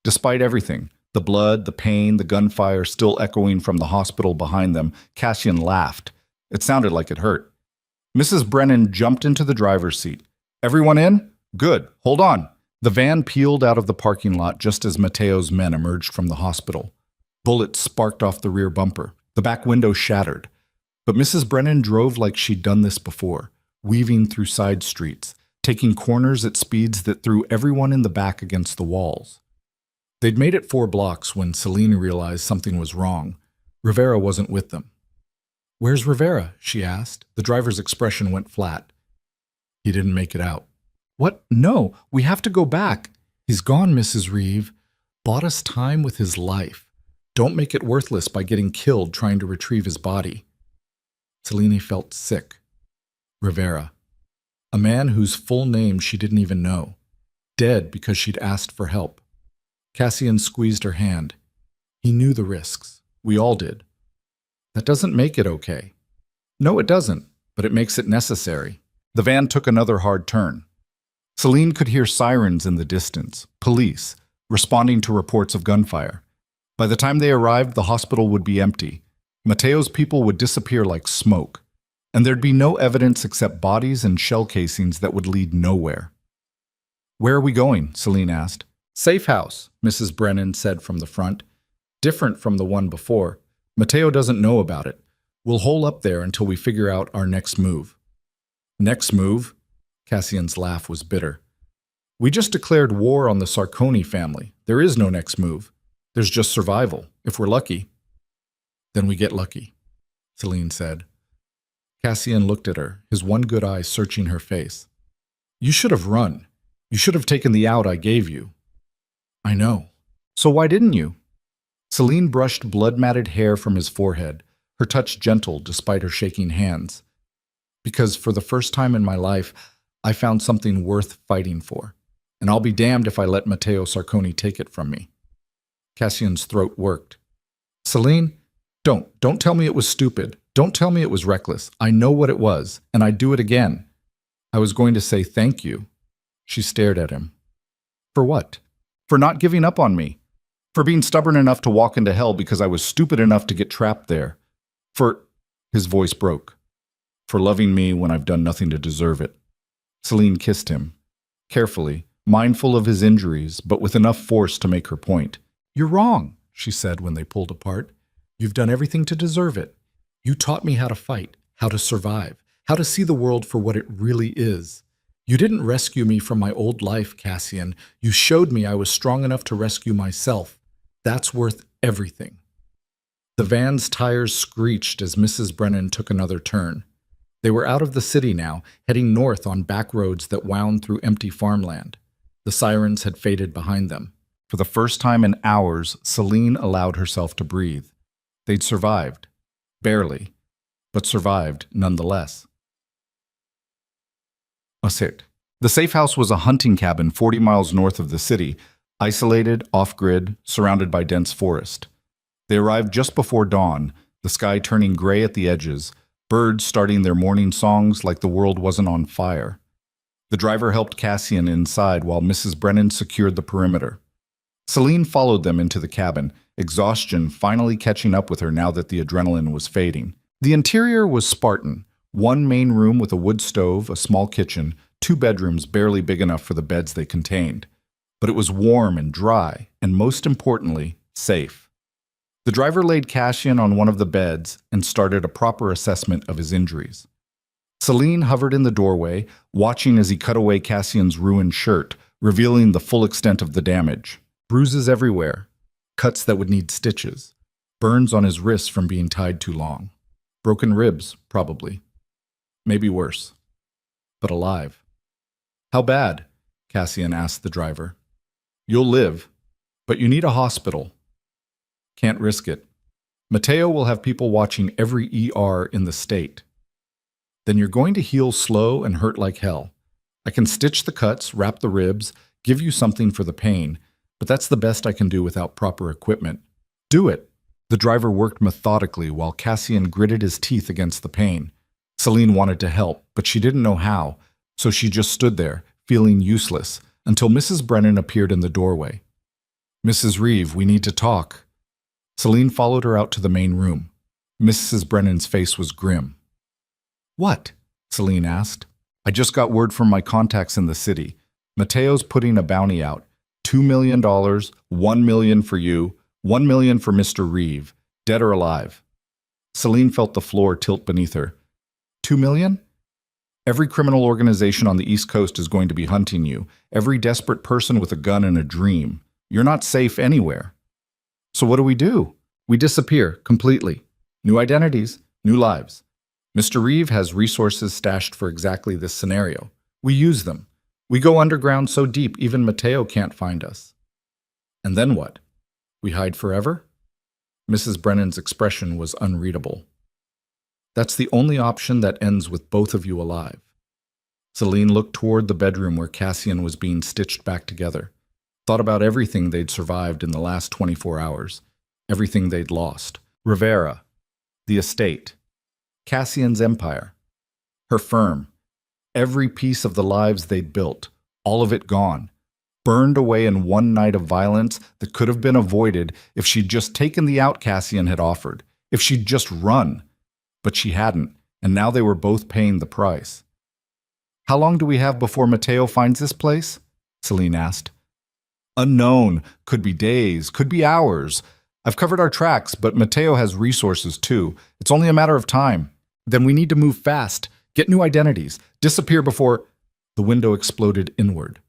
Despite everything, the blood, the pain, the gunfire still echoing from the hospital behind them, Cassian laughed. It sounded like it hurt. Mrs. Brennan jumped into the driver's seat. "Everyone in? Good. Hold on." The van peeled out of the parking lot just as Mateo's men emerged from the hospital. Bullets sparked off the rear bumper. The back window shattered. But Mrs. Brennan drove like she'd done this before, weaving through side streets, taking corners at speeds that threw everyone in the back against the walls. They'd made it 4 blocks when Celine realized something was wrong. Rivera wasn't with them. "Where's Rivera?" she asked. The driver's expression went flat. "He didn't make it out." "What? No, we have to go back." "He's gone, Mrs. Reeve. Bought us time with his life. Don't make it worthless by getting killed trying to retrieve his body." Celine felt sick. Rivera. A man whose full name she didn't even know. Dead because she'd asked for help. Cassian squeezed her hand. He knew the risks. We all did. That doesn't make it okay. No, it doesn't, but it makes it necessary. The van took another hard turn. Celine could hear sirens in the distance, police, responding to reports of gunfire. By the time they arrived, the hospital would be empty. Mateo's people would disappear like smoke, and there'd be no evidence except bodies and shell casings that would lead nowhere. "Where are we going?" Celine asked. "Safe house," Mrs. Brennan said from the front. "Different from the one before. Mateo doesn't know about it. We'll hole up there until we figure out our next move." "Next move?" Cassian's laugh was bitter. "We just declared war on the Sarconi family. There is no next move. There's just survival, if we're lucky." "Then we get lucky," Celine said. Cassian looked at her, his one good eye searching her face. "You should have run. You should have taken the out I gave you." "I know. So why didn't you?" Celine brushed blood-matted hair from his forehead, her touch gentle despite her shaking hands. "Because for the first time in my life, I found something worth fighting for, and I'll be damned if I let Mateo Sarconi take it from me." Cassian's throat worked. "Celine, don't tell me it was stupid. Don't tell me it was reckless. I know what it was, and I'd do it again. I was going to say thank you." She stared at him. "For what?" "For not giving up on me. For being stubborn enough to walk into hell because I was stupid enough to get trapped there. For—" His voice broke. "For loving me when I've done nothing to deserve it." Celine kissed him, carefully, mindful of his injuries, but with enough force to make her point. "You're wrong," she said when they pulled apart. "You've done everything to deserve it. You taught me how to fight, how to survive, how to see the world for what it really is. You didn't rescue me from my old life, Cassian. You showed me I was strong enough to rescue myself. That's worth everything." The van's tires screeched as Mrs. Brennan took another turn. They were out of the city now, heading north on back roads that wound through empty farmland. The sirens had faded behind them. For the first time in hours, Celine allowed herself to breathe. They'd survived. Barely, but survived nonetheless. Asit. The safe house was a hunting cabin 40 miles north of the city, isolated, off-grid, surrounded by dense forest. They arrived just before dawn, the sky turning gray at the edges, birds starting their morning songs like the world wasn't on fire. The driver helped Cassian inside while Mrs. Brennan secured the perimeter. Celine followed them into the cabin, exhaustion finally catching up with her now that the adrenaline was fading. The interior was Spartan. One main room with a wood stove, a small kitchen, 2 bedrooms barely big enough for the beds they contained. But it was warm and dry, and most importantly, safe. The driver laid Cassian on one of the beds and started a proper assessment of his injuries. Celine hovered in the doorway, watching as he cut away Cassian's ruined shirt, revealing the full extent of the damage. Bruises everywhere, cuts that would need stitches, burns on his wrists from being tied too long. Broken ribs, probably. Maybe worse. But alive. "How bad?" Cassian asked the driver. "You'll live, but you need a hospital." Can't risk it. Mateo will have people watching every ER in the state. Then you're going to heal slow and hurt like hell. I can stitch the cuts, wrap the ribs, give you something for the pain, but that's the best I can do without proper equipment. Do it. The driver worked methodically while Cassian gritted his teeth against the pain. Celine wanted to help, but she didn't know how, so she just stood there, feeling useless, until Mrs. Brennan appeared in the doorway. Mrs. Reeve, we need to talk. Celine followed her out to the main room. Mrs. Brennan's face was grim. What? Celine asked. I just got word from my contacts in the city. Mateo's putting a bounty out. $2 million, $1 million for you, $1 million for Mr. Reeve, dead or alive. Celine felt the floor tilt beneath her. $2 million? Every criminal organization on the East Coast is going to be hunting you. Every desperate person with a gun and a dream. You're not safe anywhere. So what do? We disappear completely. New identities, new lives. Mr. Reeve has resources stashed for exactly this scenario. We use them. We go underground so deep even Mateo can't find us. And then what? We hide forever? Mrs. Brennan's expression was unreadable. That's the only option that ends with both of you alive. Celine looked toward the bedroom where Cassian was being stitched back together. Thought about everything they'd survived in the last 24 hours. Everything they'd lost. Rivera. The estate. Cassian's empire. Her firm. Every piece of the lives they'd built. All of it gone. Burned away in one night of violence that could have been avoided if she'd just taken the out Cassian had offered. If she'd just run. But she hadn't, and now they were both paying the price. How long do we have before Mateo finds this place? Celine asked. Unknown. Could be days, could be hours. I've covered our tracks, but Mateo has resources too. It's only a matter of time. Then we need to move fast, get new identities, disappear before... The window exploded inward.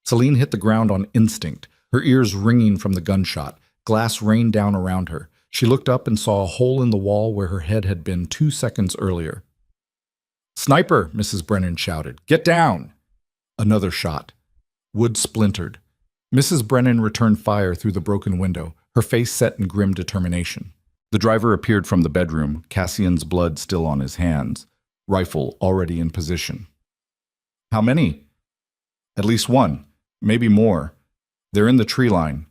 Celine hit the ground on instinct, her ears ringing from the gunshot. Glass rained down around her. She looked up and saw a hole in the wall where her head had been 2 seconds earlier. Sniper, Mrs. Brennan shouted. Get down! Another shot. Wood splintered. Mrs. Brennan returned fire through the broken window, her face set in grim determination. The driver appeared from the bedroom, Cassian's blood still on his hands, rifle already in position. How many? At least one, maybe more. They're in the tree line.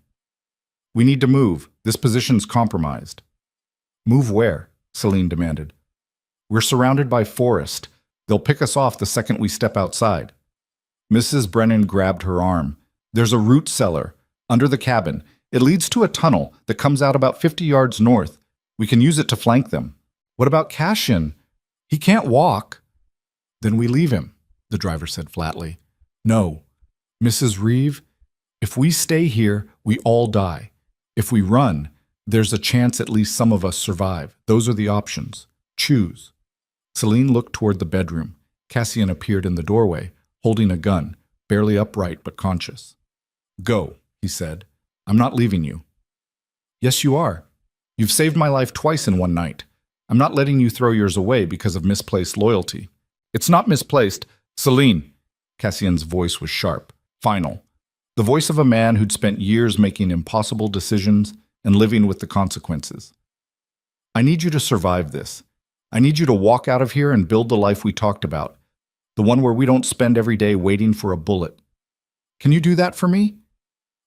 We need to move. This position's compromised. Move where? Celine demanded. We're surrounded by forest. They'll pick us off the second we step outside. Mrs. Brennan grabbed her arm. There's a root cellar under the cabin. It leads to a tunnel that comes out about 50 yards north. We can use it to flank them. What about Cassian? He can't walk. Then we leave him, the driver said flatly. No. Mrs. Reeve, if we stay here, we all die. If we run, there's a chance at least some of us survive. Those are the options. Choose. Celine looked toward the bedroom. Cassian appeared in the doorway, holding a gun, barely upright but conscious. Go, he said. I'm not leaving you. Yes, you are. You've saved my life twice in one night. I'm not letting you throw yours away because of misplaced loyalty. It's not misplaced. Celine. Cassian's voice was sharp, final. The voice of a man who'd spent years making impossible decisions and living with the consequences. I need you to survive this. I need you to walk out of here and build the life we talked about. The one where we don't spend every day waiting for a bullet. Can you do that for me?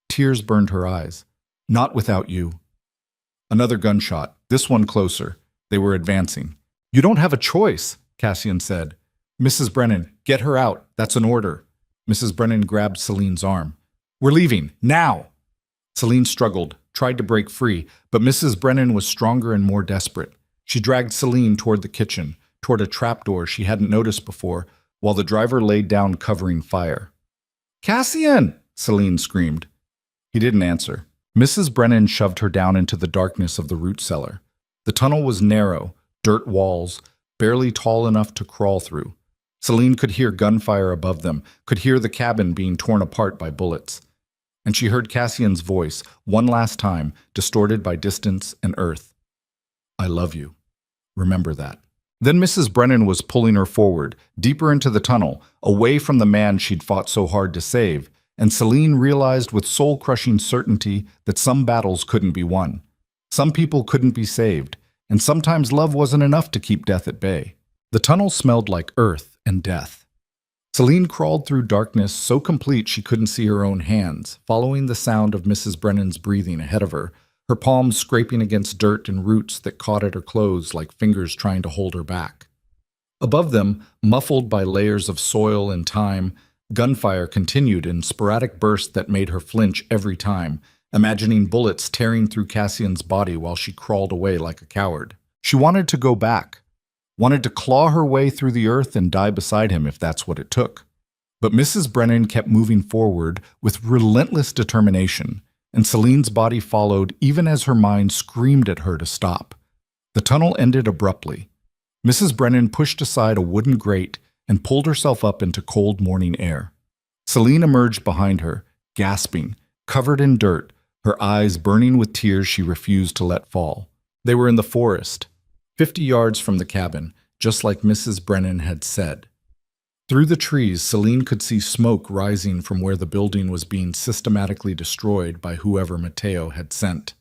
Tears burned her eyes. Not without you. Another gunshot, this one closer. They were advancing. You don't have a choice, Cassian said. Mrs. Brennan, get her out. That's an order. Mrs. Brennan grabbed Celine's arm. We're leaving, now! Celine struggled, tried to break free, but Mrs. Brennan was stronger and more desperate. She dragged Celine toward the kitchen, toward a trapdoor she hadn't noticed before, while the driver laid down covering fire. Cassian! Celine screamed. He didn't answer. Mrs. Brennan shoved her down into the darkness of the root cellar. The tunnel was narrow, dirt walls, barely tall enough to crawl through. Celine could hear gunfire above them, could hear the cabin being torn apart by bullets. And she heard Cassian's voice, one last time, distorted by distance and earth. I love you. Remember that. Then Mrs. Brennan was pulling her forward, deeper into the tunnel, away from the man she'd fought so hard to save, and Celine realized with soul-crushing certainty that some battles couldn't be won. Some people couldn't be saved, and sometimes love wasn't enough to keep death at bay. The tunnel smelled like earth and death. Celine crawled through darkness so complete she couldn't see her own hands, following the sound of Mrs. Brennan's breathing ahead of her, her palms scraping against dirt and roots that caught at her clothes like fingers trying to hold her back. Above them, muffled by layers of soil and time, gunfire continued in sporadic bursts that made her flinch every time, imagining bullets tearing through Cassian's body while she crawled away like a coward. She wanted to go back, wanted to claw her way through the earth and die beside him if that's what it took. But Mrs. Brennan kept moving forward with relentless determination, and Celine's body followed even as her mind screamed at her to stop. The tunnel ended abruptly. Mrs. Brennan pushed aside a wooden grate and pulled herself up into cold morning air. Celine emerged behind her, gasping, covered in dirt, her eyes burning with tears she refused to let fall. They were in the forest, 50 yards from the cabin, just like Mrs. Brennan had said. Through the trees, Celine could see smoke rising from where the building was being systematically destroyed by whoever Mateo had sent.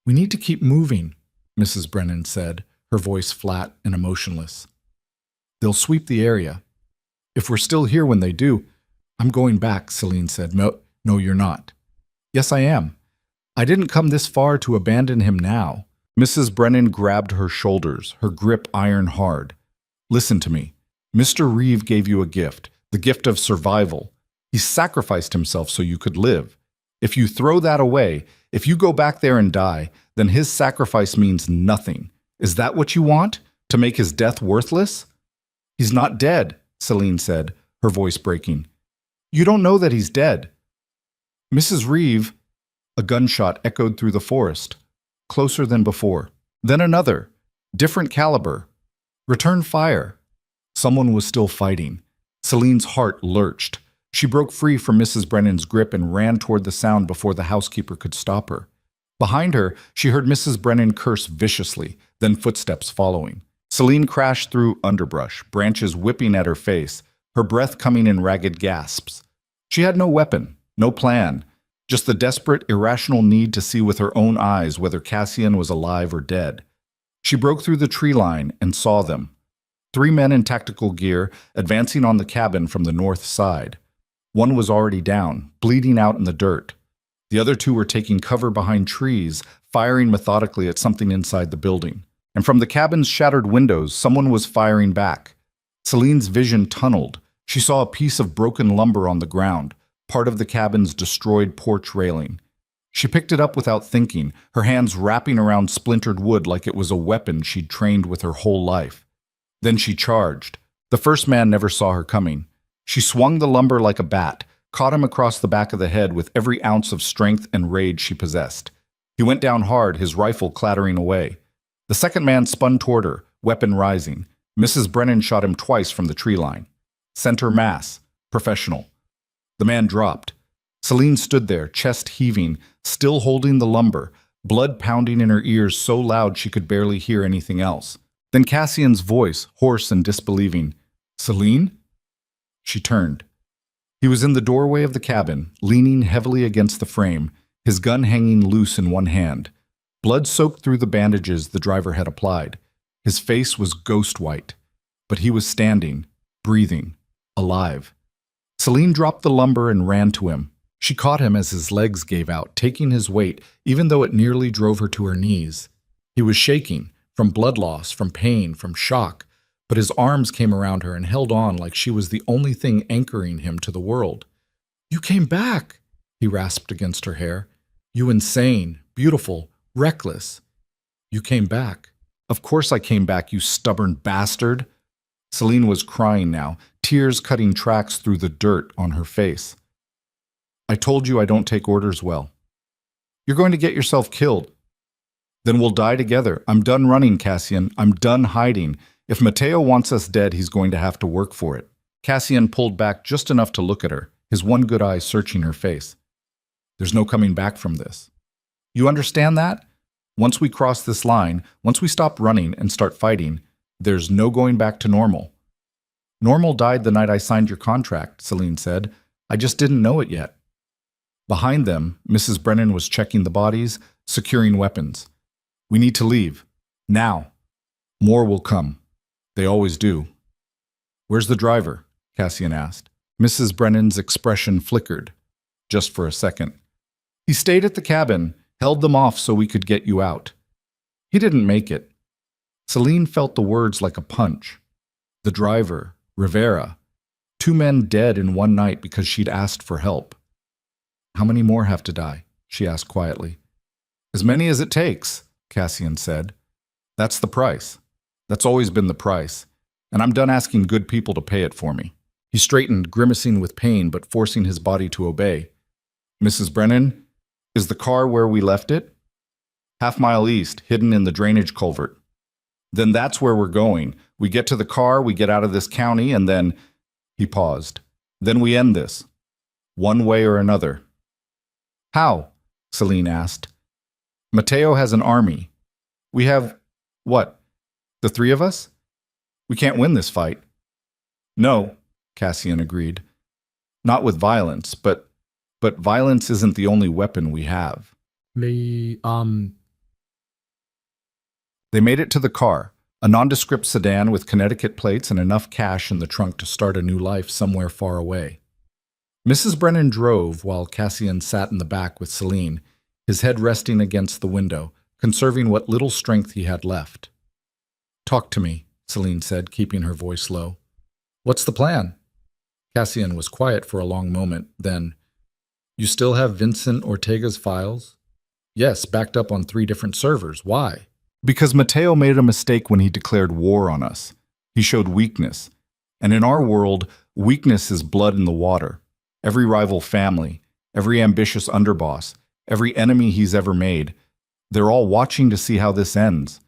"We need to keep moving," Mrs. Brennan said, her voice flat and emotionless. "They'll sweep the area. If we're still here when they do—" "I'm going back," Celine said. No, you're not." "Yes, I am. I didn't come this far to abandon him now." Mrs. Brennan grabbed her shoulders, her grip iron hard. "Listen to me. Mr. Reeve gave you a gift, the gift of survival. He sacrificed himself so you could live. If you throw that away, if you go back there and die, then his sacrifice means nothing. Is that what you want? To make his death worthless?" "He's not dead," Celine said, her voice breaking. "You don't know that he's dead." "Mrs. Reeve—" A gunshot echoed through the forest, closer than before. Then another, different caliber. "Return fire." Someone was still fighting. Celine's heart lurched. She broke free from Mrs. Brennan's grip and ran toward the sound before the housekeeper could stop her. Behind her, she heard Mrs. Brennan curse viciously, then footsteps following. Celine crashed through underbrush, branches whipping at her face, her breath coming in ragged gasps. She had no weapon, no plan, just the desperate, irrational need to see with her own eyes whether Cassian was alive or dead. She broke through the tree line and saw them. 3 men in tactical gear, advancing on the cabin from the north side. One was already down, bleeding out in the dirt. The other 2 were taking cover behind trees, firing methodically at something inside the building. And from the cabin's shattered windows, someone was firing back. Celine's vision tunneled. She saw a piece of broken lumber on the ground, part of the cabin's destroyed porch railing. She picked it up without thinking, her hands wrapping around splintered wood like it was a weapon she'd trained with her whole life. Then she charged. The first man never saw her coming. She swung the lumber like a bat, caught him across the back of the head with every ounce of strength and rage she possessed. He went down hard, his rifle clattering away. The second man spun toward her, weapon rising. Mrs. Brennan shot him twice from the tree line. Center mass. Professional. The man dropped. Celine stood there, chest heaving, still holding the lumber, blood pounding in her ears so loud she could barely hear anything else. Then Cassian's voice, hoarse and disbelieving. "Celine?" She turned. He was in the doorway of the cabin, leaning heavily against the frame, his gun hanging loose in one hand. Blood soaked through the bandages the driver had applied. His face was ghost white, but he was standing, breathing, alive. Celine dropped the lumber and ran to him. She caught him as his legs gave out, taking his weight, even though it nearly drove her to her knees. He was shaking, from blood loss, from pain, from shock, but his arms came around her and held on like she was the only thing anchoring him to the world. "You came back," he rasped against her hair. "You insane, beautiful, reckless. You came back." "Of course I came back, you stubborn bastard." Celine was crying now, tears cutting tracks through the dirt on her face. "I told you I don't take orders well." "You're going to get yourself killed." "Then we'll die together. I'm done running, Cassian. I'm done hiding. If Mateo wants us dead, he's going to have to work for it." Cassian pulled back just enough to look at her, his one good eye searching her face. "There's no coming back from this. You understand that? Once we cross this line, once we stop running and start fighting, there's no going back to normal." "Normal died the night I signed your contract," Celine said. "I just didn't know it yet." Behind them, Mrs. Brennan was checking the bodies, securing weapons. We need to leave. Now. More will come. They always do. Where's the driver? Cassian asked. Mrs. Brennan's expression flickered, just for a second. He stayed at the cabin, held them off so we could get you out. He didn't make it. Celine felt the words like a punch. The driver, Rivera. 2 men dead in one night because she'd asked for help. How many more have to die? She asked quietly. As many as it takes, Cassian said. That's the price. That's always been the price. And I'm done asking good people to pay it for me. He straightened, grimacing with pain but forcing his body to obey. Mrs. Brennan, is the car where we left it? Half-mile east, hidden in the drainage culvert. Then that's where we're going. We get to the car, we get out of this county, and then... He paused. Then we end this. One way or another. How? Celine asked. Mateo has an army. We have... what? The 3 of us? We can't win this fight. No, Cassian agreed. Not with violence, but violence isn't the only weapon we have. They made it to the car, a nondescript sedan with Connecticut plates and enough cash in the trunk to start a new life somewhere far away. Mrs. Brennan drove while Cassian sat in the back with Celine, his head resting against the window, conserving what little strength he had left. Talk to me, Celine said, keeping her voice low. What's the plan? Cassian was quiet for a long moment, then, You still have Vincent Ortega's files? Yes, backed up on 3 different servers. Why? Because Mateo made a mistake when he declared war on us. He showed weakness. And in our world, weakness is blood in the water. Every rival family, every ambitious underboss, every enemy he's ever made, they're all watching to see how this ends.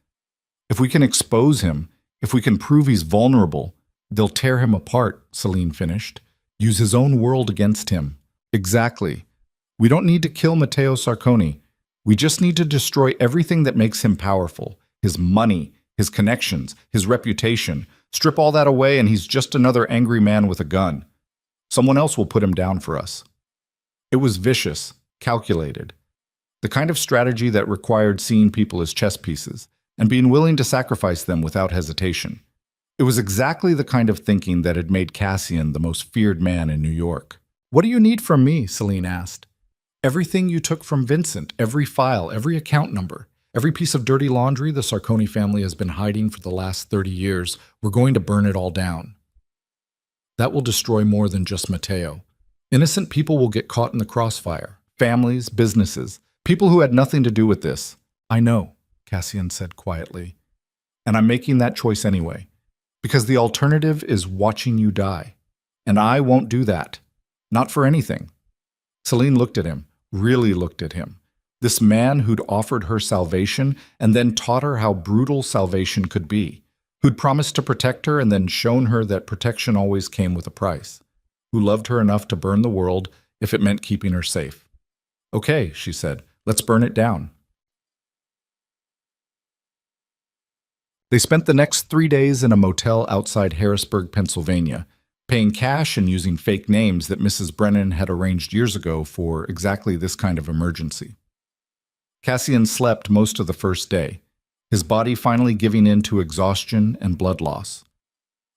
If we can expose him, if we can prove he's vulnerable, they'll tear him apart, Celine finished. Use his own world against him. Exactly. We don't need to kill Matteo Sarconi. We just need to destroy everything that makes him powerful. His money, his connections, his reputation. Strip all that away and he's just another angry man with a gun. Someone else will put him down for us. It was vicious, calculated. The kind of strategy that required seeing people as chess pieces and being willing to sacrifice them without hesitation. It was exactly the kind of thinking that had made Cassian the most feared man in New York. What do you need from me? Celine asked. Everything you took from Vincent, every file, every account number, every piece of dirty laundry the Sarconi family has been hiding for the last 30 years, we're going to burn it all down. That will destroy more than just Mateo. Innocent people will get caught in the crossfire. Families, businesses, people who had nothing to do with this. I know, Cassian said quietly. And I'm making that choice anyway. Because the alternative is watching you die. And I won't do that. Not for anything. Celine looked at him, really looked at him. This man who'd offered her salvation and then taught her how brutal salvation could be. Who'd promised to protect her and then shown her that protection always came with a price. Who loved her enough to burn the world if it meant keeping her safe. Okay, she said, let's burn it down. They spent the next 3 days in a motel outside Harrisburg, Pennsylvania, paying cash and using fake names that Mrs. Brennan had arranged years ago for exactly this kind of emergency. Cassian slept most of the first day, his body finally giving in to exhaustion and blood loss.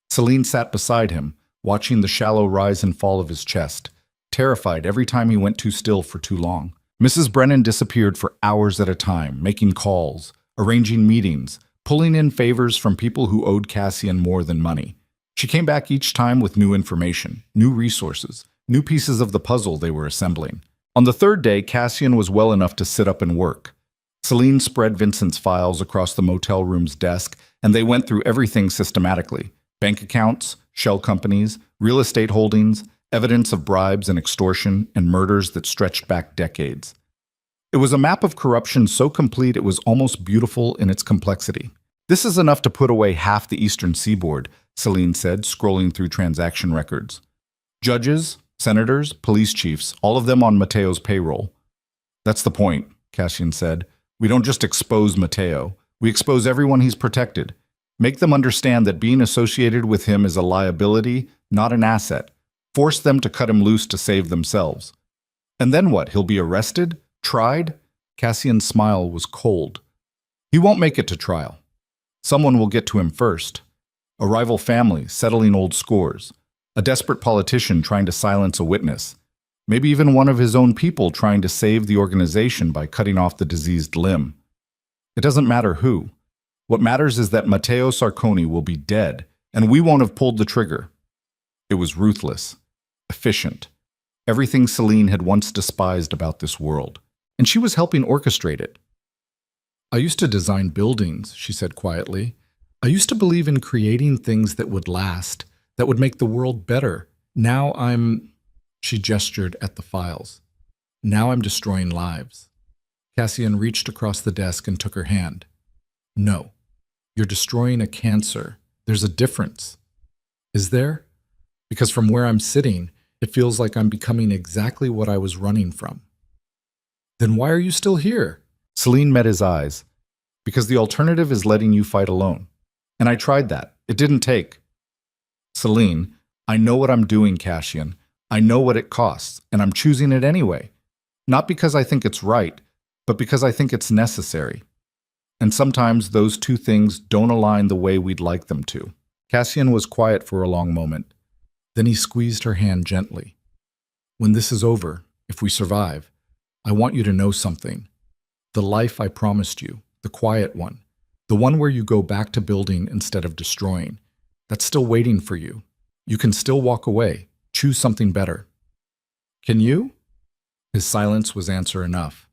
Celine sat beside him, watching the shallow rise and fall of his chest, terrified every time he went too still for too long. Mrs. Brennan disappeared for hours at a time, making calls, arranging meetings, pulling in favors from people who owed Cassian more than money. She came back each time with new information, new resources, new pieces of the puzzle they were assembling. On the 3rd day, Cassian was well enough to sit up and work. Celine spread Vincent's files across the motel room's desk, and they went through everything systematically. Bank accounts, shell companies, real estate holdings, evidence of bribes and extortion, and murders that stretched back decades. It was a map of corruption so complete it was almost beautiful in its complexity. This is enough to put away half the eastern seaboard, Celine said, scrolling through transaction records. Judges, senators, police chiefs, all of them on Mateo's payroll. That's the point, Cassian said. We don't just expose Mateo. We expose everyone he's protected. Make them understand that being associated with him is a liability, not an asset. Force them to cut him loose to save themselves. And then what? He'll be arrested? Tried? Cassian's smile was cold. He won't make it to trial. Someone will get to him first. A rival family settling old scores. A desperate politician trying to silence a witness. Maybe even one of his own people trying to save the organization by cutting off the diseased limb. It doesn't matter who. What matters is that Matteo Sarconi will be dead, and we won't have pulled the trigger. It was ruthless, efficient, everything Celine had once despised about this world, and she was helping orchestrate it. I used to design buildings, she said quietly. I used to believe in creating things that would last, that would make the world better. Now she gestured at the files. Now I'm destroying lives. Cassian reached across the desk and took her hand. No, you're destroying a cancer. There's a difference. Is there? Because from where I'm sitting, it feels like I'm becoming exactly what I was running from. Then why are you still here? Celine met his eyes. Because the alternative is letting you fight alone. And I tried that. It didn't take. Celine, I know what I'm doing, Cassian. I know what it costs, and I'm choosing it anyway. Not because I think it's right, but because I think it's necessary. And sometimes those two things don't align the way we'd like them to. Cassian was quiet for a long moment. Then he squeezed her hand gently. When this is over, if we survive, I want you to know something. The life I promised you, the quiet one, the one where you go back to building instead of destroying, that's still waiting for you. You can still walk away, choose something better. Can you? His silence was answer enough.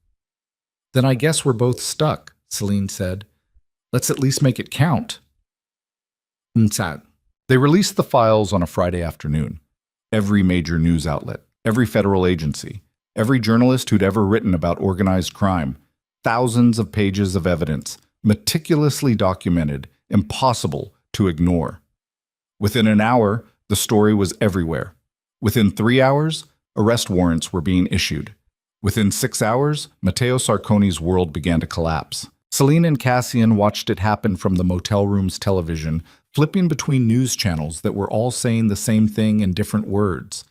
Then I guess we're both stuck, Celine said. Let's at least make it count. Sad. They released the files on a Friday afternoon. Every major news outlet, every federal agency, every journalist who'd ever written about organized crime, thousands of pages of evidence, meticulously documented, impossible to ignore. Within an hour, the story was everywhere. Within 3 hours, arrest warrants were being issued. Within 6 hours, Matteo Sarconi's world began to collapse. Celine and Cassian watched it happen from the motel room's television, flipping between news channels that were all saying the same thing in different words.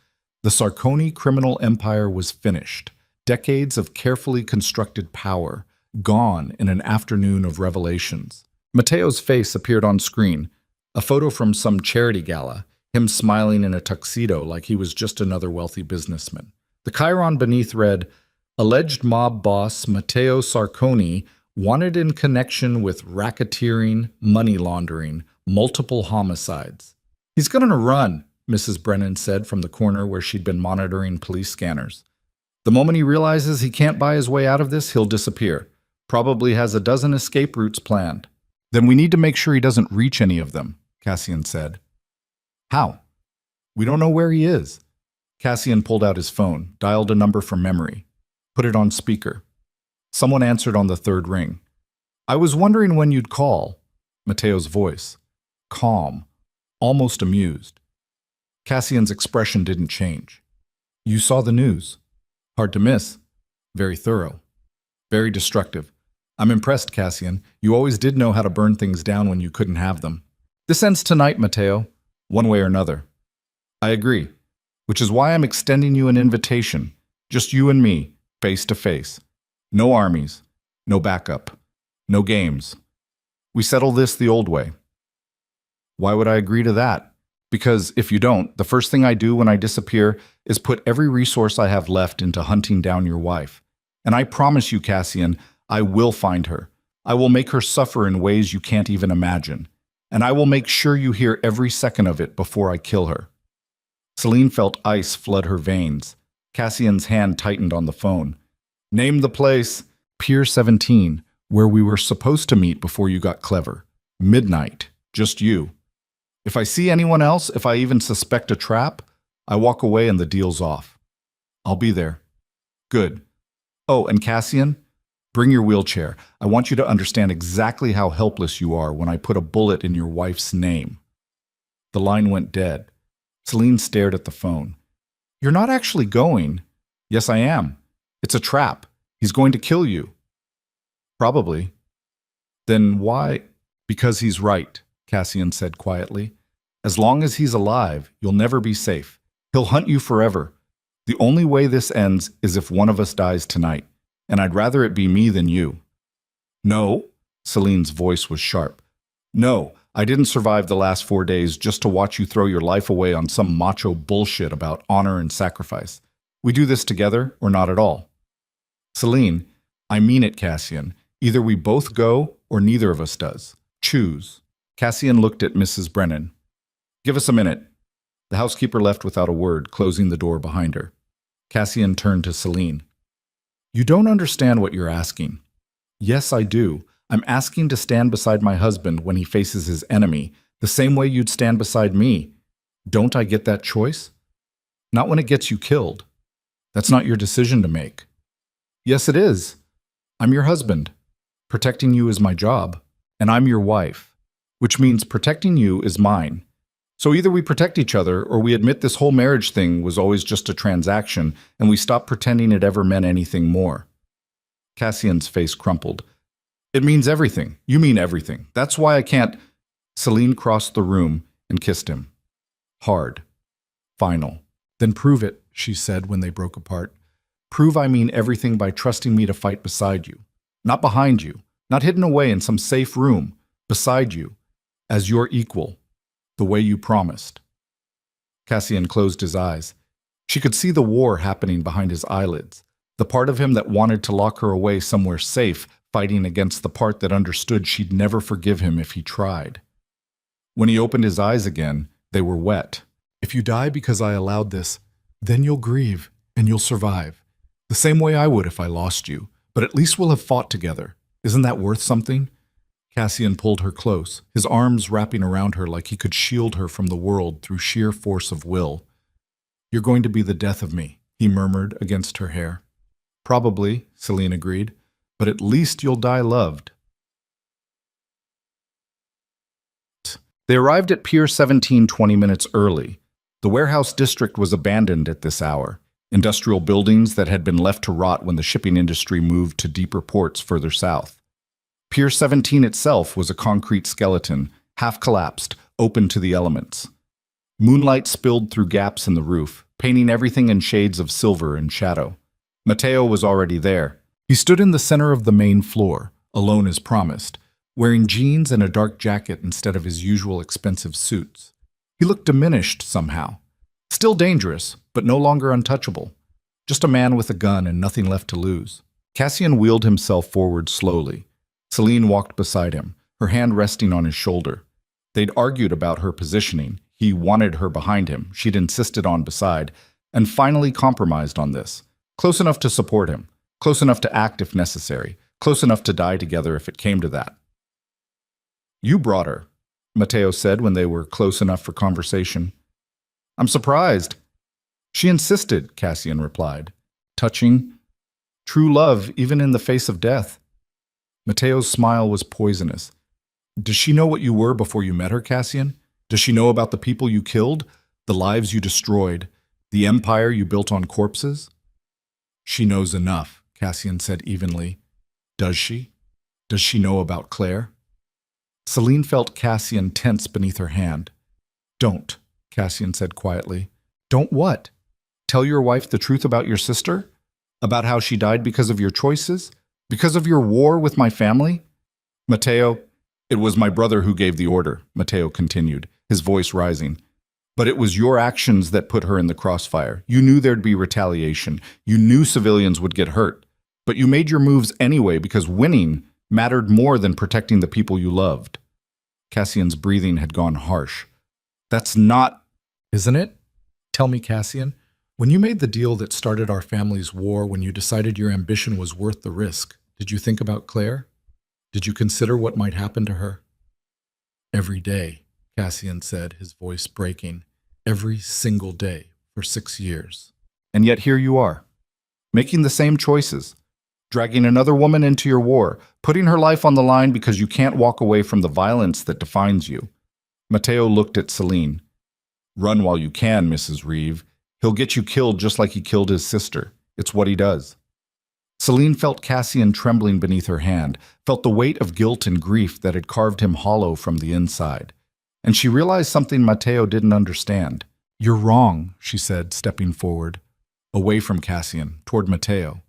The Sarconi criminal empire was finished. Decades of carefully constructed power, gone in an afternoon of revelations. Matteo's face appeared on screen, a photo from some charity gala, him smiling in a tuxedo like he was just another wealthy businessman. The chyron beneath read, alleged mob boss Matteo Sarconi wanted in connection with racketeering, money laundering, multiple homicides. He's going to run, Mrs. Brennan said from the corner where she'd been monitoring police scanners. The moment he realizes he can't buy his way out of this, he'll disappear. Probably has a dozen escape routes planned. Then we need to make sure he doesn't reach any of them, Cassian said. How? We don't know where he is. Cassian pulled out his phone, dialed a number from memory, put it on speaker. Someone answered on the third ring. I was wondering when you'd call. Matteo's voice. Calm, almost amused. Cassian's expression didn't change. You saw the news. Hard to miss. Very thorough. Very destructive. I'm impressed, Cassian. You always did know how to burn things down when you couldn't have them. This ends tonight, Matteo, one way or another. I agree, which is why I'm extending you an invitation. Just you and me, face to face. No armies, no backup, no games. We settle this the old way. Why would I agree to that? Because if you don't, the first thing I do when I disappear is put every resource I have left into hunting down your wife. And I promise you, Cassian, I will find her. I will make her suffer in ways you can't even imagine. And I will make sure you hear every second of it before I kill her. Celine felt ice flood her veins. Cassian's hand tightened on the phone. Name the place. Pier 17, where we were supposed to meet before you got clever. Midnight. Just you. If I see anyone else, if I even suspect a trap, I walk away and the deal's off. I'll be there. Good. Oh, and Cassian, bring your wheelchair. I want you to understand exactly how helpless you are when I put a bullet in your wife's name. The line went dead. Celine stared at the phone. You're not actually going. Yes, I am. It's a trap. He's going to kill you. Probably. Then why? Because he's right, Cassian said quietly. As long as he's alive, you'll never be safe. He'll hunt you forever. The only way this ends is if one of us dies tonight, and I'd rather it be me than you. No, Celine's voice was sharp. No, I didn't survive the last 4 days just to watch you throw your life away on some macho bullshit about honor and sacrifice. We do this together or not at all. Celine, I mean it, Cassian. Either we both go or neither of us does. Choose. Cassian looked at Mrs. Brennan. Give us a minute. The housekeeper left without a word, closing the door behind her. Cassian turned to Celine. You don't understand what you're asking. Yes, I do. I'm asking to stand beside my husband when he faces his enemy, the same way you'd stand beside me. Don't I get that choice? Not when it gets you killed. That's not your decision to make. Yes, it is. I'm your husband. Protecting you is my job. And I'm your wife, which means protecting you is mine. So either we protect each other or we admit this whole marriage thing was always just a transaction and we stop pretending it ever meant anything more. Cassian's face crumpled. It means everything. You mean everything. That's why I can't. Celine crossed the room and kissed him. Hard. Final. Then prove it, she said when they broke apart. Prove I mean everything by trusting me to fight beside you. Not behind you. Not hidden away in some safe room. Beside you. As your equal. The way you promised. Cassian closed his eyes. She could see the war happening behind his eyelids. The part of him that wanted to lock her away somewhere safe, fighting against the part that understood she'd never forgive him if he tried. When he opened his eyes again, they were wet. If you die because I allowed this, then you'll grieve and you'll survive. The same way I would if I lost you, but at least we'll have fought together. Isn't that worth something? Cassian pulled her close, his arms wrapping around her like he could shield her from the world through sheer force of will. You're going to be the death of me, he murmured against her hair. Probably, Celine agreed, but at least you'll die loved. They arrived at Pier 17 20 minutes early. The warehouse district was abandoned at this hour. Industrial buildings that had been left to rot when the shipping industry moved to deeper ports further south. Pier 17 itself was a concrete skeleton, half collapsed, open to the elements. Moonlight spilled through gaps in the roof, painting everything in shades of silver and shadow. Matteo was already there. He stood in the center of the main floor, alone as promised, wearing jeans and a dark jacket instead of his usual expensive suits. He looked diminished somehow. Still dangerous, but no longer untouchable. Just a man with a gun and nothing left to lose. Cassian wheeled himself forward slowly. Celine walked beside him, her hand resting on his shoulder. They'd argued about her positioning. He wanted her behind him. She'd insisted on beside, and finally compromised on this. Close enough to support him. Close enough to act if necessary. Close enough to die together if it came to that. You brought her, Matteo said when they were close enough for conversation. I'm surprised. She insisted, Cassian replied. Touching. True love, even in the face of death. Matteo's smile was poisonous. Does she know what you were before you met her, Cassian? Does she know about the people you killed, the lives you destroyed, the empire you built on corpses? She knows enough, Cassian said evenly. Does she? Does she know about Claire? Celine felt Cassian tense beneath her hand. Don't, Cassian said quietly. Don't what? Tell your wife the truth about your sister? About how she died because of your choices? Because of your war with my family? Matteo, it was my brother who gave the order, Matteo continued, his voice rising. But it was your actions that put her in the crossfire. You knew there'd be retaliation. You knew civilians would get hurt. But you made your moves anyway because winning mattered more than protecting the people you loved. Cassian's breathing had gone harsh. That's not... Isn't it? Tell me, Cassian, when you made the deal that started our family's war, when you decided your ambition was worth the risk, did you think about Claire? Did you consider what might happen to her? Every day, Cassian said, his voice breaking. Every single day for 6 years. And yet here you are, making the same choices, dragging another woman into your war, putting her life on the line because you can't walk away from the violence that defines you. Matteo looked at Celine. Run while you can, Mrs. Reeve. He'll get you killed just like he killed his sister. It's what he does. Celine felt Cassian trembling beneath her hand, felt the weight of guilt and grief that had carved him hollow from the inside. And she realized something Matteo didn't understand. You're wrong, she said, stepping forward, away from Cassian, toward Matteo.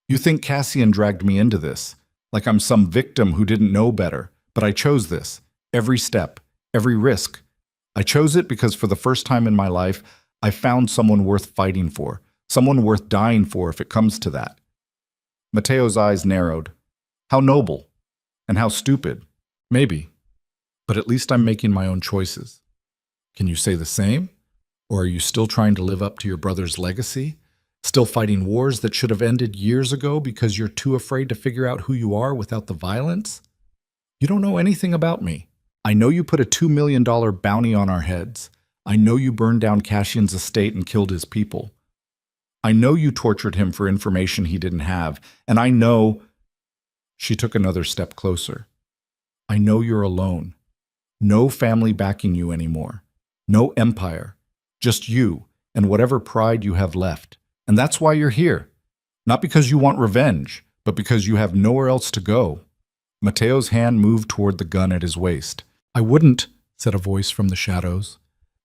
You think Cassian dragged me into this. Like I'm some victim who didn't know better. But I chose this. Every step, every risk. I chose it because for the first time in my life, I found someone worth fighting for, someone worth dying for if it comes to that. Mateo's eyes narrowed. How noble. And how stupid. Maybe. But at least I'm making my own choices. Can you say the same? Or are you still trying to live up to your brother's legacy? Still fighting wars that should have ended years ago because you're too afraid to figure out who you are without the violence? You don't know anything about me. I know you put a $2 million bounty on our heads. I know you burned down Cassian's estate and killed his people. I know you tortured him for information he didn't have. And I know... She took another step closer. I know you're alone. No family backing you anymore. No empire. Just you and whatever pride you have left. And that's why you're here. Not because you want revenge, but because you have nowhere else to go. Mateo's hand moved toward the gun at his waist. I wouldn't, said a voice from the shadows.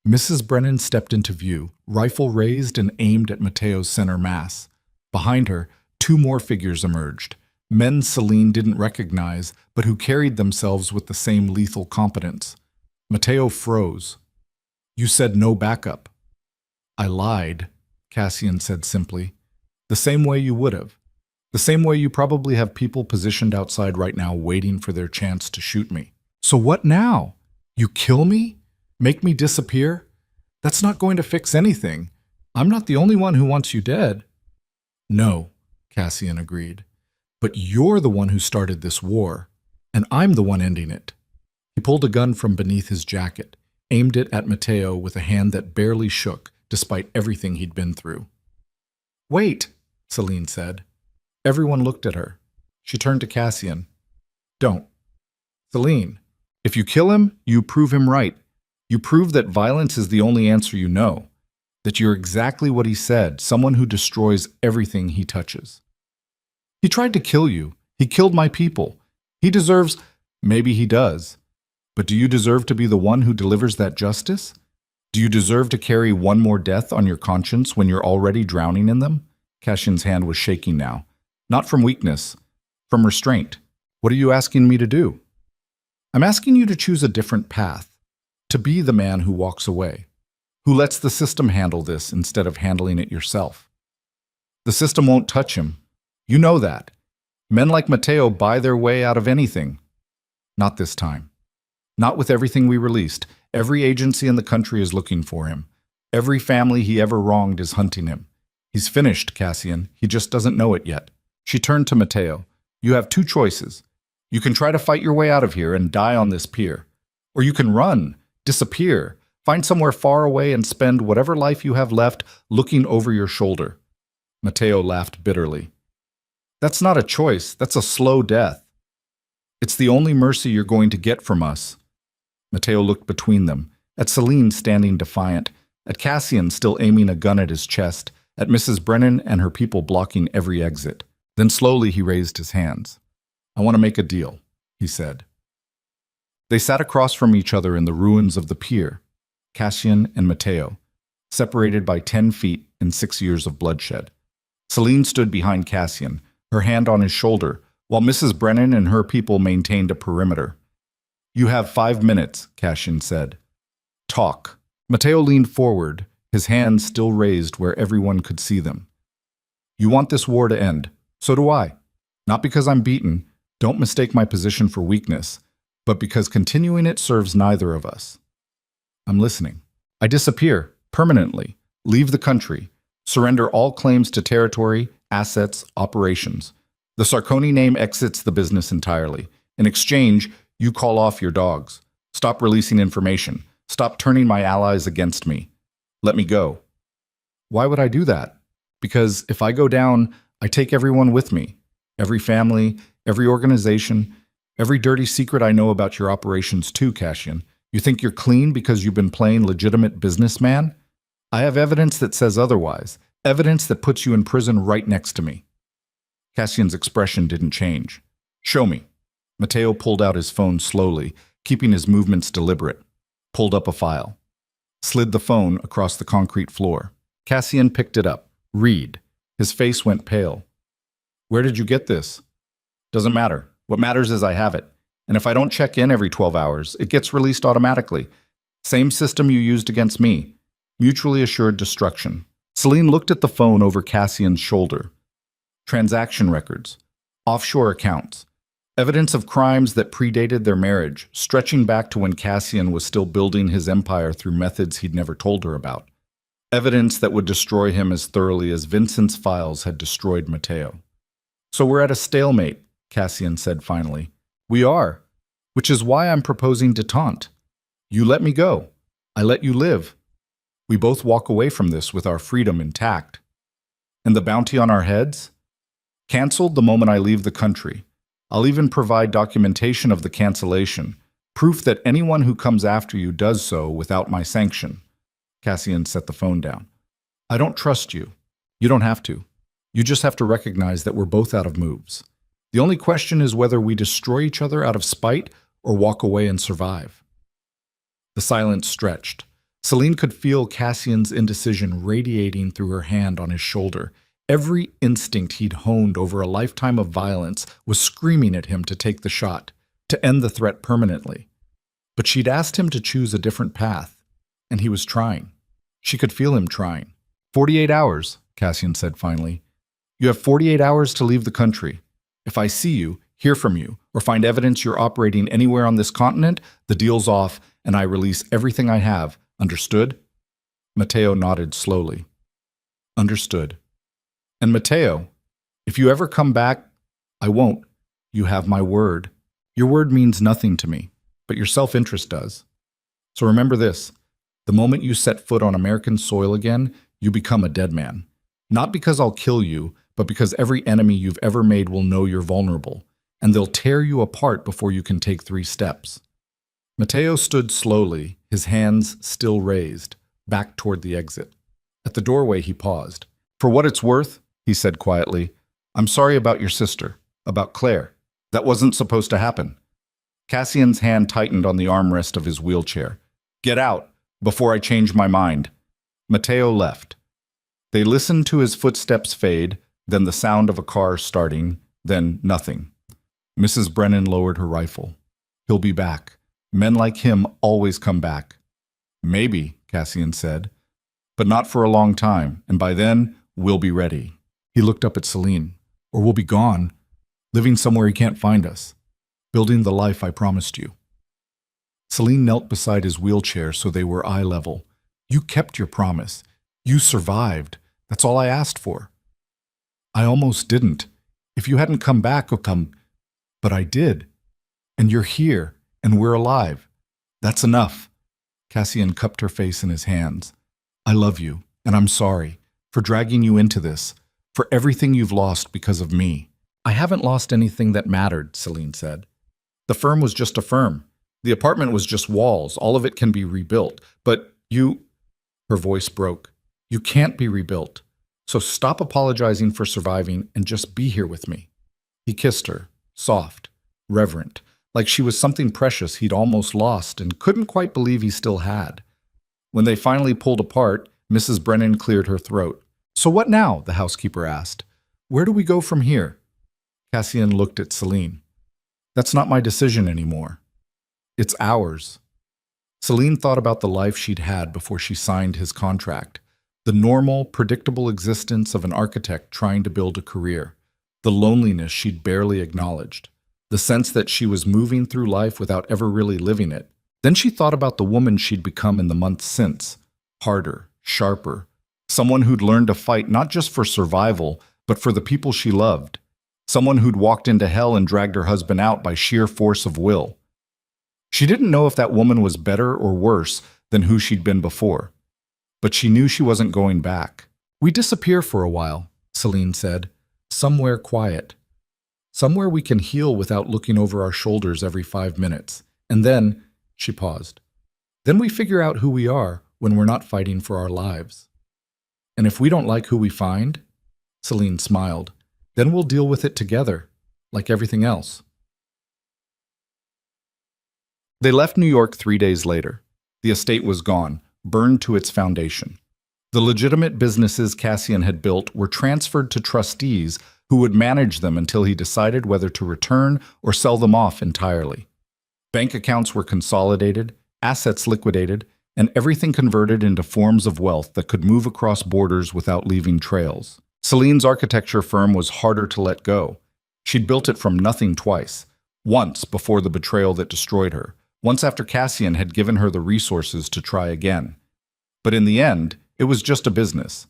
Mrs. Brennan stepped into view, rifle raised and aimed at Mateo's center mass. Behind her, two more figures emerged. Men Celine didn't recognize, but who carried themselves with the same lethal competence. Mateo froze. You said no backup. I lied, Cassian said simply. The same way you would have. The same way you probably have people positioned outside right now waiting for their chance to shoot me. So what now? You kill me? Make me disappear? That's not going to fix anything. I'm not the only one who wants you dead. No, Cassian agreed. But you're the one who started this war, and I'm the one ending it. He pulled a gun from beneath his jacket, aimed it at Mateo with a hand that barely shook, despite everything he'd been through. Wait, Celine said. Everyone looked at her. She turned to Cassian. Don't. Celine, if you kill him, you prove him right. You prove that violence is the only answer you know. That you're exactly what he said, someone who destroys everything he touches. He tried to kill you. He killed my people. He deserves... Maybe he does. But do you deserve to be the one who delivers that justice? Do you deserve to carry one more death on your conscience when you're already drowning in them? Cassian's hand was shaking now. Not from weakness, from restraint. What are you asking me to do? I'm asking you to choose a different path. To be the man who walks away. Who lets the system handle this instead of handling it yourself. The system won't touch him. You know that. Men like Mateo buy their way out of anything. Not this time. Not with everything we released. Every agency in the country is looking for him. Every family he ever wronged is hunting him. He's finished, Cassian. He just doesn't know it yet. She turned to Mateo. You have two choices. You can try to fight your way out of here and die on this pier. Or you can run, disappear, find somewhere far away and spend whatever life you have left looking over your shoulder. Mateo laughed bitterly. That's not a choice. That's a slow death. It's the only mercy you're going to get from us. Mateo looked between them, at Celine standing defiant, at Cassian still aiming a gun at his chest, at Mrs. Brennan and her people blocking every exit. Then slowly he raised his hands. I want to make a deal, he said. They sat across from each other in the ruins of the pier, Cassian and Mateo, separated by 10 feet and 6 years of bloodshed. Celine stood behind Cassian, her hand on his shoulder, while Mrs. Brennan and her people maintained a perimeter. You have 5 minutes, Cassian said. Talk. Mateo leaned forward, his hands still raised where everyone could see them. You want this war to end. So do I. Not because I'm beaten, don't mistake my position for weakness, but because continuing it serves neither of us. I'm listening. I disappear, permanently, leave the country, surrender all claims to territory, assets, operations. The Sarconi name exits the business entirely. In exchange, you call off your dogs. Stop releasing information. Stop turning my allies against me. Let me go. Why would I do that? Because if I go down, I take everyone with me. Every family, every organization, every dirty secret I know about your operations too, Cassian. You think you're clean because you've been playing legitimate businessman? I have evidence that says otherwise. Evidence that puts you in prison right next to me. Cassian's expression didn't change. Show me. Mateo pulled out his phone slowly, keeping his movements deliberate. Pulled up a file. Slid the phone across the concrete floor. Cassian picked it up. Read. His face went pale. Where did you get this? Doesn't matter. What matters is I have it. And if I don't check in every 12 hours, it gets released automatically. Same system you used against me. Mutually assured destruction. Celine looked at the phone over Cassian's shoulder. Transaction records. Offshore accounts. Evidence of crimes that predated their marriage, stretching back to when Cassian was still building his empire through methods he'd never told her about. Evidence that would destroy him as thoroughly as Vincent's files had destroyed Matteo. So we're at a stalemate, Cassian said finally. We are, which is why I'm proposing detente. You let me go. I let you live. We both walk away from this with our freedom intact. And the bounty on our heads? Cancelled the moment I leave the country. I'll even provide documentation of the cancellation, proof that anyone who comes after you does so without my sanction. Cassian set the phone down. I don't trust you. You don't have to. You just have to recognize that we're both out of moves. The only question is whether we destroy each other out of spite or walk away and survive. The silence stretched. Celine could feel Cassian's indecision radiating through her hand on his shoulder. Every instinct he'd honed over a lifetime of violence was screaming at him to take the shot, to end the threat permanently. But she'd asked him to choose a different path, and he was trying. She could feel him trying. 48 hours, Cassian said finally. You have 48 hours to leave the country. If I see you, hear from you, or find evidence you're operating anywhere on this continent, the deal's off, and I release everything I have. Understood? Matteo nodded slowly. Understood. And Matteo, if you ever come back, I won't. You have my word. Your word means nothing to me, but your self-interest does. So remember this. The moment you set foot on American soil again, you become a dead man. Not because I'll kill you, but because every enemy you've ever made will know you're vulnerable, and they'll tear you apart before you can take 3 steps. Matteo stood slowly, his hands still raised, back toward the exit. At the doorway, he paused. For what it's worth, he said quietly, I'm sorry about your sister, about Claire. That wasn't supposed to happen. Cassian's hand tightened on the armrest of his wheelchair. Get out, before I change my mind. Matteo left. They listened to his footsteps fade, then the sound of a car starting, then nothing. Mrs. Brennan lowered her rifle. He'll be back. Men like him always come back. Maybe, Cassian said, but not for a long time, and by then, we'll be ready. He looked up at Celine. Or we'll be gone, living somewhere he can't find us, building the life I promised you. Celine knelt beside his wheelchair so they were eye level. You kept your promise. You survived. That's all I asked for. I almost didn't. If you hadn't come back, but I did. And you're here, and we're alive. That's enough. Cassian cupped her face in his hands. I love you, and I'm sorry for dragging you into this, for everything you've lost because of me. I haven't lost anything that mattered, Celine said. The firm was just a firm. The apartment was just walls. All of it can be rebuilt. But you... Her voice broke. You can't be rebuilt. So stop apologizing for surviving and just be here with me. He kissed her, soft, reverent, like she was something precious he'd almost lost and couldn't quite believe he still had. When they finally pulled apart, Mrs. Brennan cleared her throat. So what now? The housekeeper asked. Where do we go from here? Cassian looked at Celine. That's not my decision anymore. It's ours. Celine thought about the life she'd had before she signed his contract. The normal, predictable existence of an architect trying to build a career. The loneliness she'd barely acknowledged. The sense that she was moving through life without ever really living it. Then she thought about the woman she'd become in the months since. Harder, sharper. Someone who'd learned to fight not just for survival, but for the people she loved. Someone who'd walked into hell and dragged her husband out by sheer force of will. She didn't know if that woman was better or worse than who she'd been before. But she knew she wasn't going back. We disappear for a while, Celine said. Somewhere quiet. Somewhere we can heal without looking over our shoulders every 5 minutes. And then, she paused. Then we figure out who we are when we're not fighting for our lives. And if we don't like who we find, Celine smiled, then we'll deal with it together, like everything else. They left New York 3 days later. The estate was gone, burned to its foundation. The legitimate businesses Cassian had built were transferred to trustees who would manage them until he decided whether to return or sell them off entirely. Bank accounts were consolidated, assets liquidated, and everything converted into forms of wealth that could move across borders without leaving trails. Celine's architecture firm was harder to let go. She'd built it from nothing twice. Once before the betrayal that destroyed her. Once after Cassian had given her the resources to try again. But in the end, it was just a business.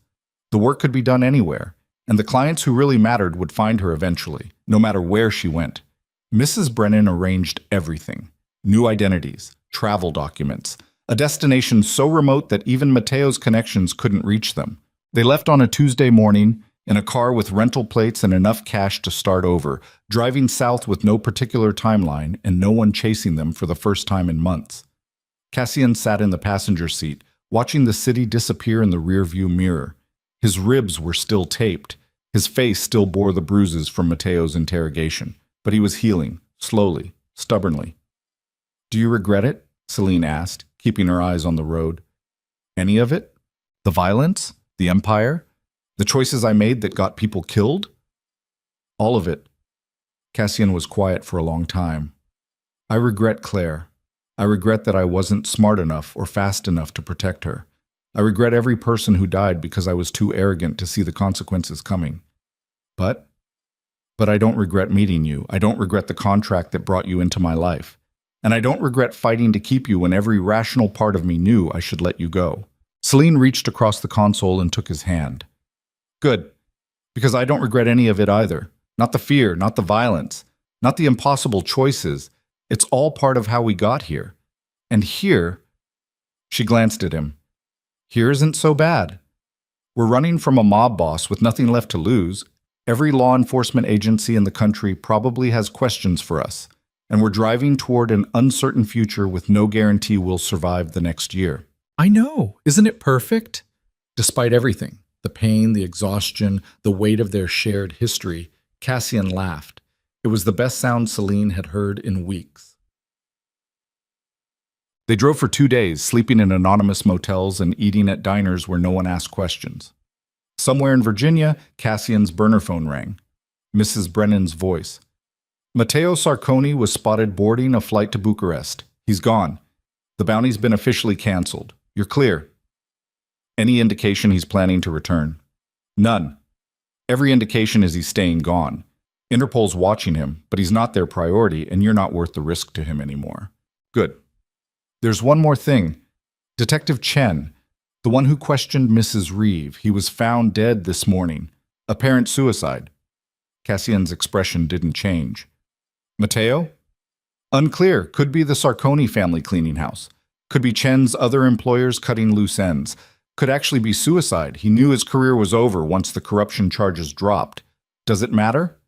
The work could be done anywhere, and the clients who really mattered would find her eventually, no matter where she went. Mrs. Brennan arranged everything. New identities, travel documents, a destination so remote that even Mateo's connections couldn't reach them. They left on a Tuesday morning, in a car with rental plates and enough cash to start over, driving south with no particular timeline and no one chasing them for the first time in months. Cassian sat in the passenger seat, watching the city disappear in the rearview mirror. His ribs were still taped. His face still bore the bruises from Mateo's interrogation, but he was healing, slowly, stubbornly. "Do you regret it?" Celine asked, keeping her eyes on the road. "Any of it? The violence? The empire? The choices I made that got people killed?" "All of it." Cassian was quiet for a long time. "I regret Claire. I regret that I wasn't smart enough or fast enough to protect her. I regret every person who died because I was too arrogant to see the consequences coming. But I don't regret meeting you. I don't regret the contract that brought you into my life. And I don't regret fighting to keep you when every rational part of me knew I should let you go." Celine reached across the console and took his hand. "Good, because I don't regret any of it either. Not the fear, not the violence, not the impossible choices. It's all part of how we got here. And here," she glanced at him, "here isn't so bad. We're running from a mob boss with nothing left to lose. Every law enforcement agency in the country probably has questions for us, and we're driving toward an uncertain future with no guarantee we'll survive the next year." "I know. Isn't it perfect?" Despite everything, the pain, the exhaustion, the weight of their shared history, Cassian laughed. It was the best sound Celine had heard in weeks. They drove for 2 days, sleeping in anonymous motels and eating at diners where no one asked questions. Somewhere in Virginia, Cassian's burner phone rang. Mrs. Brennan's voice. "Matteo Sarconi was spotted boarding a flight to Bucharest. He's gone. The bounty's been officially canceled. You're clear." "Any indication he's planning to return?" "None. Every indication is he's staying gone. Interpol's watching him, but he's not their priority, and you're not worth the risk to him anymore." "Good. There's one more thing. Detective Chen, the one who questioned Mrs. Reeve, he was found dead this morning. Apparent suicide." Cassian's expression didn't change. "Matteo?" "Unclear. Could be the Sarconi family cleaning house. Could be Chen's other employers cutting loose ends. Could actually be suicide. He knew his career was over once the corruption charges dropped. Does it matter?"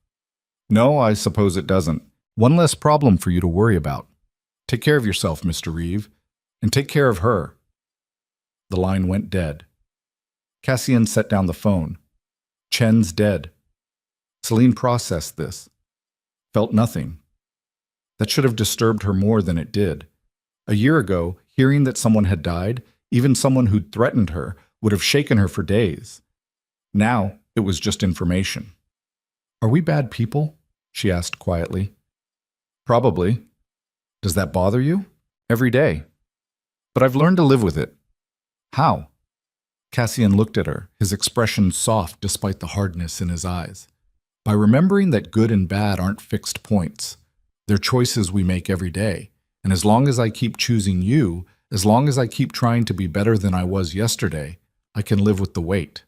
"No, I suppose it doesn't. One less problem for you to worry about. Take care of yourself, Mr. Reeve, and take care of her." The line went dead. Cassian set down the phone. Chen's dead. Celine processed this. Felt nothing. That should have disturbed her more than it did. A year ago, hearing that someone had died, even someone who'd threatened her, would have shaken her for days. Now, it was just information. "Are we bad people?" she asked quietly. "Probably. Does that bother you?" "Every day. But I've learned to live with it." "How?" Cassian looked at her, his expression soft despite the hardness in his eyes. "By remembering that good and bad aren't fixed points. They're choices we make every day. And as long as I keep choosing you, as long as I keep trying to be better than I was yesterday, I can live with the weight."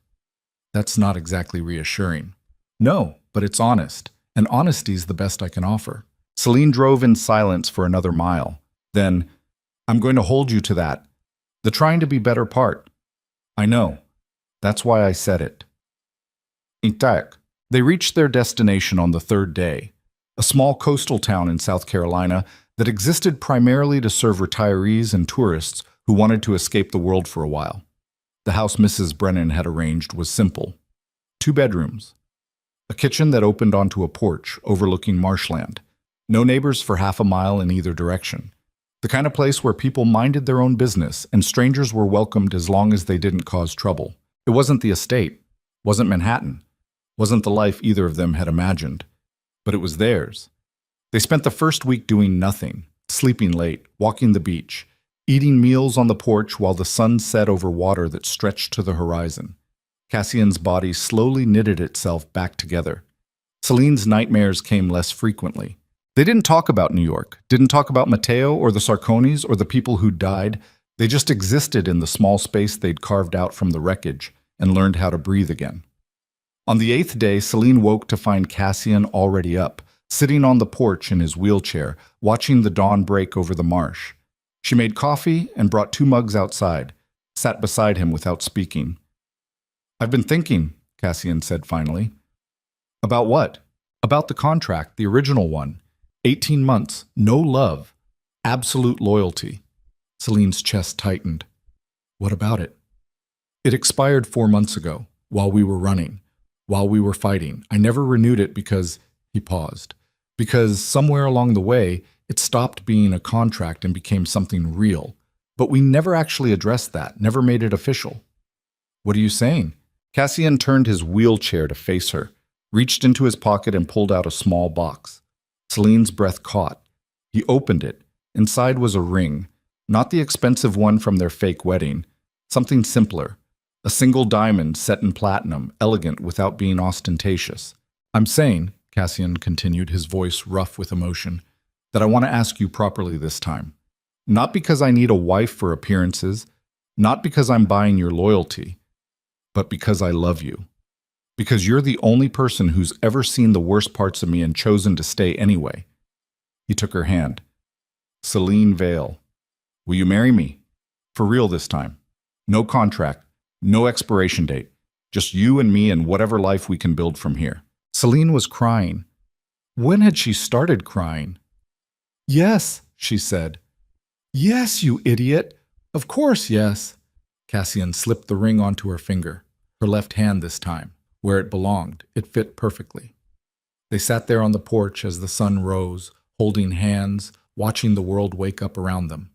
That's not exactly reassuring. "No, but it's honest, and honesty's the best I can offer." Celine drove in silence for another mile. Then, "I'm going to hold you to that. The trying to be better part. I know. That's why I said it." Intact. They reached their destination on the third day, a small coastal town in South Carolina that existed primarily to serve retirees and tourists who wanted to escape the world for a while. The house Mrs. Brennan had arranged was simple. 2 bedrooms. A kitchen that opened onto a porch overlooking marshland. No neighbors for half a mile in either direction. The kind of place where people minded their own business and strangers were welcomed as long as they didn't cause trouble. It wasn't the estate. Wasn't Manhattan. Wasn't the life either of them had imagined, but it was theirs. They spent the first week doing nothing, sleeping late, walking the beach, eating meals on the porch while the sun set over water that stretched to the horizon. Cassian's body slowly knitted itself back together. Celine's nightmares came less frequently. They didn't talk about New York, didn't talk about Mateo or the Sarconis or the people who died. They just existed in the small space they'd carved out from the wreckage and learned how to breathe again. On the 8th day, Celine woke to find Cassian already up, sitting on the porch in his wheelchair, watching the dawn break over the marsh. She made coffee and brought 2 mugs outside, sat beside him without speaking. "I've been thinking," Cassian said finally. "About what?" "About the contract, the original one. 18 months, no love, absolute loyalty." Celine's chest tightened. "What about it?" "It expired 4 months ago, while we were running, while we were fighting. I never renewed it because—" He paused. "Because somewhere along the way, it stopped being a contract and became something real. But we never actually addressed that, never made it official." "What are you saying?" Cassian turned his wheelchair to face her, reached into his pocket and pulled out a small box. Celine's breath caught. He opened it. Inside was a ring, not the expensive one from their fake wedding, something simpler. A single diamond set in platinum, elegant without being ostentatious. "I'm saying," Cassian continued, his voice rough with emotion, "that I want to ask you properly this time. Not because I need a wife for appearances, not because I'm buying your loyalty, but because I love you. Because you're the only person who's ever seen the worst parts of me and chosen to stay anyway." He took her hand. "Celine Vale, will you marry me? For real this time. No contract, no expiration date. Just you and me and whatever life we can build from here." Celine was crying. When had she started crying? "Yes," she said. "Yes, you idiot. Of course, yes." Cassian slipped the ring onto her finger, her left hand this time, where it belonged. It fit perfectly. They sat there on the porch as the sun rose, holding hands, watching the world wake up around them.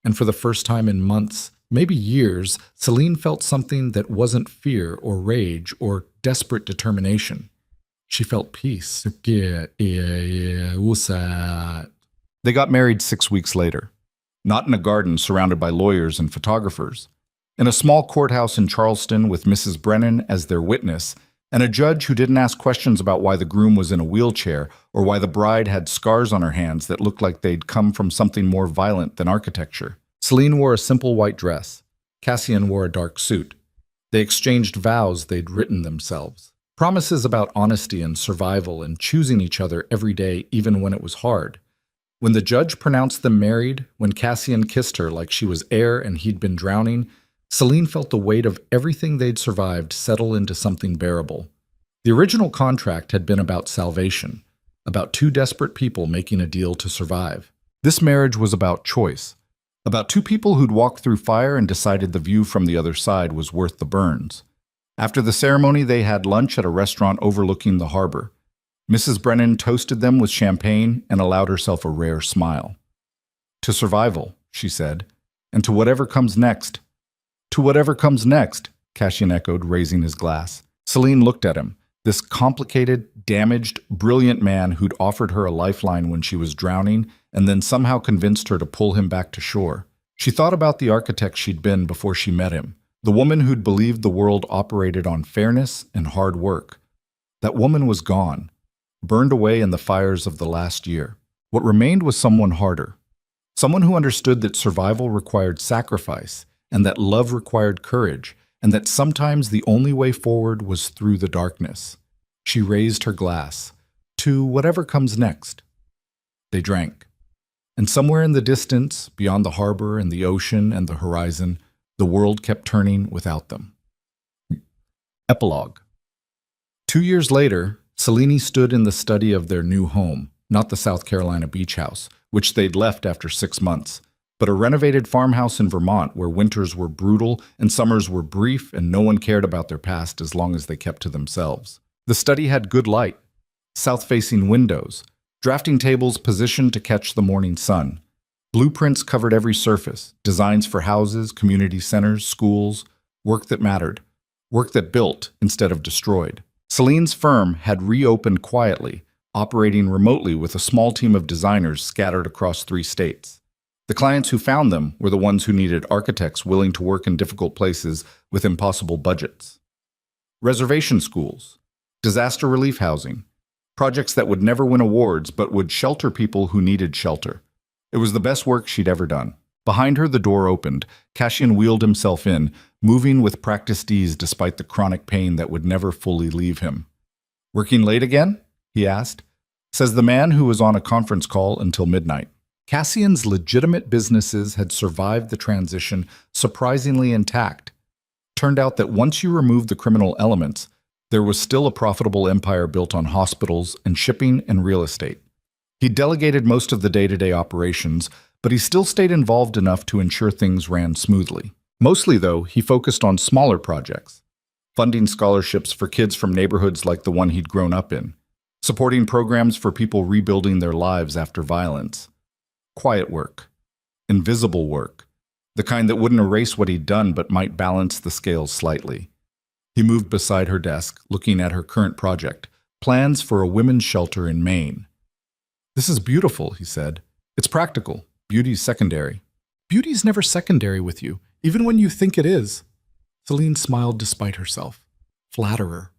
And for the first time in months, maybe years, Celine felt something that wasn't fear or rage or desperate determination. She felt peace. They got married 6 weeks later. Not in a garden surrounded by lawyers and photographers. In a small courthouse in Charleston with Mrs. Brennan as their witness, and a judge who didn't ask questions about why the groom was in a wheelchair or why the bride had scars on her hands that looked like they'd come from something more violent than architecture. Celine wore a simple white dress. Cassian wore a dark suit. They exchanged vows they'd written themselves. Promises about honesty and survival and choosing each other every day even when it was hard. When the judge pronounced them married, when Cassian kissed her like she was air and he'd been drowning, Celine felt the weight of everything they'd survived settle into something bearable. The original contract had been about salvation, about 2 desperate people making a deal to survive. This marriage was about choice, about 2 people who'd walked through fire and decided the view from the other side was worth the burns. After the ceremony, they had lunch at a restaurant overlooking the harbor. Mrs. Brennan toasted them with champagne and allowed herself a rare smile. "To survival," she said, "and to whatever comes next." "To whatever comes next," Cassian echoed, raising his glass. Celine looked at him, this complicated, damaged, brilliant man who'd offered her a lifeline when she was drowning and then somehow convinced her to pull him back to shore. She thought about the architect she'd been before she met him, the woman who'd believed the world operated on fairness and hard work. That woman was gone, burned away in the fires of the last year. What remained was someone harder, someone who understood that survival required sacrifice, and that love required courage, and that sometimes the only way forward was through the darkness. She raised her glass. "To whatever comes next." They drank. And somewhere in the distance, beyond the harbor and the ocean and the horizon, the world kept turning without them. Epilogue. 2 years later, Celine stood in the study of their new home, not the South Carolina beach house, which they'd left after 6 months, but a renovated farmhouse in Vermont where winters were brutal and summers were brief and no one cared about their past as long as they kept to themselves. The study had good light, south-facing windows, drafting tables positioned to catch the morning sun. Blueprints covered every surface, designs for houses, community centers, schools, work that mattered, work that built instead of destroyed. Celine's firm had reopened quietly, operating remotely with a small team of designers scattered across 3 states. The clients who found them were the ones who needed architects willing to work in difficult places with impossible budgets. Reservation schools, disaster relief housing, projects that would never win awards but would shelter people who needed shelter. It was the best work she'd ever done. Behind her, the door opened. Cassian wheeled himself in, moving with practiced ease despite the chronic pain that would never fully leave him. "Working late again?" he asked. Says the man who was on a conference call until midnight. Cassian's legitimate businesses had survived the transition surprisingly intact. Turned out that once you removed the criminal elements, there was still a profitable empire built on hospitals and shipping and real estate. He delegated most of the day-to-day operations, but he still stayed involved enough to ensure things ran smoothly. Mostly, though, he focused on smaller projects, funding scholarships for kids from neighborhoods like the one he'd grown up in, supporting programs for people rebuilding their lives after violence. Quiet work, invisible work, the kind that wouldn't erase what he'd done but might balance the scales slightly. He moved beside her desk, looking at her current project, plans for a women's shelter in Maine. "This is beautiful," he said. "It's practical. Beauty's secondary." "Beauty's never secondary with you, even when you think it is." Celine smiled despite herself. Flatterer.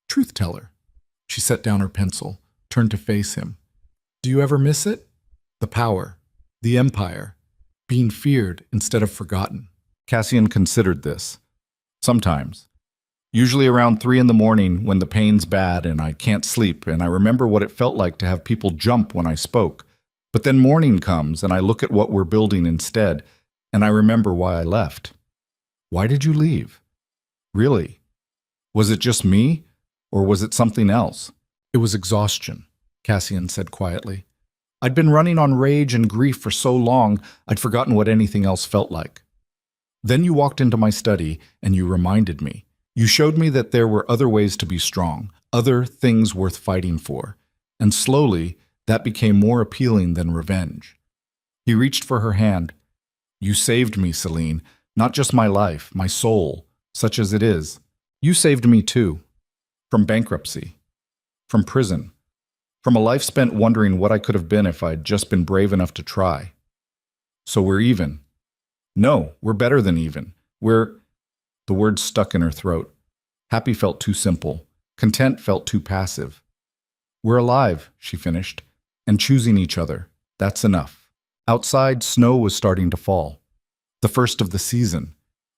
Truth-teller. She set down her pencil, turned to face him. "Do you ever miss it? The power, the empire, being feared instead of forgotten." Cassian considered this. "Sometimes. Usually around 3 in the morning when the pain's bad and I can't sleep, and I remember what it felt like to have people jump when I spoke. But then morning comes and I look at what we're building instead, and I remember why I left." "Why did you leave?" "Really? Was it just me, or was it something else?" "It was exhaustion," Cassian said quietly. "I'd been running on rage and grief for so long, I'd forgotten what anything else felt like. Then you walked into my study and you reminded me. You showed me that there were other ways to be strong, other things worth fighting for. And slowly, that became more appealing than revenge." He reached for her hand. "You saved me, Celine. Not just my life, my soul, such as it is. You saved me too. From bankruptcy. From prison. From a life spent wondering what I could have been if I'd just been brave enough to try. So we're even." "No, we're better than even. We're—" The words stuck in her throat. Happy felt too simple. Content felt too passive. "We're alive," she finished, "and choosing each other. That's enough." Outside, snow was starting to fall. The first of the season.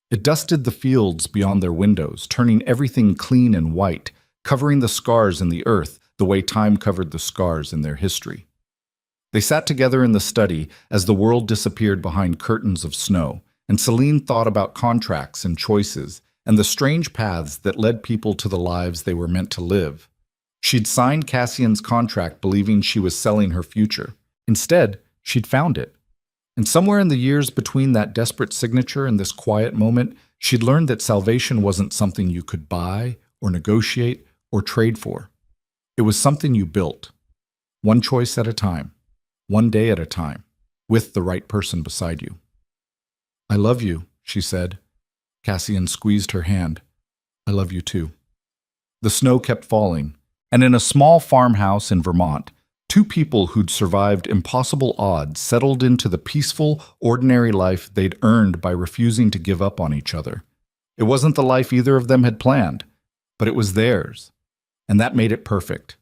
It dusted the fields beyond their windows, turning everything clean and white, covering the scars in the earth the way time covered the scars in their history. They sat together in the study as the world disappeared behind curtains of snow, and Celine thought about contracts and choices and the strange paths that led people to the lives they were meant to live. She'd signed Cassian's contract believing she was selling her future. Instead, she'd found it. And somewhere in the years between that desperate signature and this quiet moment, she'd learned that salvation wasn't something you could buy or negotiate or trade for. It was something you built, one choice at a time, one day at a time, with the right person beside you. "I love you," she said. Cassian squeezed her hand. "I love you too." The snow kept falling, and in a small farmhouse in Vermont, 2 people who'd survived impossible odds settled into the peaceful, ordinary life they'd earned by refusing to give up on each other. It wasn't the life either of them had planned, but it was theirs, and that made it perfect.